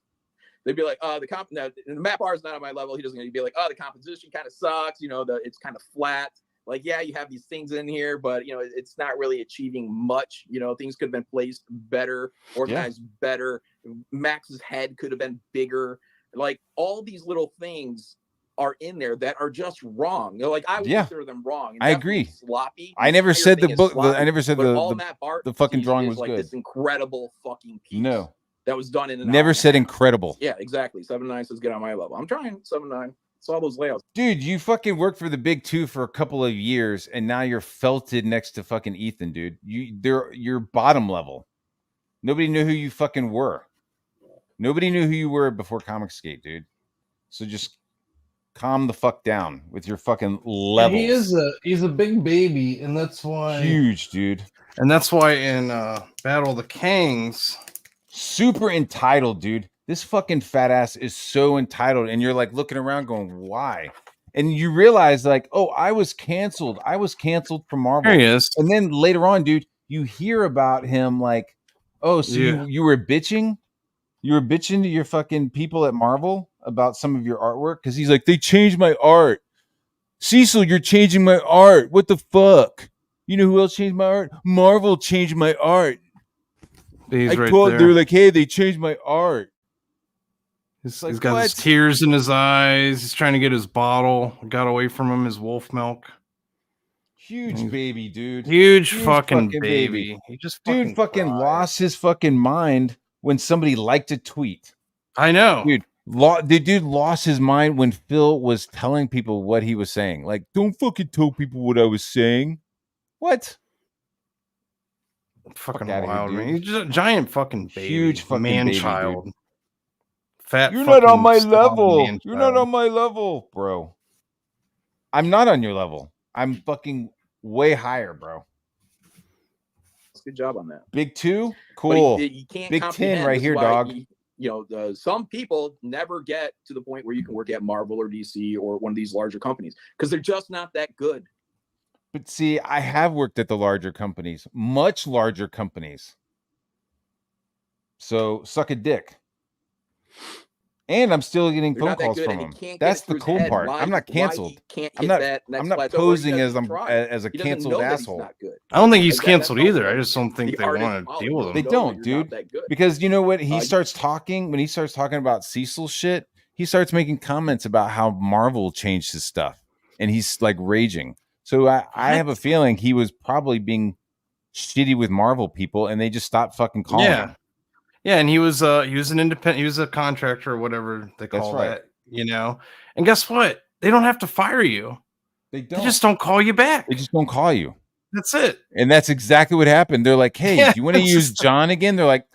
They'd be like, the map art is not on my level. He'd be like, oh, the composition kind of sucks. You know, it's kind of flat. Like, yeah, you have these things in here, but, you know, it's not really achieving much. You know, things could have been placed better, organized better. Max's head could have been bigger. Like, all these little things are in there that are just wrong. You know, like, I would consider them wrong. I agree. Sloppy. I never said the book. I never said the fucking drawing was like good. This incredible fucking piece. No. That was done in an never hour said incredible. Yeah, exactly. 7-9 says get on my level. I'm trying 7-9. Saw those layouts. Dude, you fucking worked for the big two for a couple of years, and now you're felted next to fucking Ethan, dude. You're bottom level. Nobody knew who you fucking were. Nobody knew who you were before Comicsgate, dude. So just calm the fuck down with your fucking levels. He's a big baby, and that's why huge, dude. And that's why in Battle of the Kangs, super entitled, dude. This fucking fat ass is so entitled, and you're like looking around going, why? And you realize like, oh, I was canceled from Marvel. There he is. And then later on, dude, you hear about him like, oh, so Yeah. you were bitching to your fucking people at Marvel about some of your artwork, because he's like, they changed my art. Cecil, you're changing my art. What the fuck? You know who else changed my art? Marvel changed my art. He's right They there. were like, hey, they changed my art. He's like, got his what? tears in his eyes. He's trying to get his bottle. Got away from him, his wolf milk. Huge baby, dude. Huge fucking baby. He just dude fucking cried. lost his fucking mind when somebody liked a tweet. I know. Dude, the dude lost his mind when Phil was telling people what he was saying. Like, don't fucking tell people what I was saying. What? Fucking Fuck wild, here, man. He's just a giant fucking baby. Huge fucking man baby, child. dude. Fat. You're not on my slob level. man You're child. not on my level, bro. I'm not on your level. I'm fucking way higher, bro. Good job on that. Big 2, cool. You can't Big 10 right here, dog. Some people never get to the point where you can work at Marvel or DC or one of these larger companies because they're just not that good. But see, I have worked at the larger companies, much larger companies. So suck a dick. And I'm still getting phone calls from them. That's the cool part. I'm not canceled. I'm not posing as a canceled asshole. I don't think he's canceled either. I just don't think they want to deal with him. They don't, dude. Because you know what? When he starts talking about Cecil shit, he starts making comments about how Marvel changed his stuff, and he's like raging. So I have a feeling he was probably being shitty with Marvel people, and they just stopped fucking calling him. Yeah, and he was an independent, he was a contractor or whatever they call that, you know. And guess what? They don't have to fire you. They just don't call you back. They just don't call you. That's it. And that's exactly what happened. They're like, hey, do you want to use John again? They're like,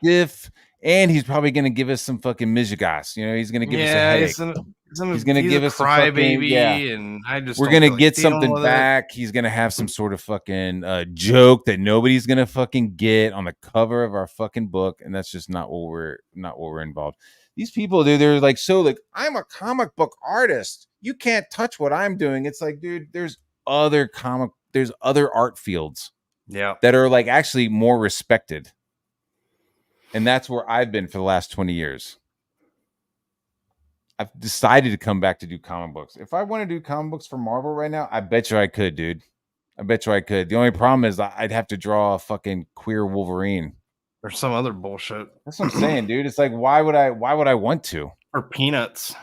stiff. And he's probably going to give us some fucking mijigas. You know, he's going to give us a headache. He's going to give us a crybaby, and we're going to get something back. He's going to have some sort of fucking joke that nobody's going to fucking get on the cover of our fucking book, and that's just not what we're involved. These people, dude, they're like, so like, I'm a comic book artist. You can't touch what I'm doing. It's like, dude, there's other art fields that are like actually more respected. And that's where I've been for the last 20 years. I've decided to come back to do comic books. If I want to do comic books for Marvel right now, I bet you I could, dude. I bet you I could. The only problem is I'd have to draw a fucking queer Wolverine or some other bullshit. That's what I'm saying, dude. It's like, why would I want to? Or Peanuts.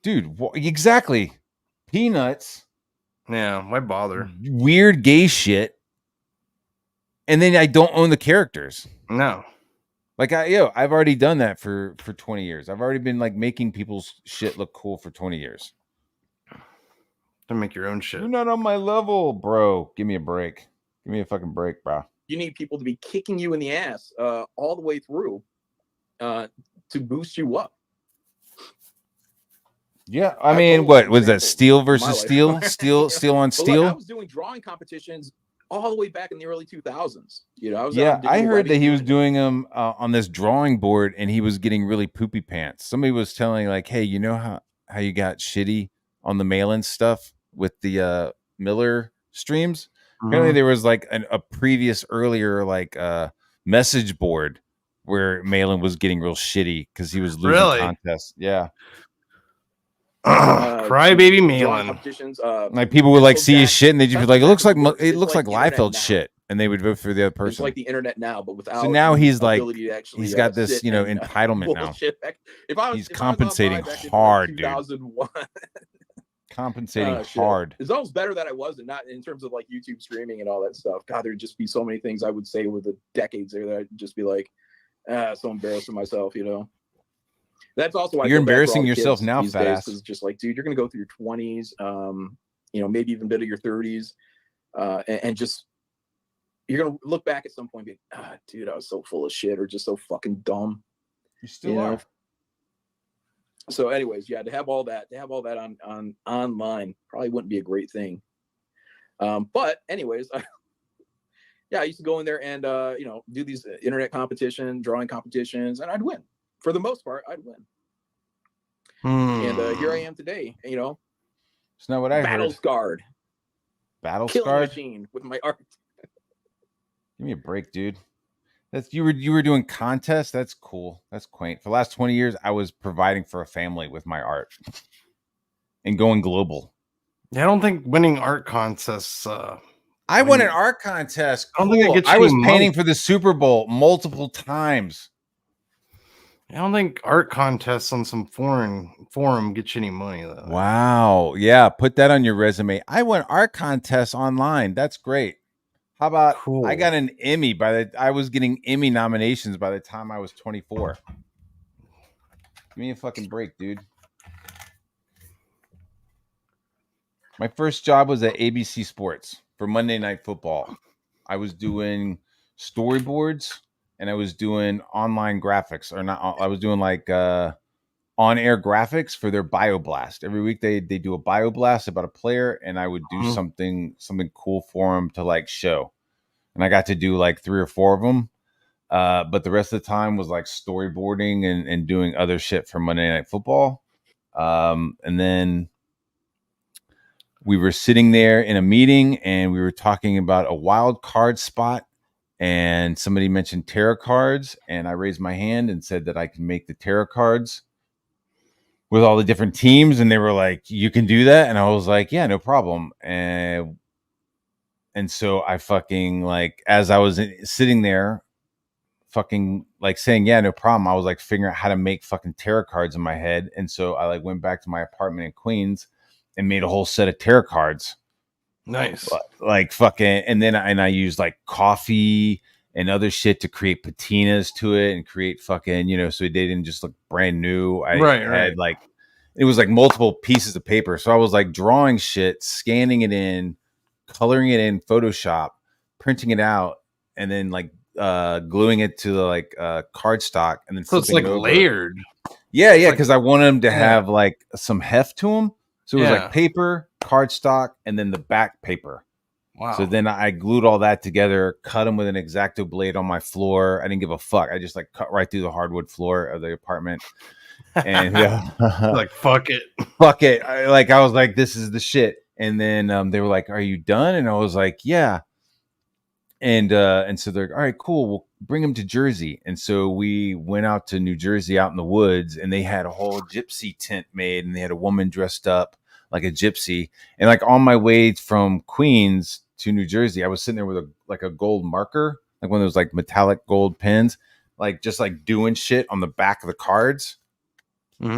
Dude, exactly. Peanuts. Yeah, why bother? Weird gay shit. And then I don't own the characters. No. Like I've already done that for 20 years. I've already been like making people's shit look cool for 20 years. To make your own shit. You're not on my level, bro. Give me a break. Give me a fucking break, bro. You need people to be kicking you in the ass all the way through to boost you up. Yeah, I mean, what was that? Steel versus steel? Steel on steel? Look, I was doing drawing competitions all the way back in the early 2000s. You know, I heard that he was doing them on this drawing board, and he was getting really poopy pants. Somebody was telling like, hey, you know how you got shitty on the mail-in stuff with the Miller streams? Mm-hmm. Apparently there was like a previous earlier like message board where Malin was getting real shitty because he was losing contests. Yeah. Crybaby Malin. Like people would like see his shit and they just be like, it looks like Liefeld shit, and they would vote for the other person. It's like the internet now, but without. So now he's like, he's got this, entitlement now. He's compensating hard, dude. Compensating hard. It's almost better that I wasn't, not in terms of like YouTube streaming and all that stuff. God, there'd just be so many things I would say with the decades there that I'd just be like, so embarrassed of myself, you know. That's also why you're embarrassing yourself now, fat ass. It's just like, dude, you're gonna go through your 20s, maybe even a bit of your 30s, and just you're gonna look back at some point and be, dude, I was so full of shit or just so fucking dumb. You still are. So, anyways, yeah, to have all that on online probably wouldn't be a great thing. But anyways, yeah, I used to go in there and do these internet competition, drawing competitions, and I'd win. For the most part, I'd win. And here I am today. It's not what I battle heard. scarred, Battle killing scarred. machine with my art. Give me a break, dude. That's you were doing contests. That's cool. That's quaint. For the last 20 years, I was providing for a family with my art and going global. Yeah, I don't think winning art contests. I won an art contest. I don't think it Cool. gets I you was money. painting for the Super Bowl multiple times. I don't think art contests on some forum get you any money though. Wow. Yeah, put that on your resume. I won art contests online. That's great. How about Cool. I got an Emmy I was getting Emmy nominations by the time I was 24. Give me a fucking break, dude. My first job was at ABC Sports for Monday Night Football. I was doing storyboards and I was doing online graphics, or not. I was doing like on-air graphics for their BioBlast. Every week they do a BioBlast about a player, and I would do something cool for them to like show. And I got to do like 3 or 4 of them. But the rest of the time was like storyboarding and doing other shit for Monday Night Football. And then we were sitting there in a meeting and we were talking about a wild card spot, and somebody mentioned tarot cards, and I raised my hand and said that I can make the tarot cards with all the different teams, and they were like, "You can do that?" And I was like, "Yeah, no problem." And so I fucking, like, as I was sitting there fucking like saying, "Yeah, no problem," I was like figuring out how to make fucking tarot cards in my head. And so I like went back to my apartment in Queens and made a whole set of tarot cards. Nice. Like fucking, and then I used like coffee and other shit to create patinas to it and create fucking, so they didn't just look brand new. I had like, it was like multiple pieces of paper. So I was like drawing shit, scanning it in, coloring it in Photoshop, printing it out, and then like gluing it to the like cardstock, and then so it's like layered. Yeah, because I wanted them to have like some heft to them. So it was like paper, cardstock, and then the back paper. Wow. So then I glued all that together, cut them with an X-Acto blade on my floor. I didn't give a fuck. I just like cut right through the hardwood floor of the apartment. And like, fuck it. Fuck it. I was like, this is the shit. And then they were like, "Are you done?" And I was like, "Yeah." And so they're like, "All right, cool. We'll bring them to Jersey." And so we went out to New Jersey, out in the woods, and they had a whole gypsy tent made, and they had a woman dressed up like a gypsy. And like on my way from Queens to New Jersey, I was sitting there with a gold marker, like one of those like metallic gold pens, like just like doing shit on the back of the cards. So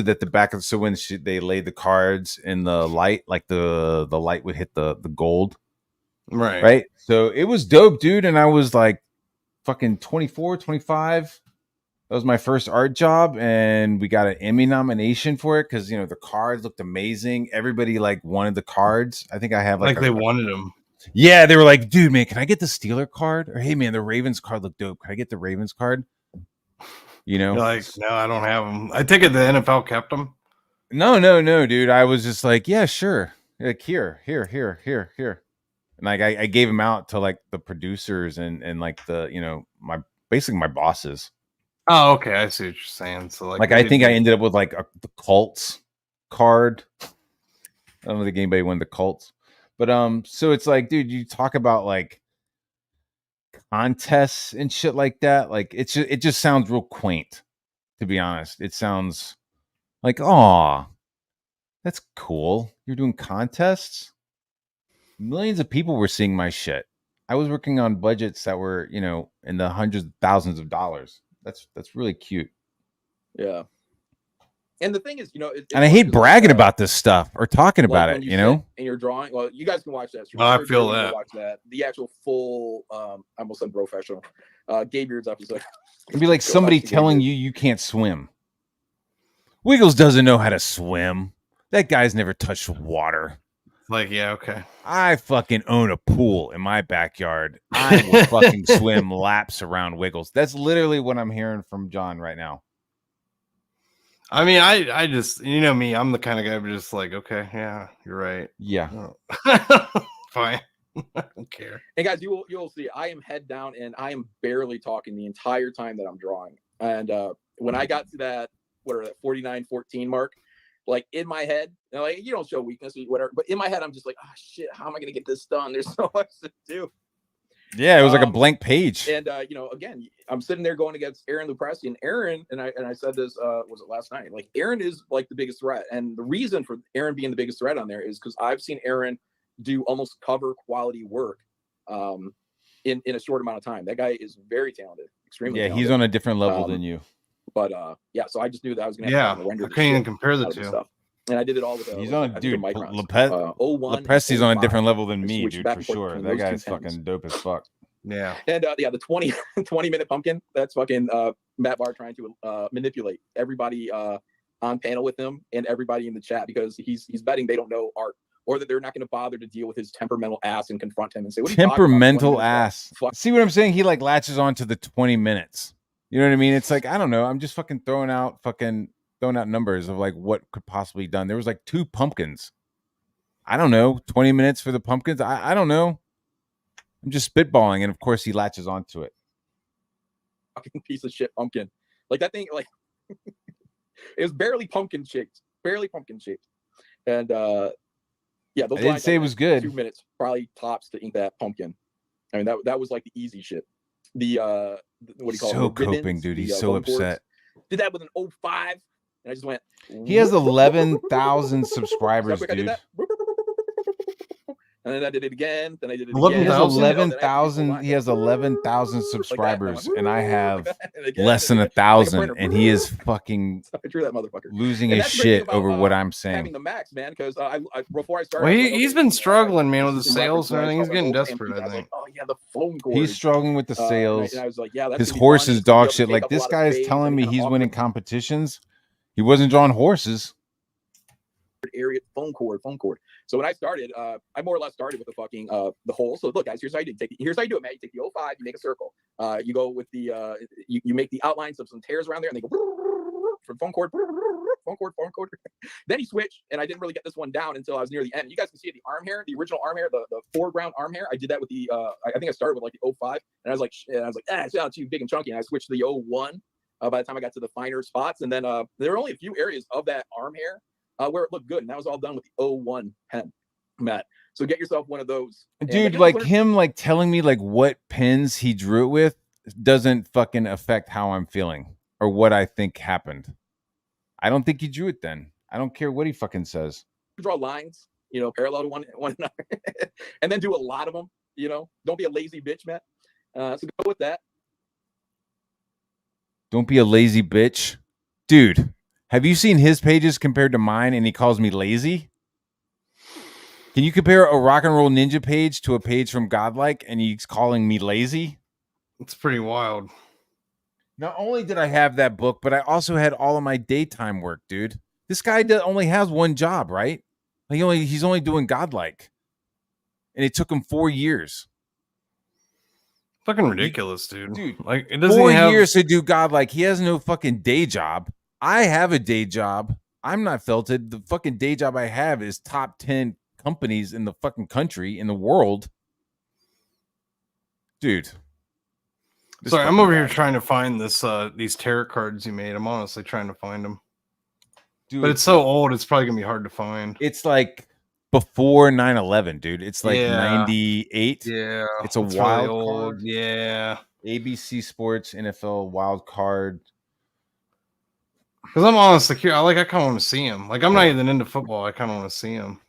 that the back of when they laid the cards in the light, like the light would hit the gold. Right. So it was dope, dude. And I was like fucking 24, 25. That was my first art job. And we got an Emmy nomination for it because, the cards looked amazing. Everybody like wanted the cards. I think I have like they wanted them. Yeah. They were like, "Dude, man, can I get the Steeler card?" Or, "Hey, man, the Ravens card looked dope. Can I get the Ravens card?" You're like, "No, I don't have them." I take it the NFL kept them. No, dude. I was just like, "Yeah, sure." Like, here. And like I gave them out to like the producers and like the my bosses. Oh, okay, I see what you're saying. So like I think I ended up with like the Colts card. I don't think anybody won the Colts, but so it's like, dude, you talk about like contests and shit like that. Like it just sounds real quaint, to be honest. It sounds like, "Aw, that's cool. You're doing contests." Millions of people were seeing my shit. I was working on budgets that were, in the hundreds of thousands of dollars. That's really cute. Yeah. And the thing is, and I hate bragging about this stuff or talking about it, And you're drawing. Well, you guys can watch that. I feel that. Watch that. The actual full, I almost said professional, Gay Beards episode. It'd be like somebody telling you can't swim. Wiggles doesn't know how to swim. That guy's never touched water. Like, yeah, okay. I fucking own a pool in my backyard. I will fucking swim laps around Wiggles. That's literally what I'm hearing from John right now. I mean, I just, me, I'm the kind of guy who just like, okay, yeah, you're right. Yeah. Oh. Fine. I don't care. And guys, you'll see. I am head down, and I am barely talking the entire time that I'm drawing. And when I got to that 49-14 mark, like in my head, like you don't show weakness or whatever, but in my head, I'm just like, oh shit, how am I gonna get this done? There's so much to do. Yeah, it was like a blank page. And again, I'm sitting there going against Aaron Lupresti, and Aaron, and I said this was it last night? Like Aaron is like the biggest threat, and the reason for Aaron being the biggest threat on there is because I've seen Aaron do almost cover quality work in a short amount of time. That guy is very talented, extremely talented. He's on a different level than you. But so I just knew that I was gonna have to render. I can't even compare the two. Stuff. And I did it all with he's on a dude. Lupresti's on a different level than me, dude, for sure. That guy's fucking dope as fuck. Yeah. And the 20-minute pumpkin, that's fucking Matt Barr trying to manipulate everybody on panel with him and everybody in the chat because he's betting they don't know art or that they're not going to bother to deal with his temperamental ass and confront him and say, what temperamental ass. See what I'm saying? He like latches on to the 20 minutes. You know what I mean? It's like, I don't know. I'm just fucking throwing out numbers of like what could possibly be done. There was like 2 pumpkins. I don't know. 20 minutes for the pumpkins. I don't know. I'm just spitballing. And of course he latches onto it. Fucking piece of shit pumpkin. Like that thing, like it was barely pumpkin shaped. And those I didn't say it was good. 2 minutes probably tops to ink that pumpkin. I mean, that was like the easy shit. The what do you call it? So coping, dude. He's so upset. Did that with an 05, and I just went. He has 11,000 subscribers, dude. And then I did it again. Then I did it 11,000. He has 11,000 subscribers, and I have less than 1,000. And he is fucking losing his shit over what I'm saying. Having the max, man, because before I started, well, he's been struggling, man, with the sales and everything. He's getting desperate. I think. Oh yeah, the phone cord. He's struggling with the sales. And I was like, yeah, his horse is dog shit. Like this guy is telling me he's winning competitions. He wasn't drawing horses. Area phone cord. So when I started, I more or less started with the fucking the hole. So look, guys, here's how you do it. Here's how you do it, man. You take the 05, you make a circle. You go with the you make the outlines of some tears around there, and they go from phone cord. Then you switch, and I didn't really get this one down until I was near the end. You guys can see the arm hair, the original arm hair, the foreground arm hair. I did that with the I think I started with like the 05, and I was like, it's too big and chunky, and I switched to the 01 by the time I got to the finer spots, and then there were only a few areas of that arm hair where it looked good, and that was all done with the 01 pen, Matt. So get yourself one of those. Dude, like him like telling me like what pens he drew it with doesn't fucking affect how I'm feeling or what I think happened. I don't think he drew it then. I don't care what he fucking says. Draw lines, parallel to one another, and then do a lot of them. Don't be a lazy bitch, Matt. So go with that. Don't be a lazy bitch, dude. Have you seen his pages compared to mine and he calls me lazy? Can you compare a rock and roll ninja page to a page from Godlike and he's calling me lazy? It's pretty wild. Not only did I have that book, but I also had all of my daytime work, dude. This guy only has one job, right? He's only doing Godlike. And it took him 4 years. Fucking ridiculous, dude. Like it doesn't 4 years to do Godlike. He has no fucking day job. I have a day job. I'm not felted. The fucking day job I have is top 10 companies in the fucking country, in the world. Dude. Sorry, I'm over here trying to find these tarot cards you made. I'm honestly trying to find them. Dude, but it's so old, it's probably going to be hard to find. It's like before 9/11, dude. It's like 98. Yeah. It's a wild really card. Yeah. ABC Sports, NFL wild card. Because I'm honestly curious. I kind of want to see him. Like, I'm not even into football. I kind of want to see him.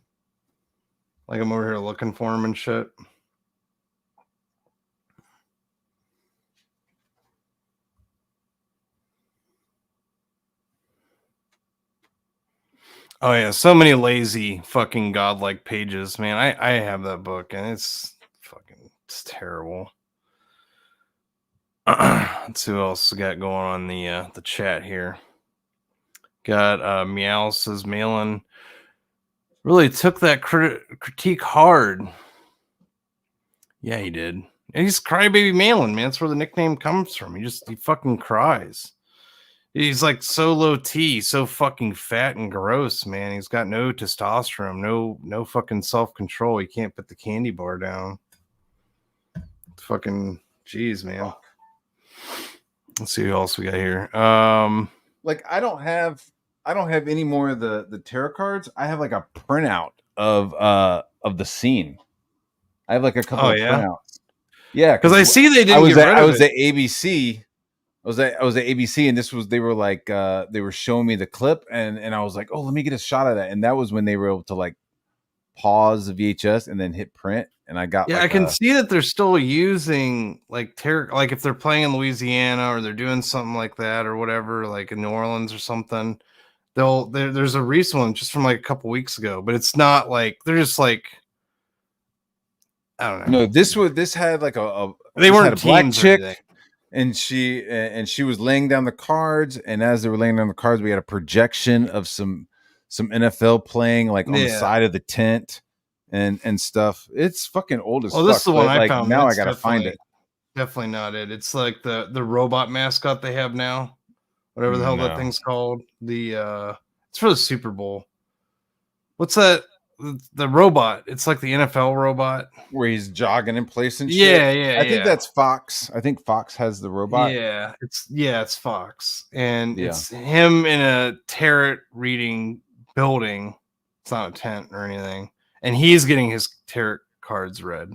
Like, I'm over here looking for him and shit. Oh, yeah. So many lazy fucking godlike pages, man. I have that book, and it's terrible. Let's see what else we got going on the chat here. Got Meow says Malin really took that critique hard. Yeah, he did. And he's Crybaby Malin, man. That's where the nickname comes from. He fucking cries. He's like so low T, so fucking fat and gross, man. He's got no testosterone, no fucking self-control. He can't put the candy bar down. Fucking jeez, man. Let's see who else we got here. Like I don't have any more of the tarot cards. I have like a printout of the scene. I have like a couple of printouts. Yeah, because I see they didn't I was get rid I of was it. at ABC. I was at ABC, and they were like they were showing me the clip, and I was like, oh, let me get a shot of that. And that was when they were able to like pause the VHS and then hit print. And I got I can see that they're still using like tarot, like if they're playing in Louisiana or they're doing something like that or whatever, like in New Orleans or something. There's a recent one just from like a couple weeks ago, but it's not like they're just like I don't know. No, this had like they weren't had a black teams or chick. anything. And she was laying down the cards, and as they were laying down the cards, we had a projection of some NFL playing like on the side of the tent and stuff. It's fucking old as fuck. This is the one I like, found. Now I gotta find it. Definitely not it. It's like the robot mascot they have now, whatever the hell that thing's called. It's for the Super Bowl. What's that? The robot. It's like the NFL robot where he's jogging in place and shit. Yeah. I think that's Fox. I think Fox has the robot. Yeah, it's Fox, and it's him in a tarot reading building. It's not a tent or anything, and he's getting his tarot cards read.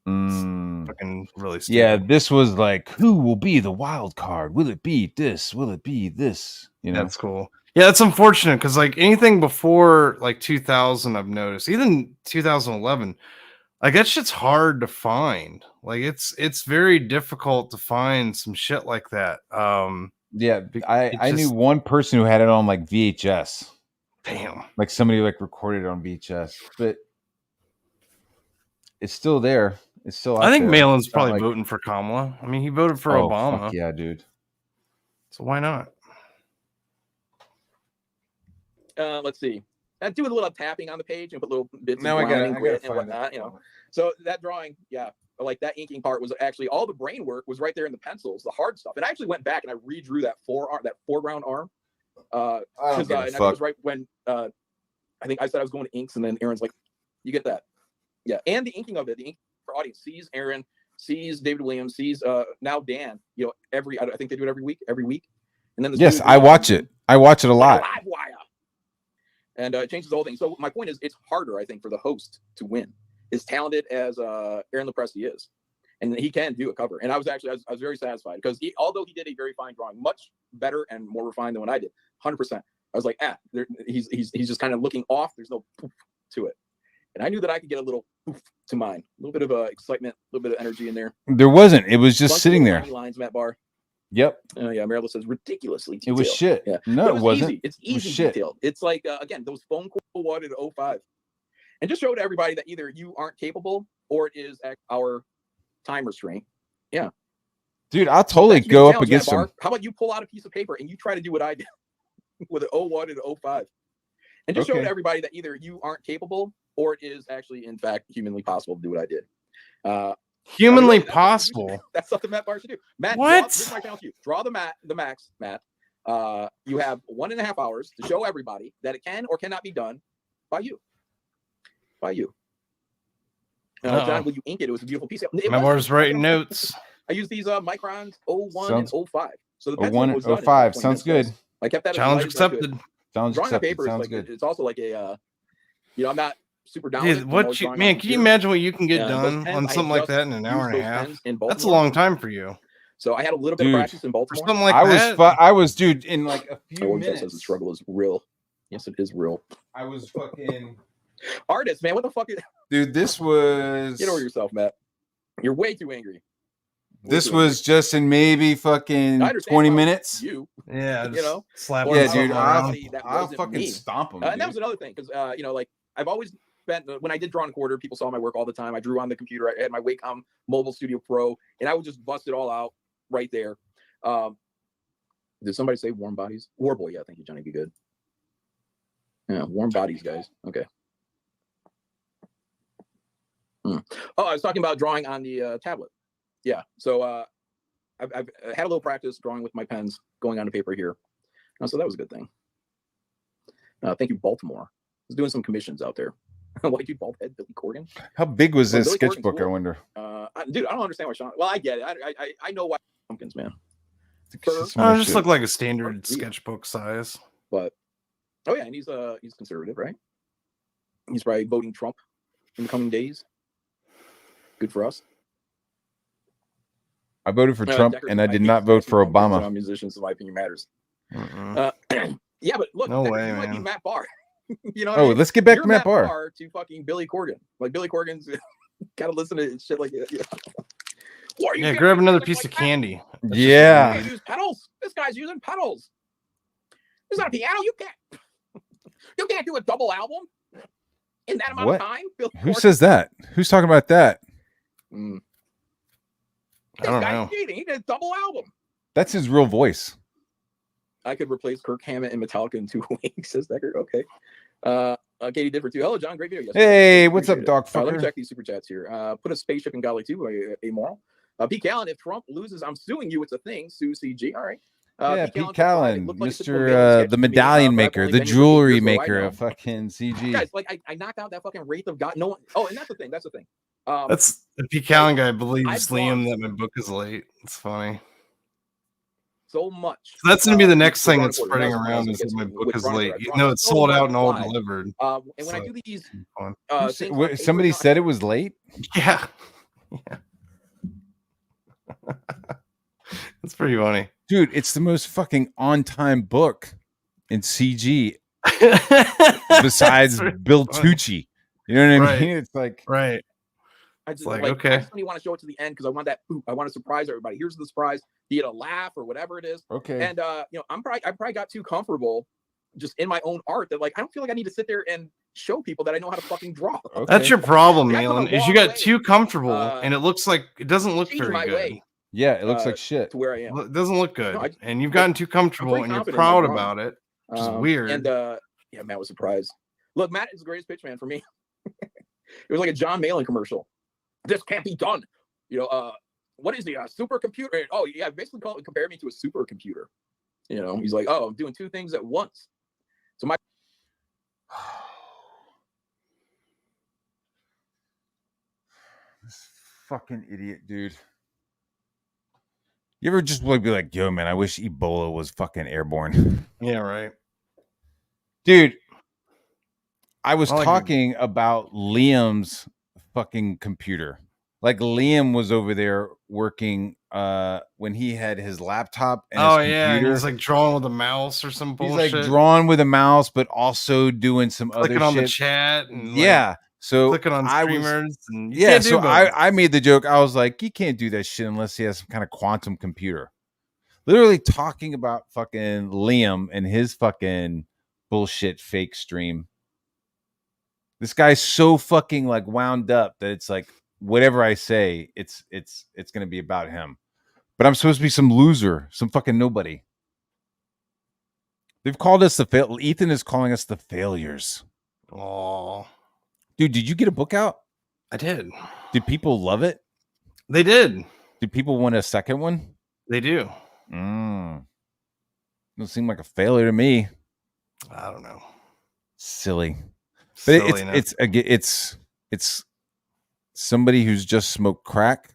Fucking really stupid. Yeah, this was like, who will be the wild card? Will it be this? Will it be this? You know, that's cool. Yeah, that's unfortunate because like anything before like 2000, I've noticed, even 2011, like that shit's hard to find. Like it's very difficult to find some shit like that. Yeah, I knew one person who had it on like VHS. Damn, like somebody like recorded it on VHS, but it's still there. It's still. I think Malin's it's probably voting for Kamala. I mean, he voted for Obama. Fuck yeah, dude. So why not? Let's see. Do a little tapping on the page and put little bits now of grinding, grit and find whatnot. You know. So that drawing, like that inking part was actually all the brain work was right there in the pencils, the hard stuff. And I actually went back and I redrew that foreground arm. And that was right when I think I said I was going to inks, and then Aaron's like, "You get that?" Yeah, and the inking of it, the ink for audience sees Aaron, sees David Williams, sees now Dan. You know, I think they do it every week, and then yes, I watch it. I watch it a lot. Live wire. And it changes the whole thing. So my point is, it's harder, I think, for the host to win. As talented as Aaron Lopresti is, and he can do a cover. And I was very satisfied because although he did a very fine drawing, much better and more refined than what I did, 100%. I was like, he's just kind of looking off. There's no poof to it, and I knew that I could get a little poof to mine, a little bit of excitement, a little bit of energy in there. There wasn't. It was just sitting there. Lines, Matt Barr. Yep. Yeah, Marilyn says ridiculously detailed. It was shit. Yeah. No, it wasn't. Easy. It's easy detailed. It's like again, those phone call wadded 05. And just show to everybody that either you aren't capable or it is our time restraint. Yeah. Dude, I'll totally go up against them. How about you pull out a piece of paper and you try to do what I did with an 01 and 05? And just show to everybody that either you aren't capable or it is actually, in fact, humanly possible to do what I did. Humanly possible. That's something Matt Barr should do. Matt, what? Draw the max, Matt. You have 1.5 hours to show everybody that it can or cannot be done by you. John, when you ink it, it was a beautiful piece. My Bar's writing notes. I use these microns 01 and 05. So the 01 and 05 sounds good. I kept that challenge accepted. Sounds drawing accepted. on paper Sounds is like good. It's also like a I'm not super down. Dude, can you imagine what you can get done on something like that in an hour and a half? That's a long time for you. So I had a little bit of practice in Baltimore. Something like that. I was, dude, in like a few minutes. Says the struggle is real. Yes, it is real. I was fucking artist, man. What the fuck is? Dude, this was. Get over yourself, Matt. You're way too angry. This was just in maybe fucking 20 minutes. Yeah, you know, slap. Yeah, dude, I'll fucking stomp him. And that was another thing because you know, like I've always spent when I did Drawn Quarter, people saw my work all the time. I drew on the computer. I had my Wacom Mobile Studio Pro, and I would just bust it all out right there. Did somebody say Warm Bodies? Warboy, yeah, thank you, Johnny. Be good. Yeah, Warm Bodies, guys. Okay. Oh, I was talking about drawing on the tablet. Yeah, so I've had a little practice drawing with my pens going on the paper here. So that was a good thing. Thank you, Baltimore. I was doing some commissions out there. Why'd you bald head Billy Corgan? How big was this Billy sketchbook? Corgan's I wonder. Dude, I don't understand why Sean. Well, I get it. I know why pumpkins, man. Oh, it just looked like a standard sketchbook size. But oh yeah, and he's conservative, right? He's probably voting Trump in the coming days. Good for us. I voted for Trump, and I did not vote for Obama. Musicians, in my opinion, matters. Yeah, but look, no way, you might be man. Matt Barr. You know? Oh, I mean? Let's get back to Matt Barr. Barr to fucking Billy Corgan. Like Billy Corgan's gotta listen to shit like that. Yeah, grab another piece of candy. That's yeah. Use pedals. This guy's using pedals. It's not a piano. You can't do a double album in that amount of time. Who says that? Who's talking about that? I don't know. Cheating. He did a double album. That's his real voice. I could replace Kirk Hammett and Metallica in 2 weeks, says Decker. Okay. Katie did for 2. Hello, John. Great video yesterday. Hey, what's up, dog fucker? Let me check these super chats here. Put a spaceship in Golly 2, amoral. Pete Callen, if Trump loses, I'm suing you. It's a thing. Sue CG. All right. Yeah, Pete Callen, Mr. The medallion maker, the jewelry maker of fucking CG. Guys, like I knocked out that fucking Wraith of God. No one. Oh, and that's the thing. That's the thing. That's the Pete Callen guy believes Liam that my book is late. It's funny. So much. So that's going to be the next thing that's spreading around is that my book is late. You know, it's sold out and all delivered. And when I do these, somebody said it was late. Yeah. Yeah. That's pretty funny, dude. It's the most fucking on-time book in CG, besides Bill Tucci. You know what I mean? It's like right. I just like okay. I just want to show it to the end because I want that. I want to surprise everybody. Here's the surprise. Be it a laugh or whatever it is. Okay. And you know, I probably got too comfortable just in my own art that like I don't feel like I need to sit there and show people that I know how to fucking draw. Okay. That's your problem, Malin. Is you got too comfortable and it looks like it doesn't look very good. Yeah, it looks like shit. To where I am. It doesn't look good. No, and you've gotten too comfortable and you're proud about it, which is weird. And yeah, Matt was surprised. Look, Matt is the greatest pitch man for me. It was like a John Malin commercial. This can't be done. You know, what is the supercomputer? Oh, yeah, basically compared me to a supercomputer. You know, he's like, oh, I'm doing 2 things at once. So my this fucking idiot, dude. You ever just like be like, yo, man, I wish Ebola was fucking airborne. Yeah, right. Dude, I was talking about Liam's fucking computer. Like Liam was over there working when he had his laptop and his computer. He's like drawing with a mouse or some bullshit. He's like drawing with a mouse, but also doing some clicking other on shit. The chat and yeah. So clicking on streamers and so I made the joke. I was like, you can't do that shit unless he has some kind of quantum computer. Literally talking about fucking Liam and his fucking bullshit fake stream. This guy's so fucking like wound up that it's like whatever I say, it's gonna be about him. But I'm supposed to be some loser, some fucking nobody. They've called us Ethan is calling us the failures. Oh. Dude, did you get a book out? I did. Did people love it? They did. Did people want a second one? They do. Doesn't seem like a failure to me. I don't know. Silly. But it's somebody who's just smoked crack.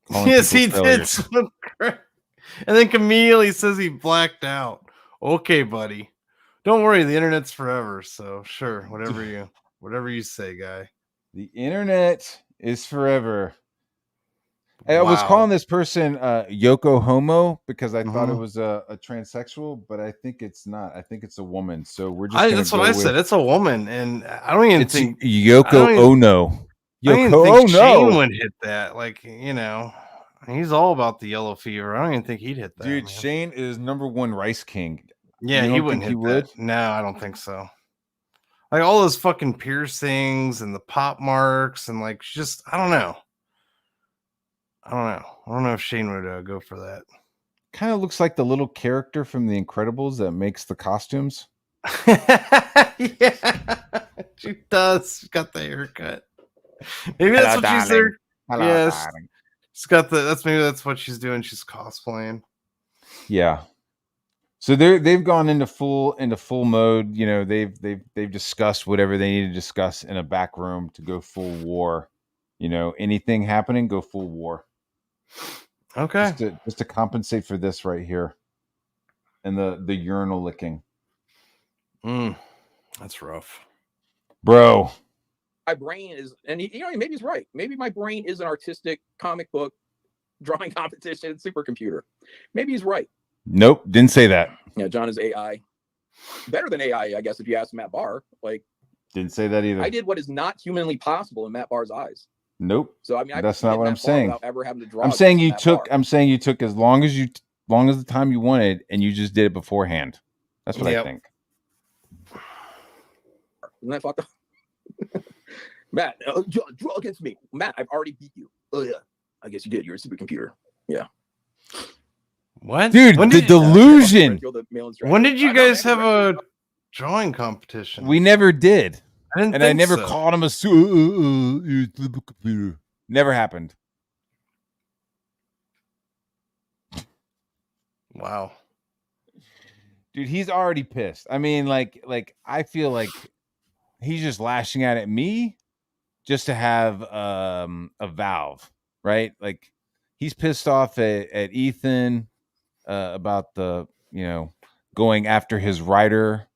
Yes, he did smoke crack. And then Camille says he blacked out. Okay, buddy. Don't worry, the internet's forever. So sure, whatever you say, guy. The internet is forever. I was calling this person Yoko Homo because I thought it was a transsexual, but I think it's not. I think it's a woman. So we're just that's what I said. It's a woman, and I don't even think Yoko Ono. Yoko Shane would hit that. Like, you know, he's all about the yellow fever. I don't even think he'd hit that. Dude, man. Shane is #1 Rice King. Yeah, he wouldn't hit that. No, I don't think so. Like all those fucking piercings and the pop marks and like just I don't know. I don't know if Shane would go for that. Kind of looks like the little character from The Incredibles that makes the costumes. Yeah, she does. She's got the haircut. Maybe that's what she's there. Yes, she's got the. Maybe that's what she's doing. She's cosplaying. Yeah. So they've gone into full mode. You know, they've discussed whatever they need to discuss in a back room to go full war. You know, anything happening, go full war. Okay. Just to compensate for this right here, and the urinal licking. That's rough, bro. My brain is, and maybe he's right. Maybe my brain is an artistic comic book drawing competition supercomputer. Maybe he's right. Nope, didn't say that. Yeah, John is AI. Better than AI, I guess, if you ask Matt Barr. Like, didn't say that either. I did what is not humanly possible in Matt Barr's eyes. Nope. So I mean, that's not what I'm saying. Without ever having to draw. I'm saying you took as long as the time you wanted, and you just did it beforehand. That's what I think. Isn't that fucked up? Matt, draw against me. Matt, I've already beat you. Oh yeah, I guess you did. You're a supercomputer. Yeah. What, dude? The delusion. When did you guys have a drawing competition? We never did. I never called him a supercomputer. Never happened. Wow. Dude, he's already pissed. I mean, like I feel like he's just lashing out at me just to have a valve, right? Like he's pissed off at Ethan about the, going after his writer,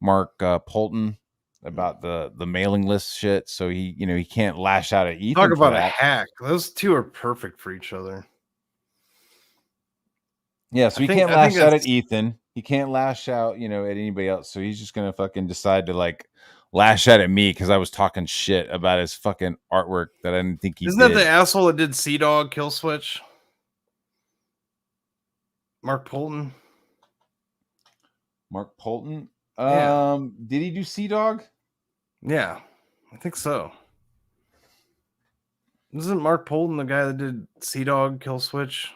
Mark Polton, about the mailing list shit. So he can't lash out at Ethan. Talk about a hack. Those two are perfect for each other. Yeah, so he can't lash out at Ethan. He can't lash out, at anybody else. So he's just gonna fucking decide to like lash out at me because I was talking shit about his fucking artwork that I didn't think he did. Isn't that the asshole that did Sea Dog Kill Switch? Mark Polton. Mark Polton? Yeah. Did he do Sea Dog? Yeah, I think so. Isn't Mark Polton the guy that did Sea Dog Kill Switch?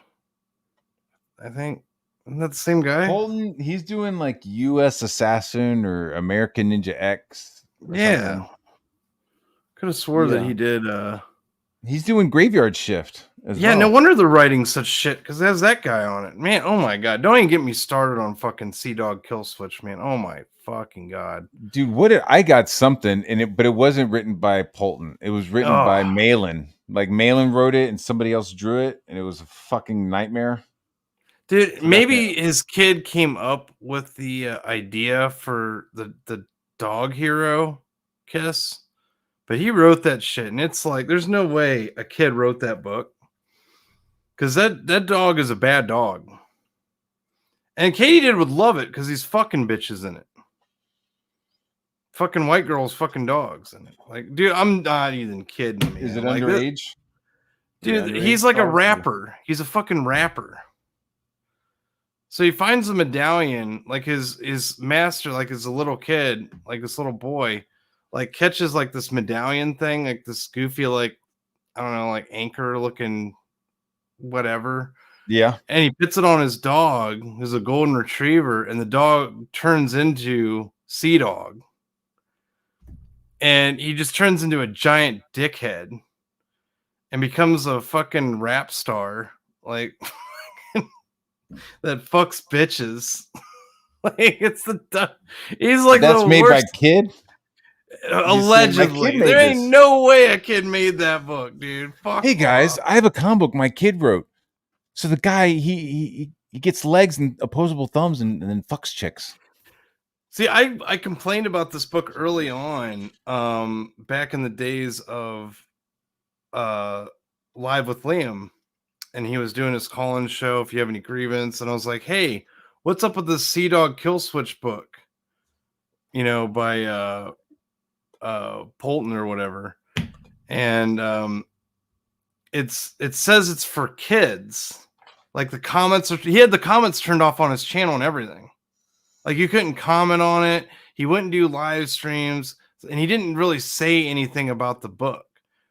I think. Isn't that the same guy? Polton, he's doing like US Assassin or American Ninja X. Yeah. Could have swore that he did. He's doing Graveyard Shift as well. No wonder they're writing such shit because it has that guy on it. Man, oh my God. Don't even get me started on fucking Sea Dog Kill Switch, man. Oh my fucking God. Dude, I got something in it, but it wasn't written by Polton. It was written by Malin. Like Malin wrote it and somebody else drew it, and it was a fucking nightmare. Dude, maybe his kid came up with the idea for the dog hero kiss, but he wrote that shit, and it's like there's no way a kid wrote that book because that dog is a bad dog, and Katie would love it because he's fucking bitches in it, fucking white girls, fucking dogs in it. Like, dude, I'm not even kidding, man. Is it like underage? Dude, he's like a rapper. He's a fucking rapper. So he finds a medallion, like his master, like as a little kid, like this little boy, like catches like this medallion thing, like this goofy, like, I don't know, like anchor looking whatever. Yeah. And he puts it on his dog, who's a golden retriever, and the dog turns into Sea Dog. And he just turns into a giant dickhead and becomes a fucking rap star. Like... that fucks bitches. Like it's he's like that's the made worst. By kid. Allegedly, kid there ain't no way a kid made that book, dude. Fuck hey guys, I have a comic book my kid wrote. So the guy he gets legs and opposable thumbs and then fucks chicks. See, I complained about this book early on, back in the days of Live with Liam. And he was doing his call-in show, if you have any grievance. And I was like, hey, what's up with this Sea Dog Kill Switch book? By Polton or whatever. And it says it's for kids. Like the comments, he had the comments turned off on his channel and everything. Like you couldn't comment on it. He wouldn't do live streams. And he didn't really say anything about the book.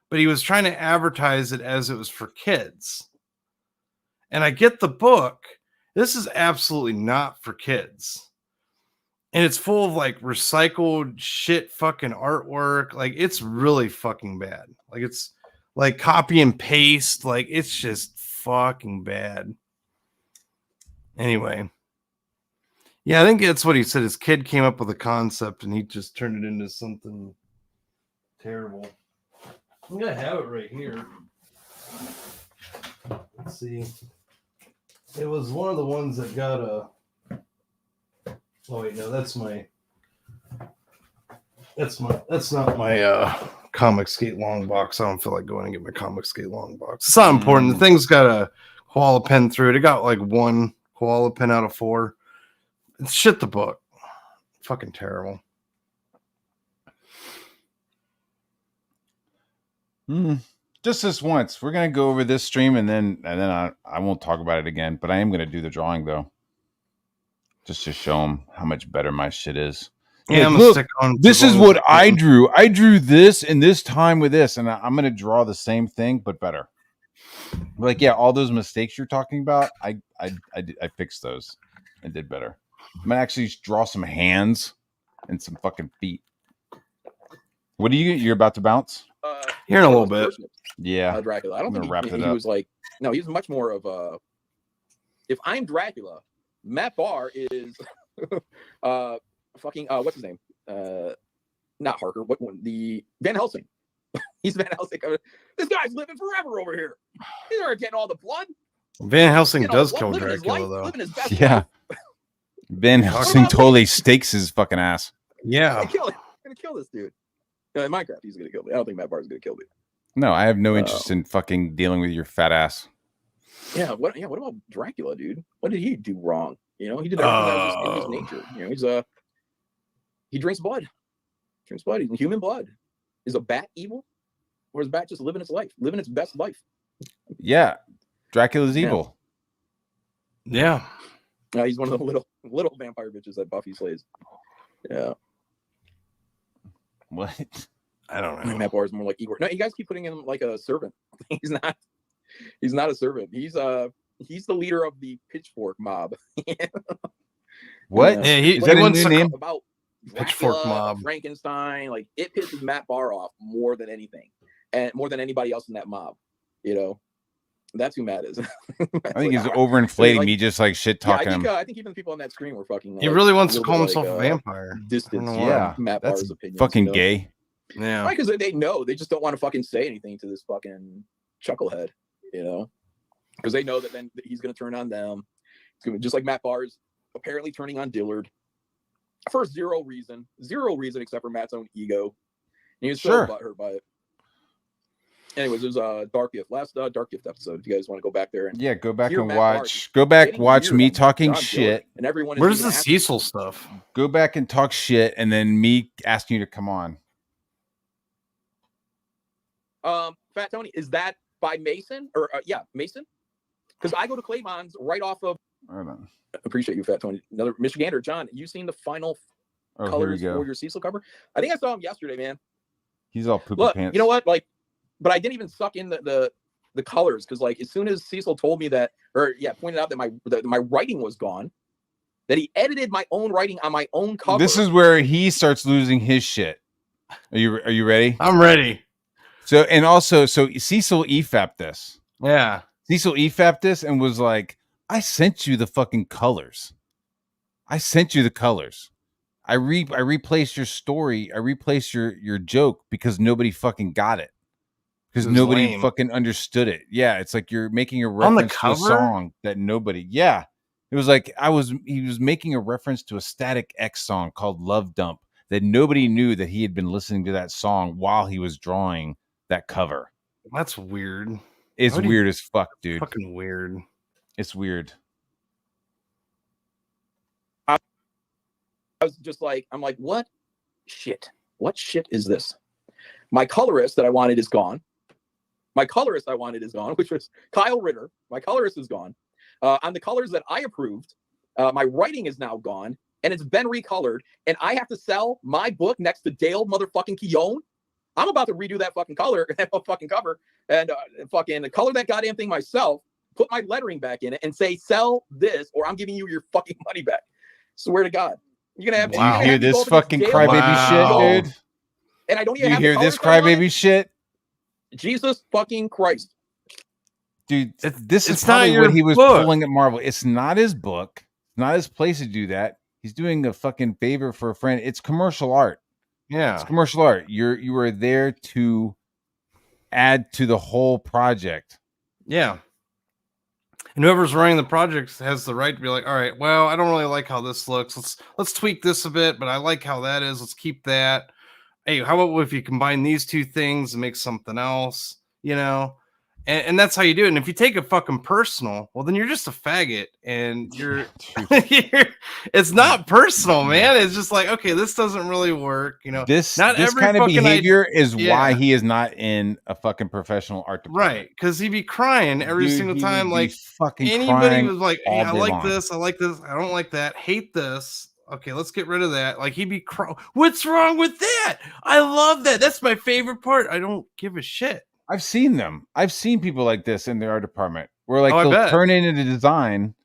But he was trying to advertise it as it was for kids. And I get the book. This is absolutely not for kids. And it's full of like recycled shit fucking artwork. Like it's really fucking bad. Like it's like copy and paste. Like it's just fucking bad. Anyway. Yeah, I think that's what he said. His kid came up with a concept and he just turned it into something terrible. I'm gonna have it right here. Let's see. It was one of the ones that got a. Oh wait, no, that's not my comic skate long box. I don't feel like going and get my comic skate long box. It's not important. The thing's got a koala pen through it. It got like 1 koala pen out of 4. It's shit the book. Fucking terrible. Just this once. We're gonna go over this stream and then I won't talk about it again. But I am gonna do the drawing though, just to show them how much better my shit is. Yeah, Like, I'm look, stick on. this is what I drew. I drew this in this time with this, and I'm gonna draw the same thing but better. Like, yeah, all those mistakes you're talking about, I fixed those. I did better. I'm gonna actually draw some hands and some fucking feet. What do you're about to bounce? Here in a little bit. Yeah, Dracula. I don't think wrap it he up. was like. No, he's much more of a. If I'm Dracula, Matt Barr is, fucking what's his name? Not Harker. What one? The Van Helsing. He's Van Helsing. This guy's living forever over here. He's already getting all the blood. Van Helsing does kill living his Dracula life, though. living his best Yeah. life. Van Helsing totally stakes his fucking ass. Yeah. I'm gonna kill this dude. In Minecraft, he's gonna kill me. I don't think Matt Barr is gonna kill me. No, I have no interest in fucking dealing with your fat ass. Yeah. What about Dracula, dude? What did he do wrong? You know, he did everything that was just in his nature. You know, he drinks blood. He's human blood. Is a bat evil? Or is a bat just living its life, living its best life? Yeah. Dracula's evil. Yeah. He's one of the little vampire bitches that Buffy slays. Yeah. What? I don't know. Matt Barr is more like Igor. No, you guys keep putting him like a servant. He's not a servant. He's the leader of the pitchfork mob. What? Yeah, is that a new name? About Dracula, Pitchfork mob. Frankenstein. Like, it pisses Matt Barr off more than anything, and more than anybody else in that mob. You know, that's who Matt is. I think he's overinflating me, just like shit talking him. I think even the people on that screen were fucking. He really wants to call himself a vampire. Distance. Yeah, Matt that's Barr's opinions, fucking gay. Yeah, right? Because they know, they just don't want to fucking say anything to this fucking chucklehead, you know, because they know that then he's going to turn on them. It's going to be just like Matt Barr's apparently turning on Dillard for zero reason except for Matt's own ego. And he was so butthurt by it. Anyways, it was Dark Gift, last Dark Gift episode. If you guys want to go back there and go back and watch. Watch me talking shit. And everyone. Where's the Cecil stuff? Go back and talk shit, and then me asking you to come on. Fat Tony, is that by Mason or Mason? Because I go to Clayvon's right off of. Hold on. Appreciate you, Fat Tony. Another Michigander. John, you seen the final colors for your Cecil cover? I think I saw him yesterday, man. He's all poopy pants. You know what? Like, but I didn't even suck in the colors, because like as soon as Cecil told me that, pointed out that my writing was gone, that he edited my own writing on my own cover. This is where he starts losing his shit. Are you ready? I'm ready. So Cecil EFAP'd this. Yeah. Cecil EFAP'd this and was like, I sent you the fucking colors. I sent you the colors. I replaced your story. I replaced your joke because nobody fucking got it. Because nobody fucking understood it. Yeah, it's like you're making a reference to a song that nobody. Yeah. It was like he was making a reference to a Static X song called Love Dump that nobody knew that he had been listening to that song while he was drawing that cover. That's weird. It's weird as fuck, dude. Fucking weird. It's weird. I was just like, I'm like, what shit? What shit is this? My colorist that I wanted is gone. Which was Kyle Ritter. My colorist is gone. On the colors that I approved, my writing is now gone, and it's been recolored, and I have to sell my book next to Dale motherfucking Keown. I'm about to redo that fucking color, that fucking cover, and fucking color that goddamn thing myself, put my lettering back in it, and say, sell this, or I'm giving you your fucking money back. Swear to God. You're gonna have to hear this fucking crybaby shit, dude. And I don't even you hear this crybaby shit? Jesus fucking Christ. Dude, this is probably what he was pulling at Marvel. It's not his book. It's not his place to do that. He's doing a fucking favor for a friend. It's commercial art. Yeah. It's commercial art. You are there to add to the whole project. Yeah. And whoever's running the project has the right to be like, all right, well, I don't really like how this looks. Let's tweak this a bit, but I like how that is. Let's keep that. Hey, how about if you combine these two things and make something else, you know? And that's how you do it. And if you take it fucking personal, well, then you're just a faggot, and it's not personal, man. It's just like, okay, this doesn't really work, you know. This not this every kind of fucking behavior is why yeah. he is not in a fucking professional art department. Right, because he'd be crying every Dude, single he time. would be Like fucking anybody crying was like, hey, all I day like long. this, I like this, I don't like that, hate this. Okay, let's get rid of that. Like he'd be crying. What's wrong with that? I love that. That's my favorite part. I don't give a shit. I've seen them. I've seen people like this in their art department where like Oh, I they'll bet. turn into design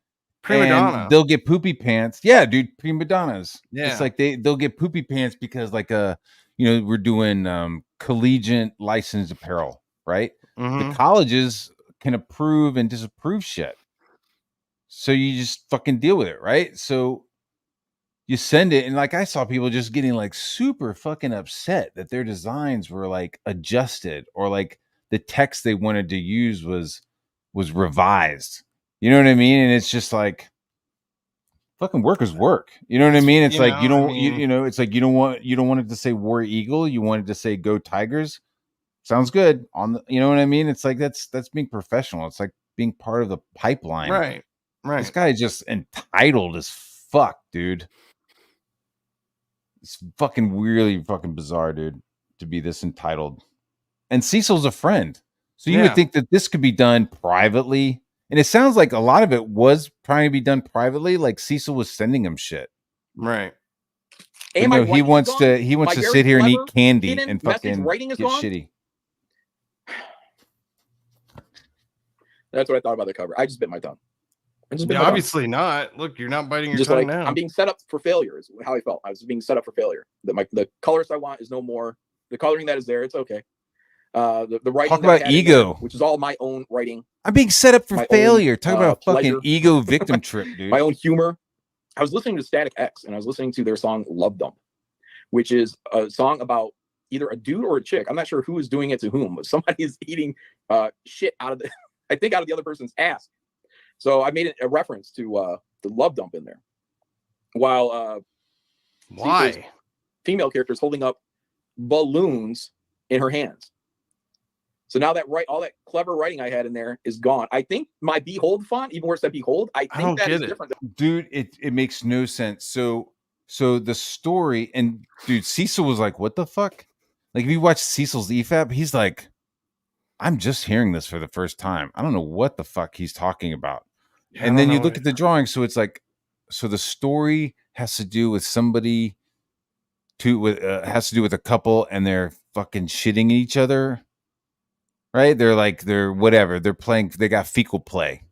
Prima and donna. they'll get poopy pants. Yeah, dude, prima donnas. Yeah. It's like they'll get poopy pants because like we're doing collegiate licensed apparel, right? Mhm. The colleges can approve and disapprove shit. So you just fucking deal with it, right? So you send it, and like I saw people just getting like super fucking upset that their designs were like adjusted or like the text they wanted to use was revised. You know what I mean? And it's just like fucking work is work. You know what I mean? It's like it's like you don't want it to say War Eagle, you want it to say Go Tigers. Sounds good on the, you know what I mean? It's like that's being professional. It's like being part of the pipeline. Right. This guy is just entitled as fuck, dude. It's fucking really fucking bizarre, dude, to be this entitled. And Cecil's a friend. So you would think that this could be done privately. And it sounds like a lot of it was trying to be done privately. Like Cecil was sending him shit. Right. And no, he wants to sit here and eat candy and fucking get shitty. That's what I thought about the cover. I just bit my tongue. Obviously not. Look, you're not biting your tongue now. I'm being set up for failure is how I felt. I was being set up for failure. The colorist I want is no more. The coloring that is there, it's okay. The writing. Talk about ego, there, which is all my own writing. I'm being set up for failure. Talk about a fucking pleasure. ego victim trip, dude. My own humor. I was listening to Static X, and I was listening to their song "Love Dump," which is a song about either a dude or a chick. I'm not sure who is doing it to whom, but somebody is eating shit out of the, I think, out of the other person's ass. So I made a reference to the love dump in there. While why female character is holding up balloons in her hands. So now that all that clever writing I had in there is gone. I think my behold font, even where it said behold, I think that is different. Dude, it makes no sense. So the story, and dude, Cecil was like, what the fuck? Like if you watch Cecil's EFAP, he's like, I'm just hearing this for the first time. I don't know what the fuck he's talking about. Yeah, and then you look at the drawing, so it's like, so the story has to do with somebody has to do with a couple, and they're fucking shitting each other, right? They're whatever. They're playing. They got fecal play,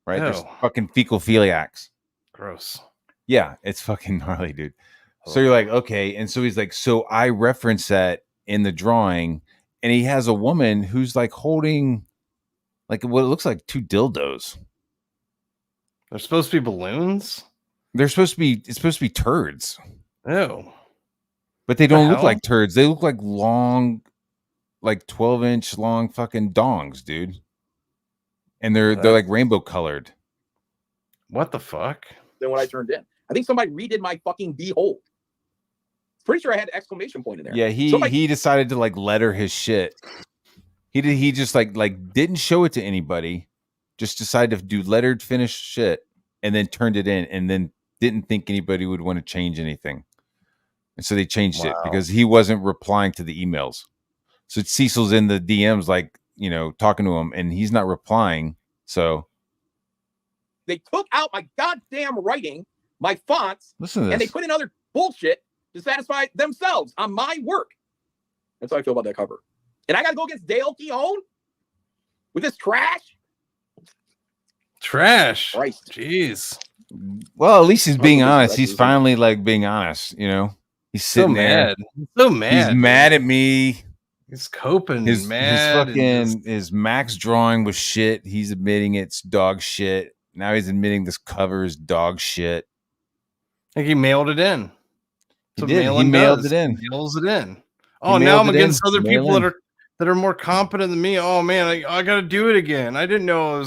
right? They're fucking fecal philiacs. Gross. Yeah, it's fucking gnarly, dude. So you're like, okay, and so he's like, so I reference that in the drawing, and he has a woman who's like holding, like what it looks like 2 dildos. They're supposed to be balloons. It's supposed to be turds. Oh, but they don't look like turds. They look like long, like 12-inch long fucking dongs, dude. And they're like rainbow colored. What the fuck? Than what I turned in. I think somebody redid my fucking behold. Pretty sure I had an exclamation point in there. Yeah, he decided to like letter his shit. He just like didn't show it to anybody. Just decided to do lettered finished shit and then turned it in and then didn't think anybody would want to change anything. And so they changed it because he wasn't replying to the emails. So Cecil's in the DMs, like, you know, talking to him and he's not replying. So they took out my goddamn writing, my fonts, listen to this. And they put in other bullshit to satisfy themselves on my work. That's how I feel about that cover. And I got to go against Dale Keown with this trash. Christ. Jeez. Well, at least he's being honest. He's finally like being honest, you know. He's sitting there. So mad. He's mad at me. He's coping. His mad. His Max drawing was shit. He's admitting it's dog shit. Now he's admitting this cover is dog shit. think he mailed it in. He So did. He mail-in mailed does. it in. He mails it in. He Oh, now mailed I'm it in. against other Mail people in. that are more competent than me. Oh man, I got to do it again. I didn't know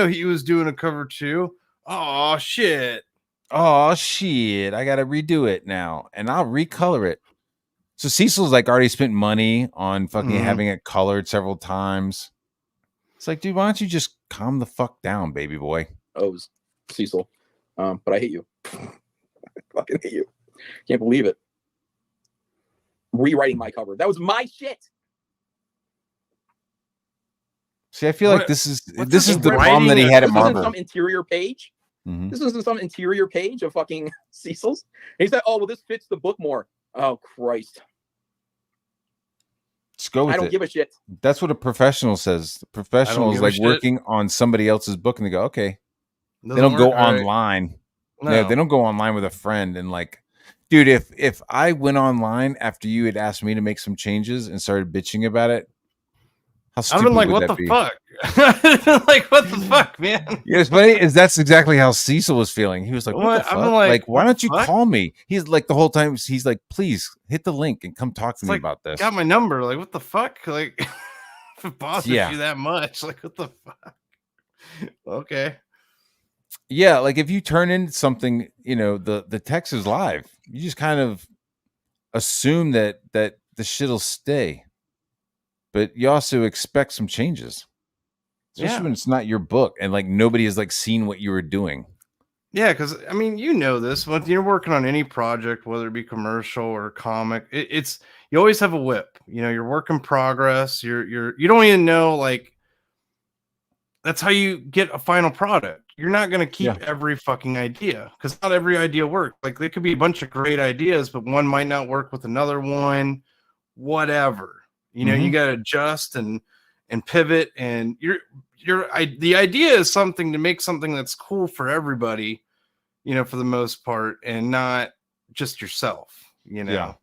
he was doing a cover too. Oh shit. Oh shit! I gotta redo it now, and I'll recolor it. So Cecil's like already spent money on fucking having it colored several times. It's like, dude, why don't you just calm the fuck down, baby boy? Oh, Cecil. But I hate you. I fucking hate you. Can't believe it. Rewriting my cover. That was my shit. See, I feel like this is the writing problem that he had at This isn't Marvel. some interior page. Mhm. This isn't some interior page of fucking Cecil's. And he said, "Oh, well, this fits the book more." Oh Christ! Just go with I don't it. give a shit. That's what a professional says. The professional is give a like shit. working on somebody else's book, and they go, okay. Doesn't They don't go work, right? online. No. No, they don't go online with a friend and like, dude, if I went online after you had asked me to make some changes and started bitching about it, how I've stupid been like, would what that the be? fuck? Like, what the fuck, man? You know, it's funny is that's exactly how Cecil was feeling. He was like, "What the fuck? I've been like, why what don't the you fuck? call me?" He's like the whole time. He's like, "Please hit the link and come talk to It's me like, about this." got my number. Like, what the fuck? Like, if it bothers Yeah. you that much, like, what the fuck? Okay. Yeah, like if you turn in something, you know, the text is live. You just kind of assume that the shit'll stay, but you also expect some changes, especially when it's not your book and like nobody has like seen what you were doing. Yeah, because I mean, you know this. When you're working on any project, whether it be commercial or comic, it's you always have a whip. You know, your work in progress. You don't even know, like, that's how you get a final product. You're not going to keep every fucking idea because not every idea works. Like, there could be a bunch of great ideas, but one might not work with another one. Whatever, you know, you got to adjust and pivot. And the idea is something to make something that's cool for everybody, you know, for the most part, and not just yourself, you know. Yeah.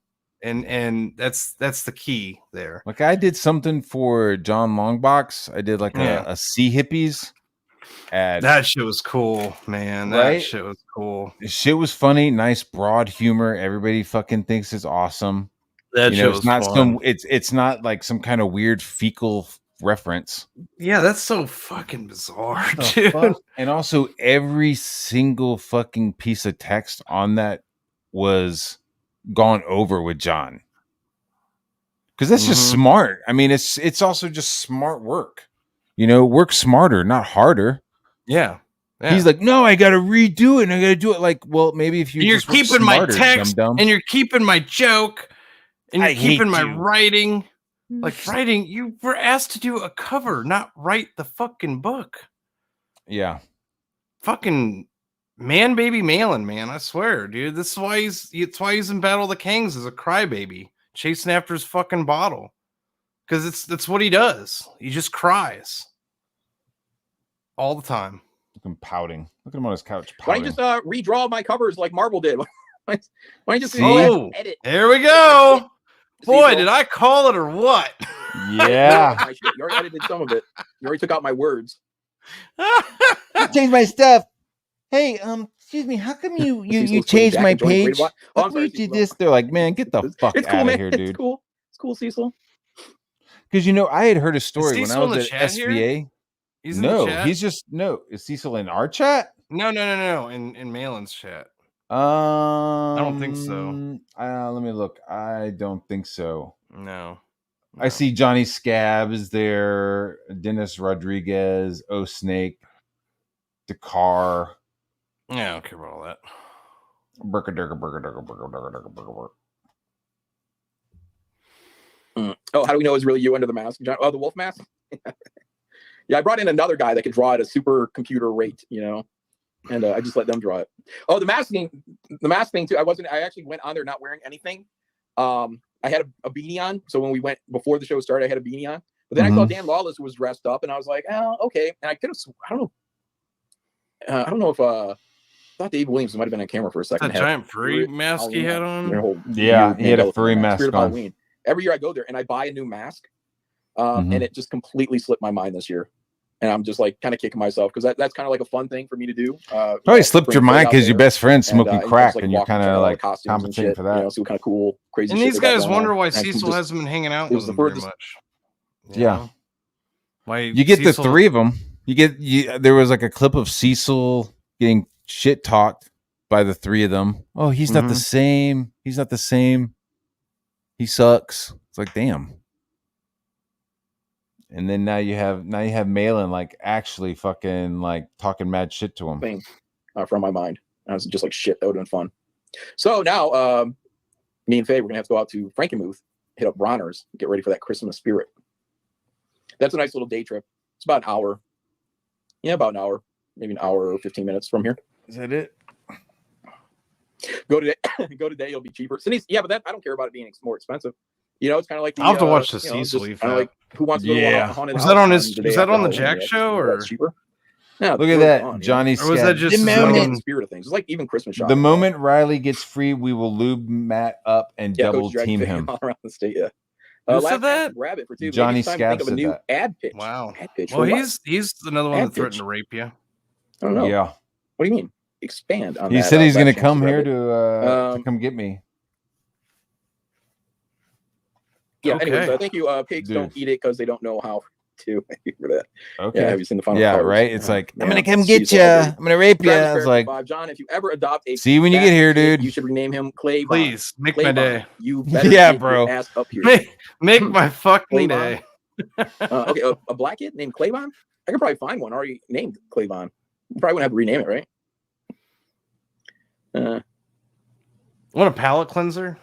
And that's the key there. Like I did something for John Longbox. I did like a Sea Hippies ad. That shit was cool, man. Right? That shit was cool. Shit was funny, nice broad humor. Everybody fucking thinks it's awesome. That you shit know, was it's not fun. it's not like some kind of weird fecal reference. Yeah, that's so fucking bizarre, dude. Fuck? And also every single fucking piece of text on that was gone over with John. Because that's just smart. I mean, it's also just smart work. You know, work smarter, not harder. Yeah. He's like, no, I got to redo it. And I got to do it. Like, well, maybe if you're just keeping smarter, my text dum-dum. and you're keeping my joke and you're keeping my you. writing. Like writing, you were asked to do a cover, not write the fucking book. Yeah. Fucking man, baby, mailin', man. I swear, dude. It's why he's in Battle of the Kings as a crybaby, chasing after his fucking bottle. Because that's what he does. He just cries all the time. Look at him pouting. Look at him on his couch pouting. Why don't you just redraw my covers like Marvel did? Why don't you just edit? There we go. Boy, did I call it or what? Yeah. You already edited some of it. You already took out my words. Changed my stuff. Hey, excuse me, how come you changed my page? How come you did this? They're like, man, get the fuck out of here, dude. It's cool. It's cool, Cecil. Because, you know, I had heard a story when I Cecil was in at the chat SVA. here? He's in the chat? He's just Is Cecil in our chat? No. In Malin's chat. I don't think so. Let me look. I don't think so. No. I see Johnny Scab is there, Dennis Rodriguez, O Snake, Dakar. Yeah, I don't care about all that. Oh, how do we know it's really you under the mask? Oh, the wolf mask? Yeah, I brought in another guy that could draw at a super computer rate, you know, and I just let them draw it. Oh, the mask thing too. I actually went on there not wearing anything. I had a beanie on, so when we went before the show started, I had a beanie on. But then I saw Dan Lawless was dressed up, and I was like, oh, okay. And I could have, I don't know if I thought Dave Williams might have been on camera for a second. That giant furry mask he had on. Yeah, he had a furry mask on. Halloween. Every year I go there and I buy a new mask, and it just completely slipped my mind this year. and I'm just like kind of kicking myself because that's kind of like a fun thing for me to do. Probably slipped your mind because your best friend's smoking crack, and you're kind of like costumes and compensating shit, for that. see what kind of cool, crazy. And shit these they got guys going wonder on. why And I can Cecil just- hasn't been hanging out it with was the them very furthest- much. Yeah. know? Why You get Cecil- the 3 of them. There was like a clip of Cecil getting shit talked by the 3 of them. Oh, he's not the same. He's not the same. He sucks. It's like, damn. And then now you have Malin like actually fucking like talking mad shit to him. Thing from my mind. I was just like, shit, that would have been fun. So now, me and Faye, we're gonna have to go out to Frankenmuth, hit up Bronner's, get ready for that Christmas spirit. That's a nice little day trip. It's about an hour. Yeah, about an hour, maybe an hour or 15 minutes from here. Is that it? Go today. Go today. It'll be cheaper. So yeah, but I don't care about it being more expensive. It's kind of like I'll have to watch the Cecil kind of like Who Wants to go to a haunted Was house that on the day was that after on the Halloween, Jack show or it's cheaper? Yeah, Look at that, Johnny. Or was that just the his moment own- spirit of things? It's like even Christmas shopping. The moment Riley gets free, we will lube Matt up and double Coach team Drake him. all around the state. Yeah. Who Last said that? Grab it for 2. Johnny Maybe it's time to think of a Scab new said ad pitch. Wow. Ad pitch. Well, for what? he's another one Ad that threatened pitch. to rape you. I don't know. Yeah, What do you mean? Expand on he that. said he's going to Last come Chance here Grab It. to come get me. Yeah. Okay. Anyways, thank you. Pigs don't Dude. eat it because they don't know how to. Thank you for that. Okay. Yeah. Have you seen the final? Yeah, colors? right. It's like I'm Yeah, gonna come she's get you. all I'm gonna rape you. Travis I was Barrett, like, John, if you ever adopt a see when you fat get here, kid, dude. you should rename him Clayvon. Please make my Clayvon. day. You better Yeah, get bro. your ass up here. Make my fucking Clayvon? day. Okay, a black kid named Clayvon. I could probably find one already named Clayvon. You probably wouldn't have to rename it, right? What a palate cleanser.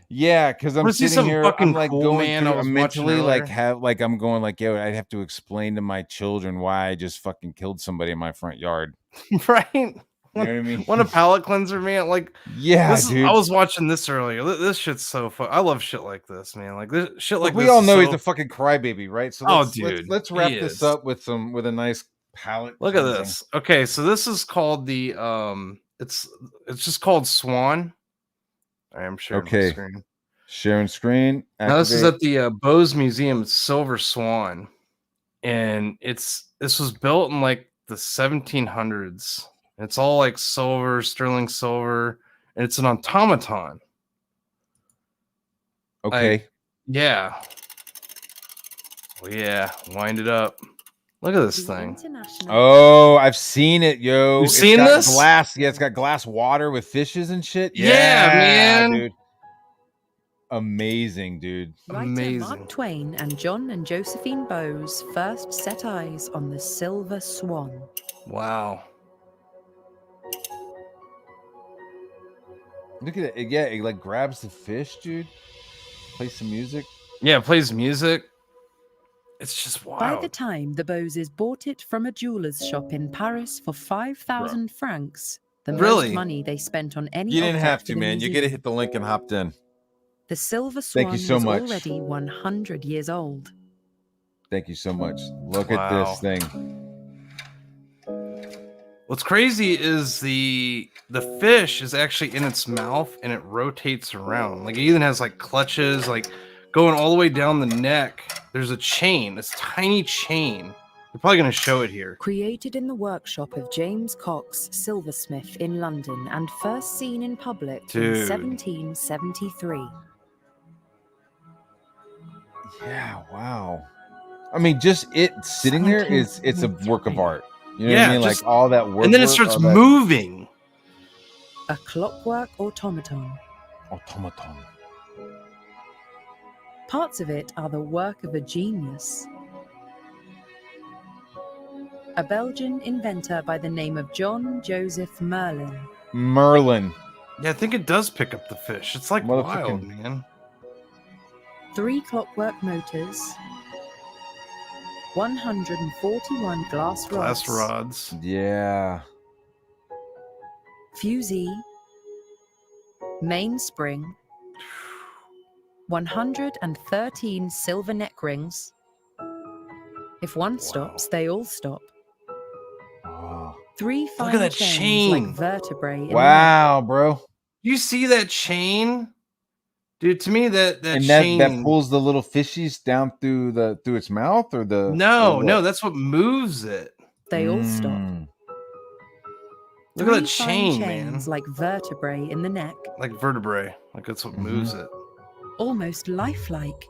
Yeah, because I'm Wanna see sitting something here. fucking I'm like cool, going man? through. I was I'm watching mentally like earlier. I'm going like, yo, I'd have to explain to my children why I just fucking killed somebody in my front yard. Right? You know what I mean? What a palate cleanser, man. Like, Yeah, dude. I was watching this earlier. This shit's so fun. I love shit like this, man. Like this shit like we this all is know so... he's a fucking crybaby, right? So let's wrap this up with a nice palate. Look at this. Okay, so this is called the it's just called Swan. I am sharing my screen. Sharing screen. Now this is at the Bose Museum. It's Silver Swan, and this was built in like the 1700s. It's all like silver, sterling silver, and it's an automaton. Okay. Yeah. Well, yeah. Wind it up. Look at this thing. Oh, I've seen it, yo. You've seen this? Glass. Yeah, it's got glass water with fishes and shit. Yeah, man. Dude. Amazing, dude. Amazing. Writer Mark Twain and John and Josephine Bowes first set eyes on the Silver Swan. Wow. Look at it. Yeah, it like grabs the fish, dude. Plays some music. Yeah, it plays music. It's just wild. By the time the Bowes bought it from a jeweler's shop in Paris for 5,000 francs, the most money they spent on any You didn't object have to, in the man. You museum. get to hit the link and hopped in. The Silver Swan Thank you so was much. already 100 years old. Thank you so much. Look at this thing. What's crazy is the fish is actually in its mouth and it rotates around. Like it even has like clutches, like going all the way down the neck. There's a chain, this tiny chain. They're probably going to show it here. Created in the workshop of James Cox, silversmith in London, and first seen in public in Dude. 1773. Yeah, wow. I mean, just it sitting there it's a work of art. You know what I mean? just- Like all that work. And then it starts moving. A clockwork automaton. Automaton. Parts of it are the work of a genius. A Belgian inventor by the name of John Joseph Merlin. Merlin. Yeah, I think it does pick up the fish. It's like wild, Motherfucking- man. 3 clockwork motors. 141 glass rods. Glass rods. Yeah. Fusee. Mainspring. 113 silver neck rings. If one stops, they all stop. Oh. 3 fine at that chains chain. like vertebrae. In the neck. Wow, bro. You see that chain? Dude, to me that and chain that pulls the little fishies down through its mouth, or the no, that's what moves it. They all stop. Look at that 3 fine chain, chains man. like vertebrae in the neck, Like vertebrae. Like that's what moves it. almost lifelike.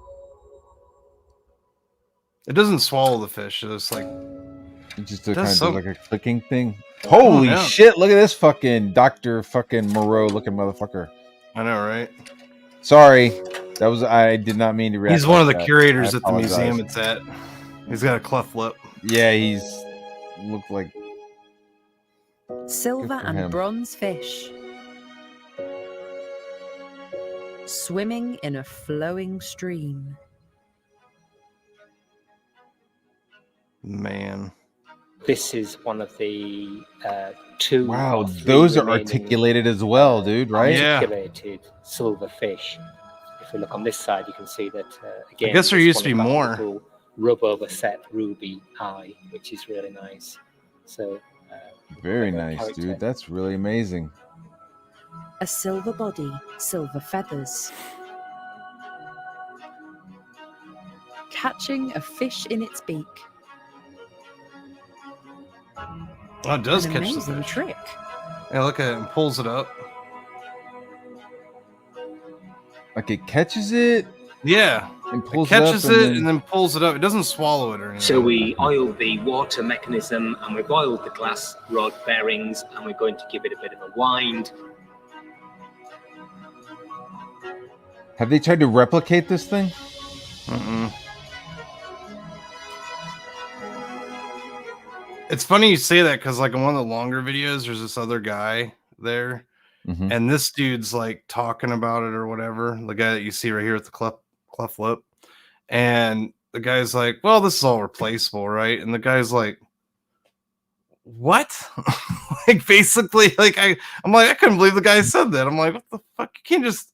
It doesn't swallow the fish. It's like It just does kind of some- like a clicking thing. Holy know. shit! Look at this fucking Dr. fucking Moreau looking motherfucker. I know, right? Sorry, I did not mean to react. He's one of the like that. curators I at the museum apologize. it's at. He's got a cleft lip. Yeah, he's looked like Silver for and him. bronze fish. Swimming in a flowing stream. Man. This is one of the 2 wow. or 3 Those are remaining, articulated as well, dude. Right? Yeah. articulated silver fish. If we look on this side, you can see that again. I guess there it's used to one be of that more. little Rub over set ruby eye, which is really nice. So Very like a nice, character. dude. That's really amazing. A silver body, silver feathers. Catching a fish in its beak. Oh, it does An catch the amazing fish. trick. Yeah, look at it and pulls it up. Like it catches it Yeah. and It pulls catches it, up it and then pulls it up. It doesn't swallow it or anything. So we oiled the water mechanism and we've oiled the glass rod bearings and we're going to give it a bit of a wind. Have they tried to replicate this thing? Mm-mm. It's funny you say that because, like, in one of the longer videos, there's this other guy there, Mhm. and this dude's like talking about it or whatever. The guy that you see right here with the cleft lip, and the guy's like, "Well, this is all replaceable, right?" And the guy's like, "What?" Like, basically, like I'm like, I couldn't believe the guy said that. I'm like, what the fuck? You can't just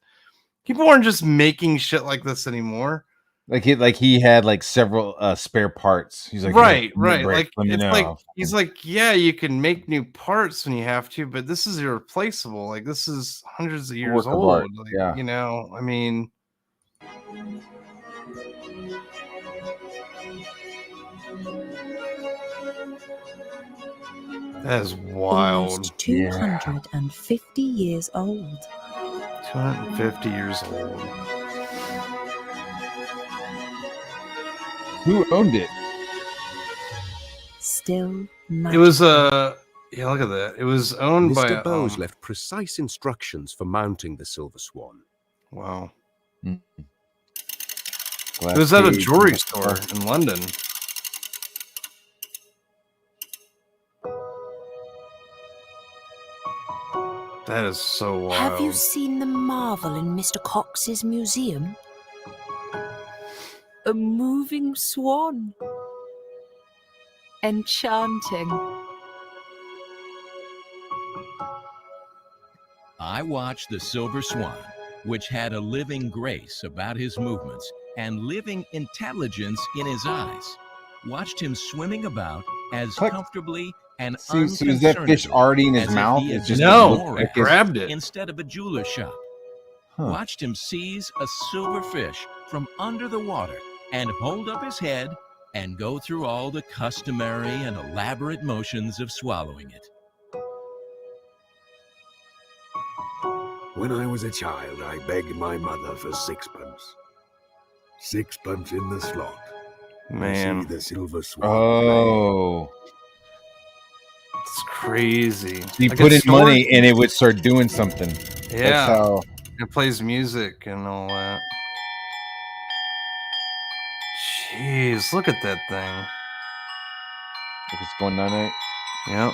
people aren't just making shit like this anymore. Like he had like several spare parts. He's like, Right. "Give me a break. Like Let me it's know." like he's like, yeah, you can make new parts when you have to, but this is irreplaceable. Like this is hundreds of years work of old. art, Like, yeah. you know, I mean, that is wild. Almost 250 years old. 250 years old. Who owned it? Still It was yeah, look at that. It was owned by Mr. Bowes um, left precise instructions for mounting the Silver Swan. wow. Mm. It was at a Glass jewelry cage. store in London. That is so wild. Have you seen the marvel in Mr. Cox's museum? A moving swan. Enchanting. I watched the Silver Swan, which had a living grace about his movements and living intelligence in his eyes. Watched him swimming about as Click. comfortably and So is that fish already in his as if mouth? he It's had just been No, looked more I like it's- grabbed it. instead of a jeweler shop. Huh. Watched him seize a silver fish from under the water and hold up his head and go through all the customary and elaborate motions of swallowing it. When I was a child, I begged my mother for sixpence. Sixpence in the slot. To Man, see the Silver Swan. Oh, it's crazy. he Like, put in it's stored- money and it would start doing something. That's Yeah, how. it plays music and all that. Jeez, look at that thing. If it's going on it. Yep.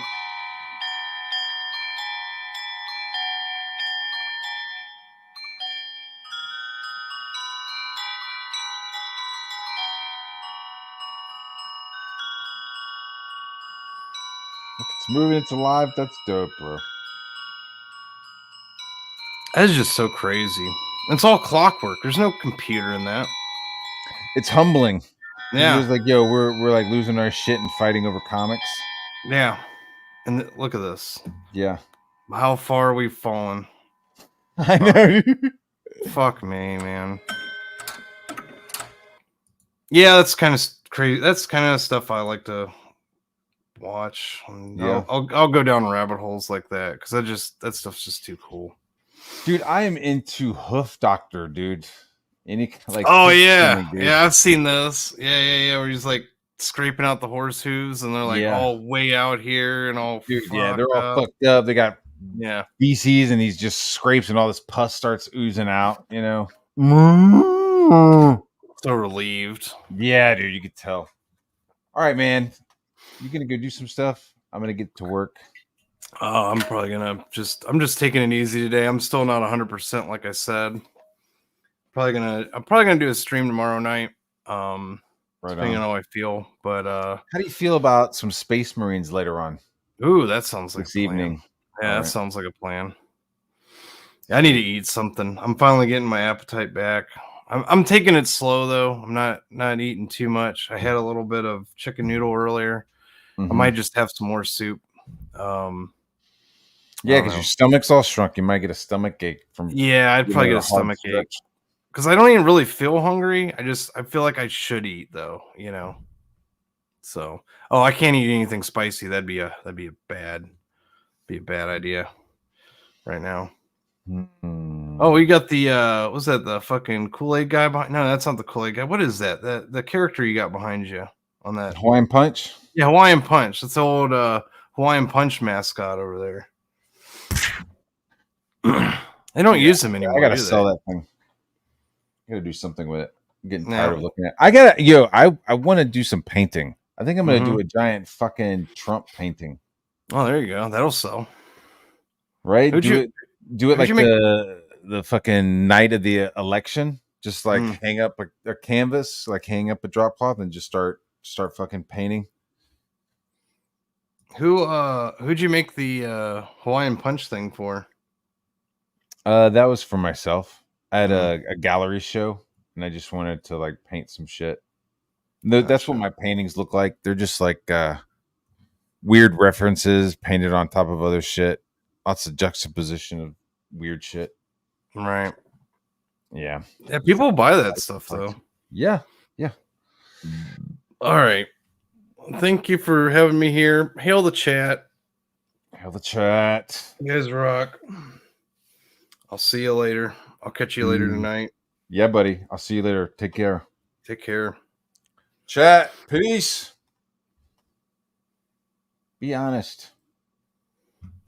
If it's moving, it's alive. That's dope, bro. That is just so crazy. It's all clockwork. There's no computer in that. It's humbling. Yeah. It's just like, yo, we're like losing our shit and fighting over comics. Yeah. And look at this. Yeah. How far we've fallen. I know. Fuck me, man. Yeah, that's kind of crazy. That's kind of stuff I like to watch. Yeah. I'll go down rabbit holes like that because that stuff's just too cool. Dude, I am into Hoof Doctor, dude. Oh hoof yeah, training, dude. yeah, I've seen those. Yeah. Where he's like scraping out the horse hooves, and they're like all way out here and all. Dude, yeah, they're all up. fucked up. They got Yeah, feces, and he's just scrapes, and all this pus starts oozing out. You know. So relieved. Yeah, dude, you could tell. All right, man. You gonna go do some stuff? I'm gonna get to work. Oh, I'm probably gonna I'm just taking it easy today. I'm still not 100%, like I said. I'm probably gonna do a stream tomorrow night. Depending on how I feel. But how do you feel about some Space Marines later on? Ooh, that sounds like this evening. Yeah, that sounds like a plan. I need to eat something. I'm finally getting my appetite back. I'm taking it slow though. I'm not eating too much. I had a little bit of chicken noodle earlier. I might just have some more soup. Yeah, because your stomach's all shrunk. You might get a stomach ache from. Yeah, I'd probably get a stomach ache because I don't even really feel hungry. I feel like I should eat though. You know. So, I can't eat anything spicy. That'd be a bad idea right now. Oh, we got the was that the fucking Kool-Aid guy behind? No, that's not the Kool-Aid guy. What is that? The character you got behind you on that Hawaiian Punch? Yeah, Hawaiian Punch. That's the old Hawaiian Punch mascot over there. They don't use him anymore. I gotta sell that thing. I gotta do something with it. I'm getting tired of looking at it. I want to do some painting. I think I'm gonna do a giant fucking Trump painting. Oh, there you go. That'll sell. Right? Do it like the fucking night of the election. Just like hang up a canvas, like hang up a drop cloth, and just start fucking painting. Who'd you make the Hawaiian Punch thing for? That was for myself. I had a gallery show, and I just wanted to like paint some shit. That's what my paintings look like. They're just like weird references painted on top of other shit. Lots of juxtaposition of weird shit. Right. Yeah. Yeah, people buy that stuff though. Yeah. All right. Thank you for having me here. Hail the chat. Hail the chat. You guys rock. I'll see you later. I'll catch you later tonight. Yeah, buddy. I'll see you later. Take care. Take care. Chat. Peace. Be honest.